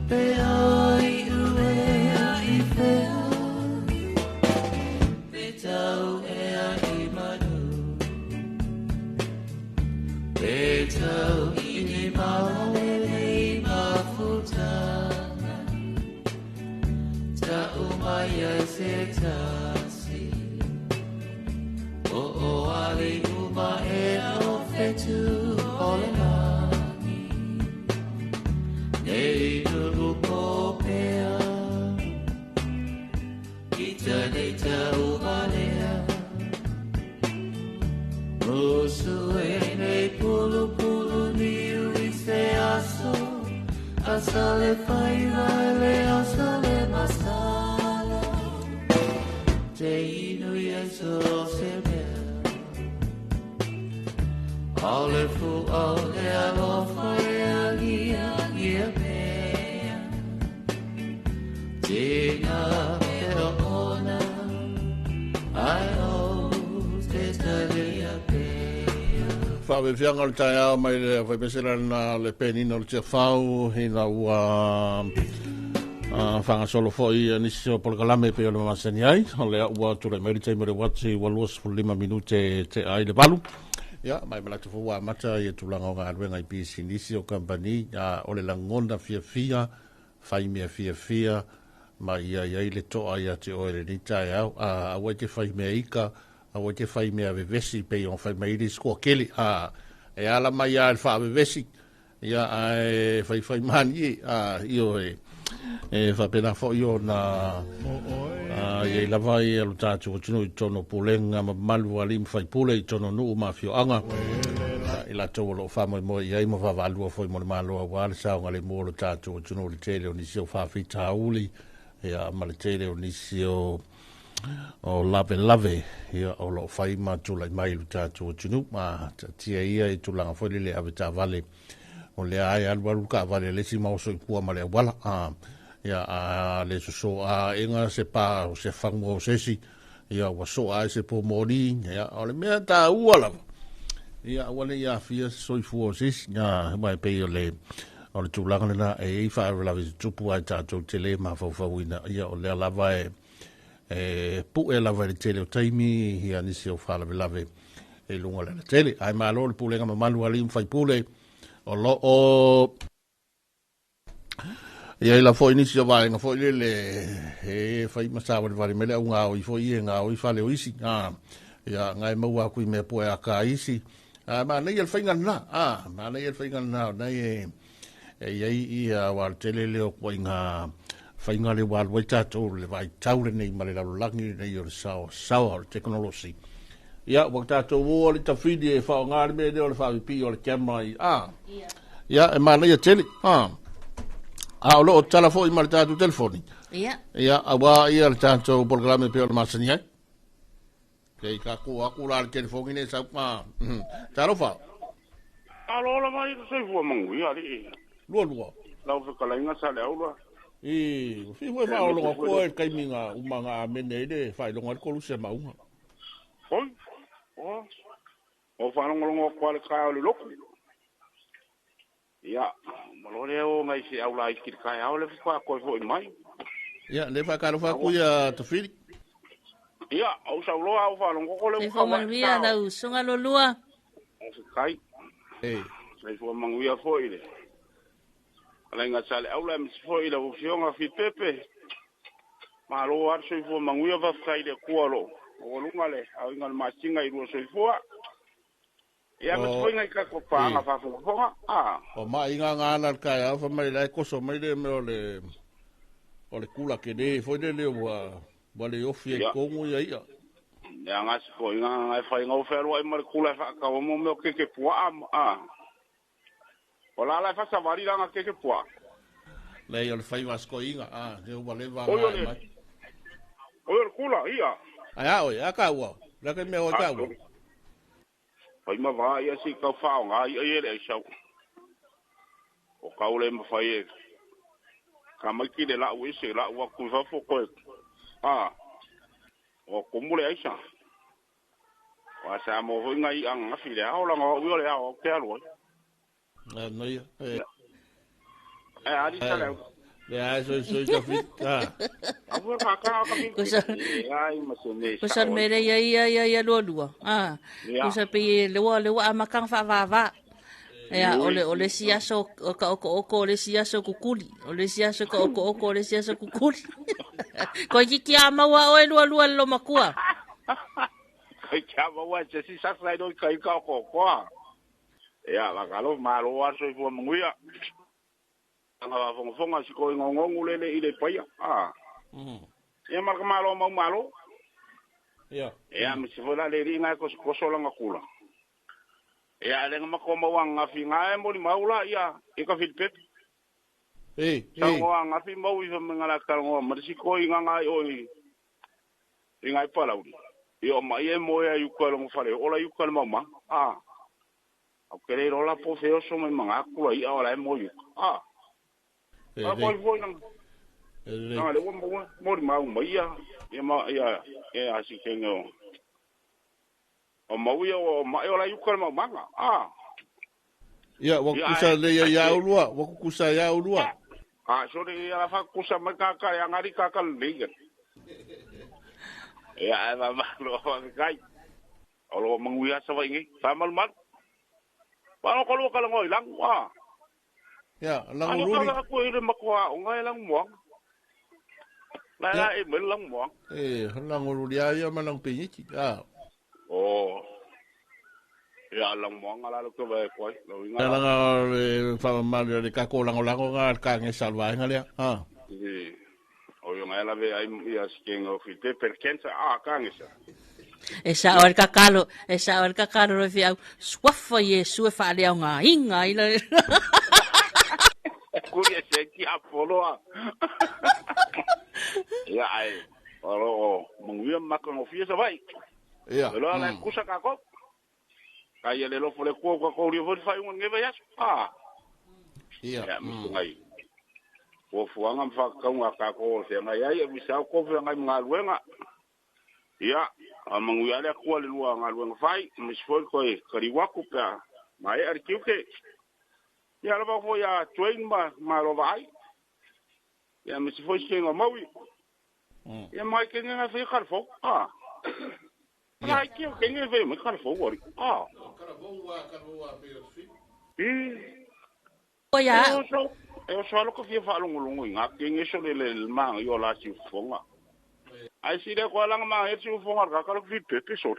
Speaker 1: Pe ai ue ai whea Pe tau e ai manu Pe tau ini male nei mafutana Tau mai ai se tasi O o ali uma e o fetu ole mani Nei nunu po pea Ita nei tau malea Musu e nei pulu pulu ni ui se aso Asale fai vale asale masala Te inui e so se mea Ole fu ole alo fai agia gia mea Tina pe o ona Ai o te talia
Speaker 4: Whawe whianga le tai au mai le whaipesera na le penina le tia whau hina ua whanga solo fwoi nisi o polkalame pe o le mamasani ai o le ua ture mairi taimere wati waluas 5 minute te ai le balu Ya, mai malatu fua mata ia tulanga o ngā ruenga i pisi nisi o kampani o le langona fia whaimea fia ma ia le toa ia te oere ni tai au a wai te whaimea ika a wai te whaimea vevesi pe o whaimea iri skua keli e ala mai a le wha vevesi ia e whaimani io e whapena fo io na ia lava i alu tātu o tino i tono pulenga ma malu alim whaipule i tono nuu ma fio anga i la tau lo whamoi mo i aimo whawalua foi mo le maloa wale saunga le mōlo tātu o tino le tele o nisi o whawhita hauli ia ma le tele o nisi o lave ia o lo whaima tula i mailu tātu o tino ma tia ia i tulanga foi le ave tā vale o le ai alu ka vale le si mauso i pua ma le wala ia le so inga se pa se fango sesi ia wa so se po mori ia ole me ta uala ia wale ia fia so fu sesi ia mai pe le ole tu langa na e fa la vi tupu a ta to tele ma fa wina ia ole la vai pu e la vai tele taimi ia ni se o fa la lave e lunga la tele ai ma lo pu le ma manu ali fai pule o lo o ia la foi inizio vai nga foi le fai ma sa vai mele unga o foi nga o fa le isi ia ngai mau ku me po a ka isi ma nei el fai nga ma nei el fai nga nei ia wa tele le o nga fai nga le wa wa tato le vai taule nei ma le la langi nei o sao technology ia wa tato wo le tafidi e fa nga me le o fa pi o le camera ia e ma nei tele lo telefoni ma tu telefoni.
Speaker 14: Ia.
Speaker 4: Ia awa ia tanto programa pe o masani ai. Kei ka ku aku la telefoni ne sa ma. Taro fa.
Speaker 15: Alo la mai se fu mangu ia li.
Speaker 4: Luo.
Speaker 15: La fe kala inga sa le aula.
Speaker 4: Fi foi fa o lo ko e kai minga umanga mene de fa lo ngor ko lu se ma uma.
Speaker 15: Oi. O fa ngo ko le ka o le loko. Ia, malore o ngai se au lai ki kai au le fa ko foi mai.
Speaker 4: Ia, le fa ka fa ku ya to fili.
Speaker 15: Ia, au sa lo au fa longo ko le
Speaker 14: fa mangia da usunga lo lua.
Speaker 15: O kai. Sai fo mangia foi le. Ala nga sale au la mi foi le o fionga fi pepe. Ma lo ar sai fo mangia va kai le kualo. O lunga le, au ngal machinga i ro sai fo. Ia mas foi ngai ka ko pa nga fa fo
Speaker 4: o ma inga ngana ka ya fa mai lai ko so mai le me o le kula ke de foi de le wa le ofi ko mu ia
Speaker 15: ya nga se ko inga ngai fa nga o fe lo ai mar kula fa ka o mo me ke pua o la fa sa vari nga ke pua
Speaker 4: le yo le fa mas ko inga de o le va
Speaker 15: mai o le kula ia
Speaker 4: o ya ka wa la ke me o ka wa
Speaker 15: Pai ma va ia si ka fa nga ia le sau. O ka ule ma fa ia. Ka mai ki de la u se la u ku fa fo ko. O ko mu le aisa. Wa sa mo ho nga i ang afi le au la nga u le au ke alo.
Speaker 4: No ia.
Speaker 15: Ali sa le.
Speaker 4: Le so ka fi.
Speaker 15: Abu ka ka fi. Ai ma se ne.
Speaker 14: Ko san mere ia lo. Ko sa pe le wa makang fa va. Ya ole siaso o le siaso kukuli. Ole siaso o le siaso kukuli. Ko ki ama wa o lo lo makua.
Speaker 15: Ko ki ama wa se si sa sai do kai ka ko. Ya la galo malo wa so fu munguia. Nga fonga si ko ngongo lele ile paya ya marka malo ya mi si fola le ringa ko sola ngakula ya le ngako mawanga fi nga mo ni maula ya e ka fit pet ngwa nga fi mo wi ngala kal ngo mar si ko nga oi inga pala uri yo ma ye mo ya yu ko ngo fale ola yu ko mama o kere rola po feo so me manga ku ai ola mo yu Foi não. Não, eu vou morrer mal, mas ia assim que não. O mau ia o mai ola yu kal manga.
Speaker 4: Ia wa kusa le ya ulua, wa kusa ya ulua.
Speaker 15: So de ia fa kusa maka ka yang ari ka kal ligan. Ya va malo kai. Olo manguia sa wingi, famal mal. Paano ko lo kal ngoi lang
Speaker 4: Ya, lang ururi.
Speaker 15: Ano ka ko ile makwa ngai lang mo. La e men lang mo.
Speaker 4: Lang ururi ya manang pinyi.
Speaker 15: Ya lang mo ngala lo ko ba ko.
Speaker 4: Lang fa mal de ka ko lang nga ka nge salva ngale. O yo
Speaker 15: ngai la ve ai ya skengo fite perkensa ka nge sa.
Speaker 14: Esa o kakalo ro fia swafa Yesu fa le nga inga ila.
Speaker 15: Kuria se ki apolo. Ya ai. Oro munguia makon ofia sa vai.
Speaker 4: Ya.
Speaker 15: Lo ala kusa ka ko. Kai le lo fole ko ri fo fai un ngeva ya.
Speaker 4: Iya.
Speaker 15: Ya ngai. o fuanga mfakaunga ka ko se ngai ai mi sa ko fe ngai ngaluenga ia a mangu ale ko le lua ngaluenga fai mi sfol ko e kariwaku pa mai ar kiuke ia la ko ya train ma lo vai ia mi sfol se ngo maui ia mai ke nga fe kharfo ai kiuke nge fe mi kharfo wori
Speaker 14: o ya
Speaker 15: eu só que fia falo ngulungu nga kinge so le mang yo la si fonga ai si de ko lang ma e si fonga ka ka fi te so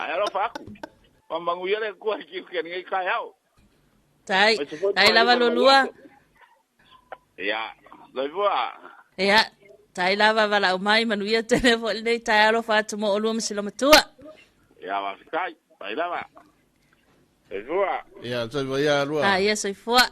Speaker 15: ai lo fa ku pambangu yele ko ki ngai ka yao
Speaker 14: tai lava lolua
Speaker 15: ya le voa
Speaker 14: ya tai lava vala mai manuia telefone nei tai alo fa tumo olu msilo matua
Speaker 15: ya va kai tai lava Ezua.
Speaker 4: Ia, so ia lua.
Speaker 14: Ia so fua.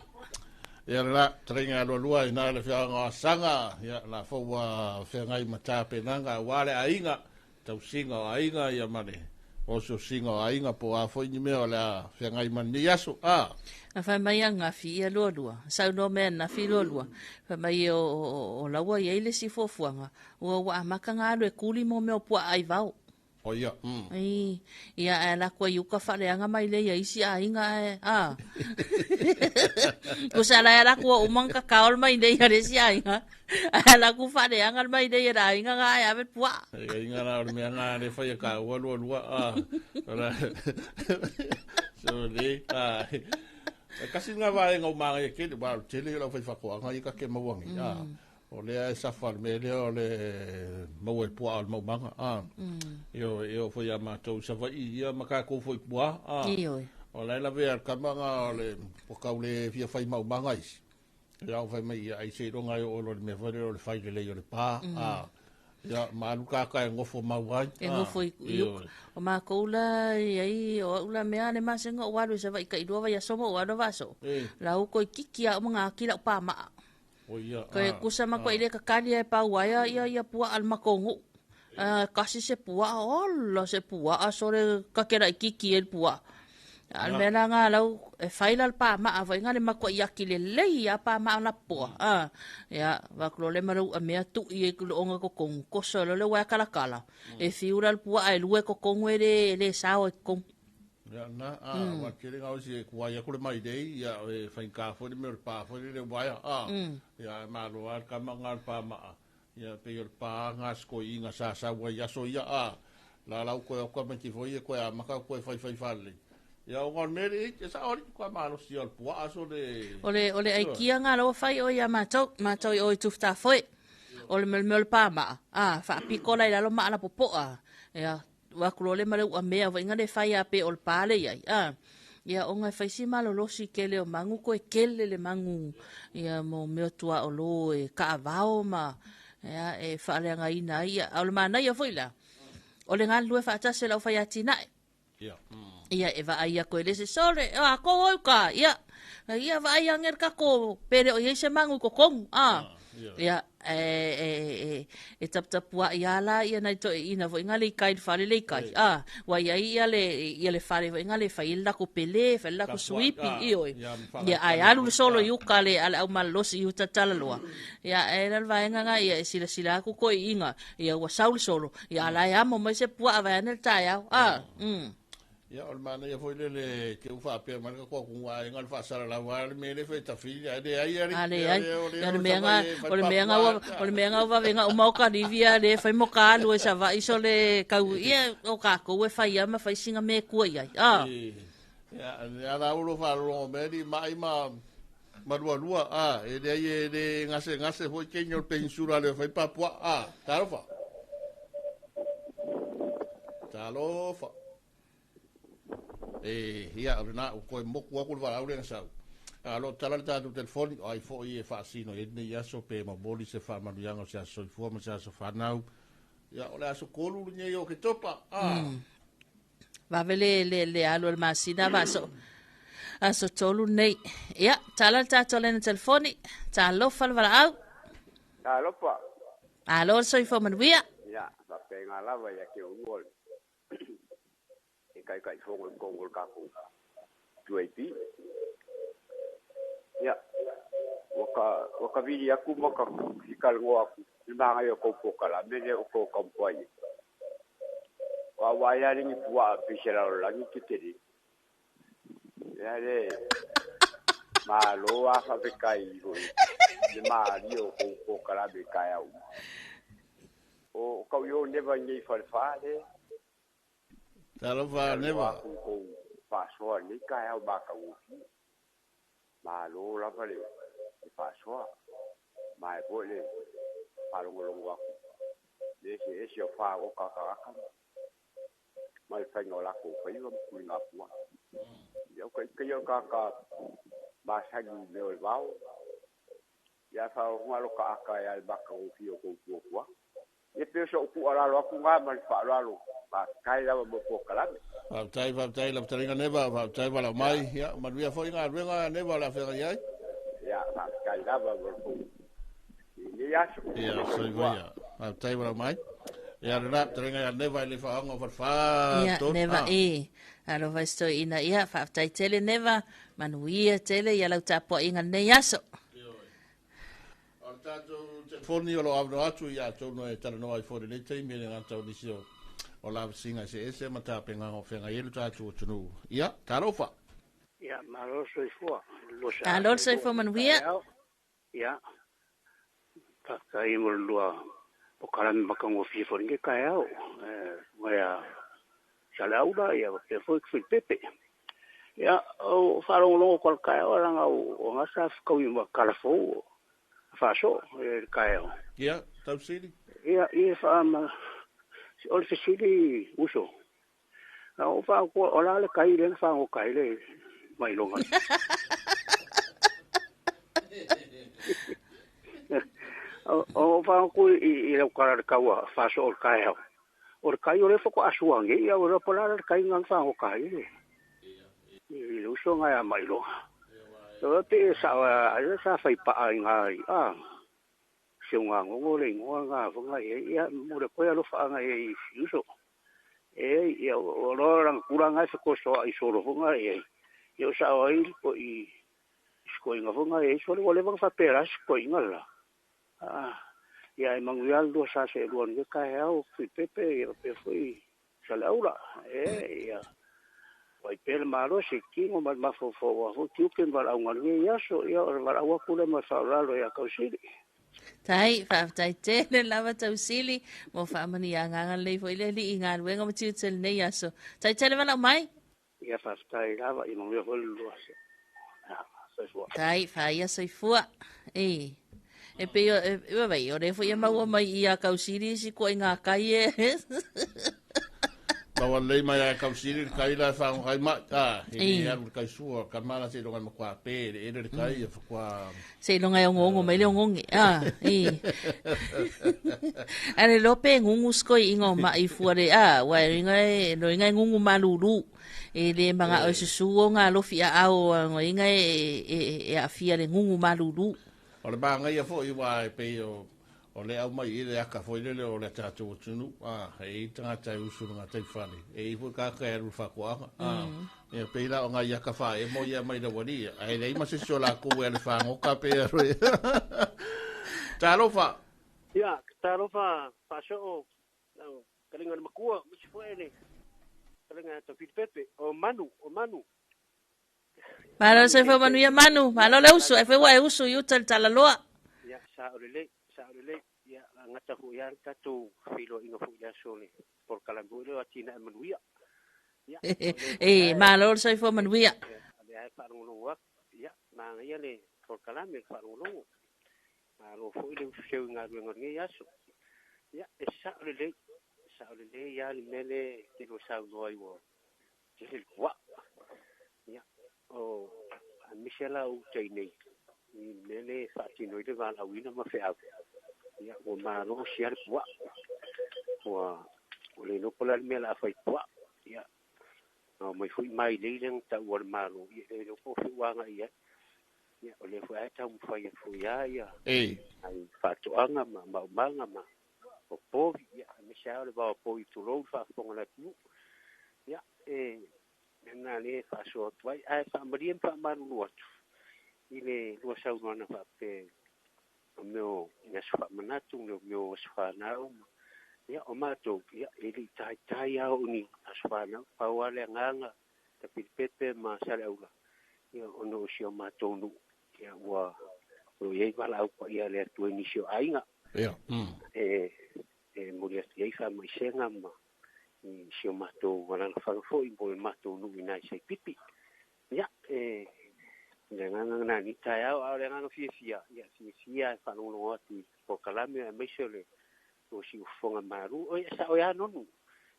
Speaker 4: Ia la, tringa lua ina le fianga sanga, ia la fua fianga I mata penanga wale ainga, tau singa ainga ia mane. Oso singa ainga po a foi ni meo la fianga I mani yaso.
Speaker 14: Na fa mai anga fi ia lua. Sau no me na fi lua. Fa mai o lawa ia ile si fofuanga. O wa makanga le kuli mo me po ai vau.
Speaker 4: O ia.
Speaker 14: Ia la ko yuka faleanga mai le ia isi ainga Ko sala la ko umanga kaol mai le ia isi ainga. La ku faleanga mai le ia ainga ga ia bet pua.
Speaker 4: Inga na me nga le fa ka wa lua So le kasi nga va nga umanga ke ba tele la fa ko nga ika ke mawangi o le sa fal me le o le mo e po al mo manga yo foi a mato sa vai ia maka ko foi po o la ver ka manga le po ka le fia fai mo manga is ya vai mai ai se ronga o lo me vai o le fai le yo le pa ya maluka ka ngofo mawai
Speaker 14: ngofo o ma ko la ai o la me ane masenga o walu sa vai ka idua vai somo o ado vaso la u ko kikia o nga kila pa ma ko kusa ma ko ile ka kali e pa waya ia pua al makongu kasi se pua olla se pua asore ka kera kiki el pua al mena nga lau e faila al pa ma ava ngale ma ko ia kile le ia pa ma na pua ya va ko le maru a mea tu i ko onga ko kon ko so le wa kala kala e fiura al pua e lue ko kon le sao kon
Speaker 4: ya na wa kile nga o si ko ia ko le mai dei ya e fain ka fo le mer pa fo le wa ya ma lo al ka manga pa ma ya pe el pa ngas ko inga sa wa ya so ya la la ko ma ti fo ia ko ya ma ka ko fai fale ya o meri ke sa ori ko ma lo si al po aso de
Speaker 14: ole ai kia nga lo fai o ya ma to o tu sta foi ole mel pa ma fa pikola ila lo ma la popo ya wa ko le ma le me va ngale fai a pe ol pa le ya ya o nga fai si ma lo si ke le mangu ko e kele le mangu ya mo me tua o lo e ka vao ma ya e fa le nga ina ya o ma na ya foi la ole nga lu fa ta se lo fai atina ia eva ia ko ele se sole ko ka ia va ia nger ka ko pero ia se mangu ko kong ia e tap wa ia la ia na to ina vo ngale kai fale le kai wa ia le fale vo ngale fa illa ko pele fa la ko sweepi io ia ai alu solo yu kale al au mal los yu tatala lo ia era va nga ia sila ko inga ia wa saul solo ia la ia mo se pua va ner ta ia
Speaker 4: ya o mana ya foi le que o fa pe man ko wa ngal fa sala la wa me le fe ta filha de aí
Speaker 14: ya o menga va venga o mau ka divia le fa mo ka lu esa va iso le ka ia o ka ko we fa ia ma fa singa me ku ia
Speaker 4: ya la ulo fa lo me di mai ma lua e de aí de ngase foi que nyor pensura le fa pa po talofa ia na ko mo ko ko va aure sa alo tala ta tu telefoni ai fo i fa sino e ne ya so pe mo boli se fa ma yanga sa so fo ma sa so fa nau ya ola so ko lu ne yo ke topa
Speaker 14: va vele le alo el masina va so aso tolu nei ya tala ta tole ne telefoni ta lo fa va au
Speaker 5: alo pa
Speaker 14: alo so fo ma via
Speaker 5: ya va pe ngala va ya ke ungol kai fo ko ka ko tuipi o ka vili aku mo ka kal ngo aku manga yo ko kala me o ko kompai wa ya ni puwa pisera la ni kiteri ya le malo a fa be kai go de mario ko kala be kai au o ka yo never ni fa le
Speaker 4: talo fa never
Speaker 5: ko fa so ni kai au ba ka u malo la fa le fa so mai po le pa lo wa le se fa o ka mai fa no la ko fa yo ku na pu yo ke yo ka ba sa gi le va ya fa o malo ka ya ba ka o fi o ko e pe so ku ala lo ku nga mal fa lo ba kai la mo po kala
Speaker 4: va tai la tringa neva va tai va la mai ya ma via foi nga venga neva la fe ya
Speaker 5: ya ba kai la ba ko ni ya so
Speaker 4: so va tai va la mai ya rap tringa neva le fa ngo fa
Speaker 14: ya neva alo vai sto ina ia fa tai tele neva manuia tele ya lau tapo inga ne yaso
Speaker 4: Foni o lo avno atu ya tono e tala no ai fori le te mele ngata o disio o la singa se mata penga o fenga yelu tatu tunu ya tarofa
Speaker 6: ya malo soi fo lo sa
Speaker 14: alo soi fo man via
Speaker 6: ya ka kai mo lua o kalan makango fi fo nge kai au ya salauda ya ke fo pepe ya o faro lo ko kai ora o ngasa ko yima kala fo faso kaeo
Speaker 4: ya tafsiri
Speaker 6: ya fa ma ol fisili uso na o fa ko ola le kai le fa o kai le mai longa o fa ko i le kara ka wa faso o kaeo o kai o le fo ko asuange ya o pola le kai ngang fa o kai le i uso nga mai longa so te sa fai pa ngai siunga ngo le ngo nga funga ya mo le koya lo fa nga uso ya o lo ran kuranga se ko so ai solo funga yo sa ai ko i sko nga funga so le bang fa peras ko ingala ya mangual do sa se lo nge ka ya o pepe pe foi salaula ya Pai pele malo se kingo ma fo wa ho tiuken va au ngai ya so ya va au ku le ma fa lo ya kausili
Speaker 14: tai fa tai te le lava tausili mo fa mani anga le fo ile li inga wenga mo tiu tel ne ya so tai tele vala mai
Speaker 6: ya fa tai lava i mo ho lo se
Speaker 14: tai fa ya so fua e pe yo vai o le fo ya ma mai ya kausili si ko inga kai
Speaker 4: Bawa lei mai a kausiri kai la fa ngai ma e ya kai sua ka mala se longa mo kwa pe e le kai e kwa
Speaker 14: se longa yo ngongo mai le ngongi ane lope ngungu skoi ingo ma i fuare wa ngai no ngai ngungu malulu e le manga o se suo nga lo fia au ngai e a fia le ngungu malulu
Speaker 4: o le ba ngai fo i wa pe o le au mai ile aka foi le o le tatu tunu hei tanga tai usu nga tai fani e fu ka ka ru fa kwa e peila o nga ya ka fa e mo ya mai le wani ai le ma se so la ku e le fa ngo ka pe ro tarofa
Speaker 6: ya tarofa fa so kalinga makua mi foi ele kalinga to pepe o manu
Speaker 14: malo se fo manu ya manu malo le usu e fe wa usu yu tal loa
Speaker 6: ya sa ole ya ngata hu ya tatu filo inga fu ya sole por kalambu le atina manuia ya
Speaker 14: malo se fo manuia
Speaker 6: ya fa ngulu ya ma ya le por kalambu fa ngulu malo fu le feu nga ngi ya so ya sa ole ya mele te lo sa do ai wo je wa ya o michela u tei mele fa tino de va la wina ma fe ya o malo siar wa o le no pola me la fa ya no mai fui mai le leng ta o malo ye le ko fu wa nga ya o le fu ta mu fa ya ai fa to anga ma o po ya me sha le ba po i tu lo fa po la tu ya na le fa so tu ai fa mriem fa maru ile lua sau no na pe o meu ia sfa manatu no meu sfa na ia o mato ia ili tai au ni sfa na pa wale nganga tapi pepe ma sala ula ia ono sio mato nu ia wa o ye bala au pa ia le tu ni sio ainga
Speaker 4: ia
Speaker 6: mulia ia fa mai senga ma ni sio mato wala na fa fo i bo mato nu ina sai pipi ia dengan nani tayau ale ngano fia ya fa no ati po kalame me sele o si fonga maru o sa o ya no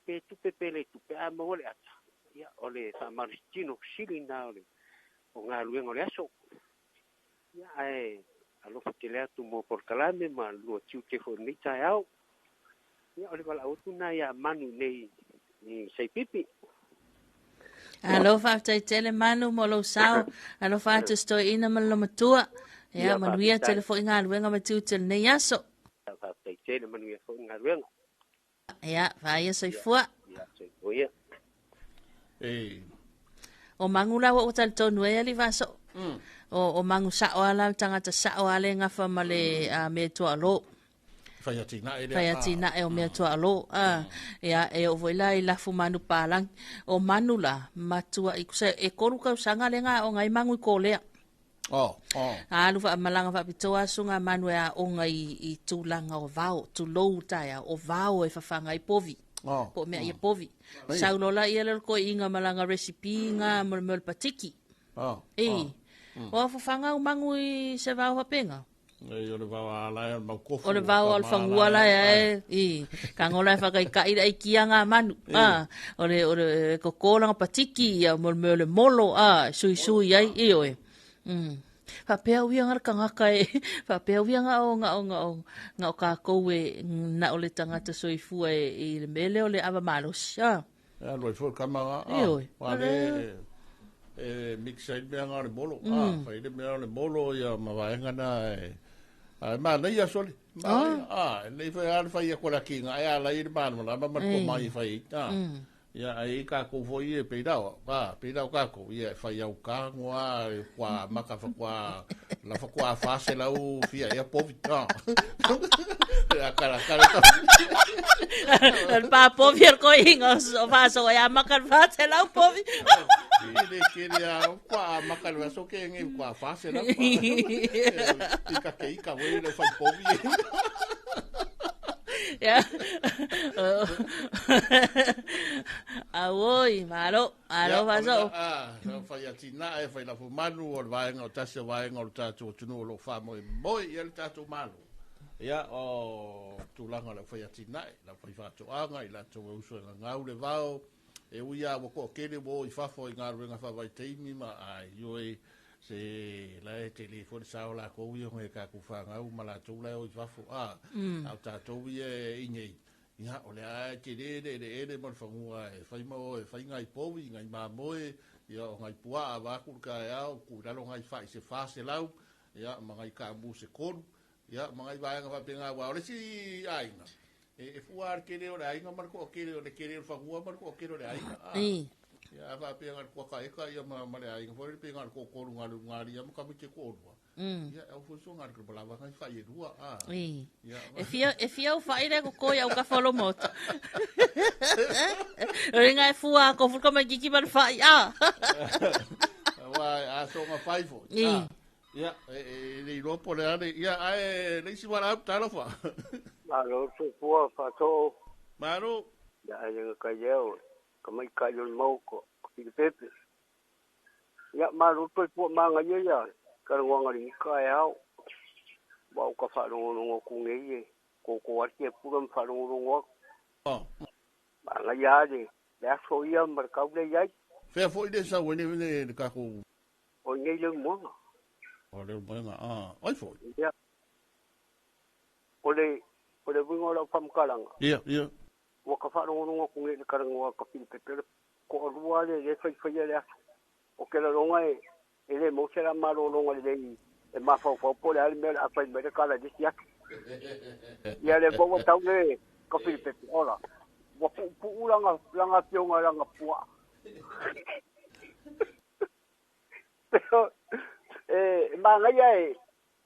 Speaker 6: pe tu pele tu pe a mo le ata ya ole sa maristino silinda ole o ngalu ngole aso ya alo fatile tu mo por kalame ma lo tiu te fo ni tayau ya ole bala o tu na ya manu nei ni sai pipi
Speaker 14: Alo fa tele manu mo lo sao alo fa te sto ina mo lo matua ya manuia telefo inga luenga matiu tel nei aso
Speaker 6: fa tele manuia fo inga luenga
Speaker 14: ya fa ia sai fua
Speaker 6: ya sai fua
Speaker 14: o mangula o tal tonu e ali vaso o mangu sa o ala tangata sa o ale nga fa male me to alo Fayatina e o mea tua alo. Ea e o voila i lafu manu palang. O manu la matua i kusa e koru kau sanga lenga o ngai mangu i kolea. Lufa malanga fa pitoa sunga manu ea o ngai i tūlanga o vau. Tu lou taia o vau e fafanga i povi. Po mea i povi. Saulola i ele ko inga malanga recipe nga mol patiki. O fafanga o mangu i se vau hapenga.
Speaker 4: O le vau ala ma kofu.
Speaker 14: O le vau al fangua la ka ngola fa kai kai ai kianga manu. O le kokola patiki ya mol molo sui ai oi. Fa pe wi ngar ka ngakai fa pe wi nga o ka ko we na o le tangata soifu e le mele o le ava malos.
Speaker 4: Lo fo kama wale mixed me nga le bolo. Fa ile me le bolo ya ma va ngana ma nei asole nei foi al fai ko la kinga ai la ir ban la ma ko mai fai ya ai ka ko foi e peidao ka ko ia fai au ka ngwa kwa maka fa kwa la fa kwa fa se la u fia ia povita ya cara
Speaker 14: el pa povier ko inga so fa so ya maka fa se la u povi
Speaker 4: ile queria kwa maka lo so que ngi kwa fa se la ika ke ika we le fai povi
Speaker 14: ya awoi malo vaso
Speaker 4: fai atina e fai la fumanu o vai ngo tase vai ngo tatu tunu lo fa moi el tatu malo ya o tu langa la fai atina la fai fatu anga ila to uso ngau le vao e uia wo ko kele wo I fafo I ngaru nga fa vai teimi ma ai yoi se la telefone sa la ko wi ho ka ku fa ngau mala tu la I fafo au ta to wi e nei ya o le a ke de mo fa ngua e fa mo e fa ngai po wi ngai ma mo e yo ngai pua va ku ka ya ku da lo ngai fa se fa se lau ya ma ngai ka bu se kon ya ma ngai va nga fa penga wa o le si ai na e fuar ke le o ai nga mar ko ke le o le ke le fa ngua mar ko ke le ai ya va penga ko ka e ka ya ma le ai nga for penga ko ko nga lu nga ya mo ka mi ke ko ya au fu so ngar ko bala va ngai fa ye rua
Speaker 14: e fia o fa ire ko ya o ka folo mot ringa e fua ko fu ka ma giki ban fa
Speaker 4: wa a so nga fa fo ya le lo po le ya ai le si wala ta lo fa
Speaker 6: malo fua fa to
Speaker 4: malo
Speaker 6: ya ai ka yeo kamai ka yo moko ki pepe ya malo to pu manga ya ka ngwa ri ka ya ba ka fa ro ku nge ko ati pu ram fa ro ba ya de ya so ya mar ka le ya
Speaker 4: fe fo ide sa woni ne ka ko
Speaker 6: o nge le mo
Speaker 4: o le mo ai fo
Speaker 6: ya o le bungo la pam kalang wa ka fa ro ku nge ka ngwa ka pin pepe ko ruwa le fa ya o ke la ronga ele mo sera malo longa le e ma fa po le al me a fa me ka la disia ya le bo ta le ka pin pepe ola wa pu langa pionga langa pua pero ngai ai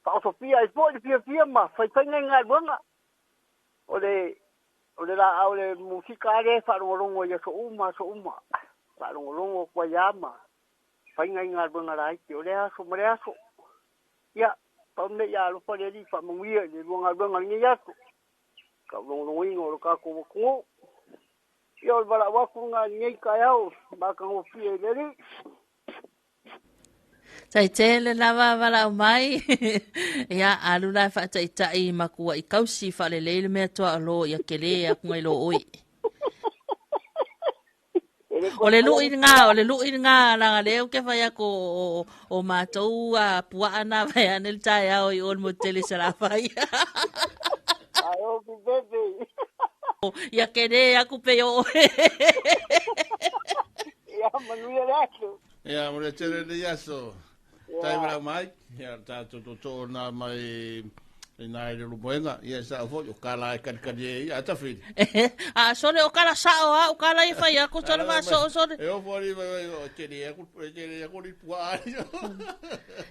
Speaker 6: pa so pia po pia ma fai ngai bunga ole la ole musika le fa rongo ya so uma fa rongo kwa yama fai ngai bunga lai ki ole aso mare aso ya pa me ya lo pa le fa mo ye le bunga ngi ya ka rongo ingo ka ko yo bala wa kunga ngai ka yao ba ka o pia le
Speaker 14: Tai tele lava wala o mai. Ia alu lai wha tai tai makua I kausi wha le leile mea toa alo ia kele a kunga ilo oi. O le lui ngā langa leo ke whai ako o mātou a puaana vai anel tai au I ol mo tele sa la whai.
Speaker 6: Ai o ki bebe.
Speaker 14: Ia kele a kupe o oi.
Speaker 6: Ia manuia lato.
Speaker 4: Ia mure tere le yaso. Tai mara mai, ia tātou to nā mai nai le lumoenga, ia sa fo o kala kari ia tawhiri.
Speaker 14: A sore o kala sao o kala I whai ako sore ma sore.
Speaker 4: E o fori o tere ako ni puari.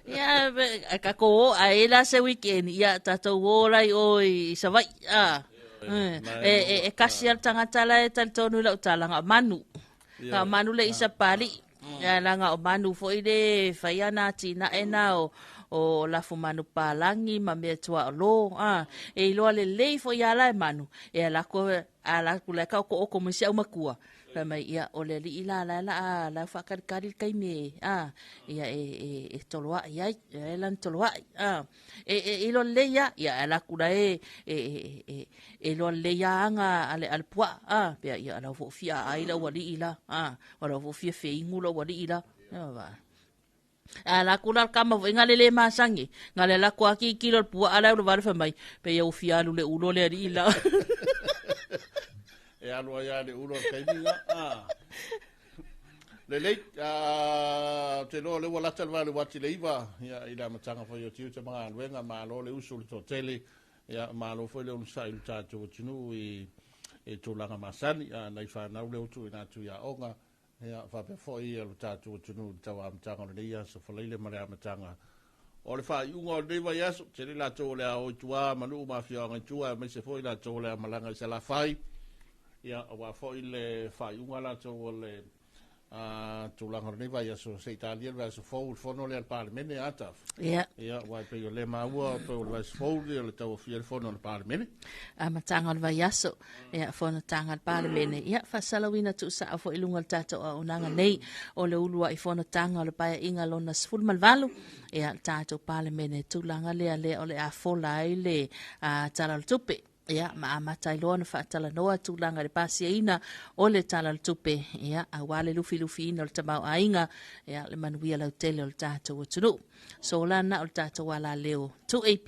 Speaker 14: Ia ka ko a ela se weekend ia tātou o lai oi sa vai. E kasi al tangata la e tal tonu la utalanga manu. Ka manu le isa pali. Ya langa o manu fo ide faiana tina ena o la fu manu palangi ma me tua lo e lo le fo ya la manu e la ko ala kula ka ko ko mo sia makua la mai ia o le li la la fa kari kai me ia e toloa ia e lan toloa e lo le ya la kula e lo le ya nga ale al pua pe ia la fo fia ai la wali ila wala fo fia fe ingulo wali ila va ala kula kama ngale le masangi ngale la ko aki kilo pua ala lo va fa mai pe ia fia lu le ulo le ila
Speaker 4: e alo ya le ulo kaimia le te lo le wala talwa le wati le iwa ya ila matanga fo yo tiu te mga wenga ma lo le usul to tele ya ma lo fo le un sai luta to tinu e to langa masani na ifa na le utu na tu ya onga ya fa pe fo i luta to tinu tawa matanga le ya so fo le mara matanga o le fa yungo le wa ya so te la to le o tua manu ma fia nga tua me se fo la to le malanga se la fai ia wa fo ile fa unga la to le tu la ngorni va ia so se Italia va so fo no le al parlamento ata ia wa pe le ma wa pe va fo le to fi fo no al parlamento
Speaker 14: matanga va yaso ia fo no tanga al parlamento ia fa salawina tu sa fo ilunga tato o nanga nei o le ulua I fo no tanga le pa inga lona sful malvalu ia tato parlamento tu langa le o le a fo la ile tala tupe ia ma matai lona fa tala noa tulanga le pasiaina o le tala tupe ia a wale lufi ina le tamau ainga ia le manuia lau tele o le tātou atunu so lana o le tātou wala leo 2AP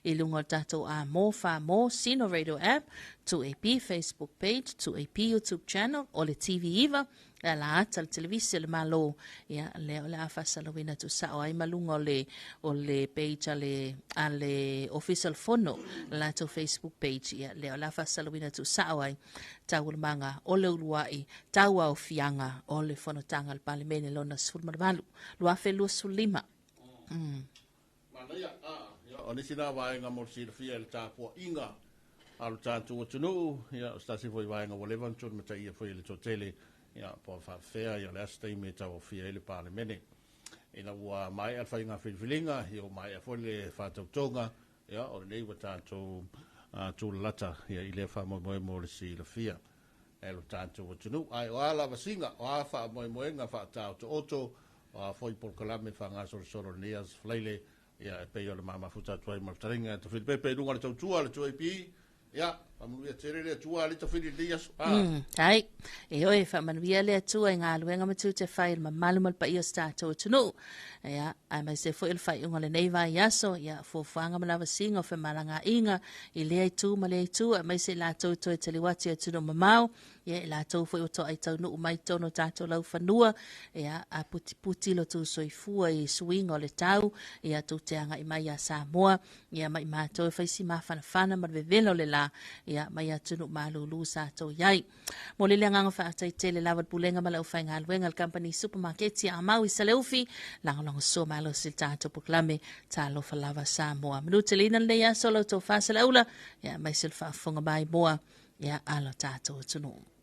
Speaker 14: I lunga o le tātou a mo fa mo Sino Radio app 2AP Facebook page 2AP YouTube channel o le TV Iva la ata le televisi le malo ia le o le afa salawina tu sa o ai malunga o le page ale official fono la to Facebook page ia le o le afa salawina tu sa o ai tau manga o le uluai tau au fianga o le fono tanga le palimene lona sulmarvalu lua fe lua sulima
Speaker 4: Manaya o ni sina vaenga mo si le fia le tapo inga alu tatu tunu ia stasi foi vaenga o levan tun meta ia foi le totele ia po fa fea ia le stay meta o fia le palimene ina wa mai al fainga filfilinga io mai foi le fa tonga ia o le wa tatu tu lata ia ile fa mo si le fia elo tatu tunu ai ala vasinga o fa mo nga fa tatu oto foi por kalame fa nga solo nias fleile ia pe yo le mama futa tu ai martaringa to fil pepe lunga le tu ale tu pi ia manuia tere le tu ale to fil dias
Speaker 14: ai e oi fa manuia le tu nga luenga matu te fai ma malumal pa io sta to tunu ia ai mai se foi il fai unga le neiva yaso ia fo fanga ma lava singa fe malanga inga I le tu ma le tu mai se la to te liwati tu no mamau ia la to foi to ai tau no mai to no tato lau fanua ia a puti lo tu soifua I swing o le tau ia tu te anga I mai a Samoa ia mai mato fai si mafana fana ma vevelo le la ia mai atunu malulu sa to yai mo le nga fa tai tele lawat pulenga mala ufa ngal wengal company supermarket ya mau isaleufi lang so malo silta to proklame ta lo fa lava sa mo amnu telina le ya solo to fa sala ula ya mai silfa fonga bai boa ya alo tato tunu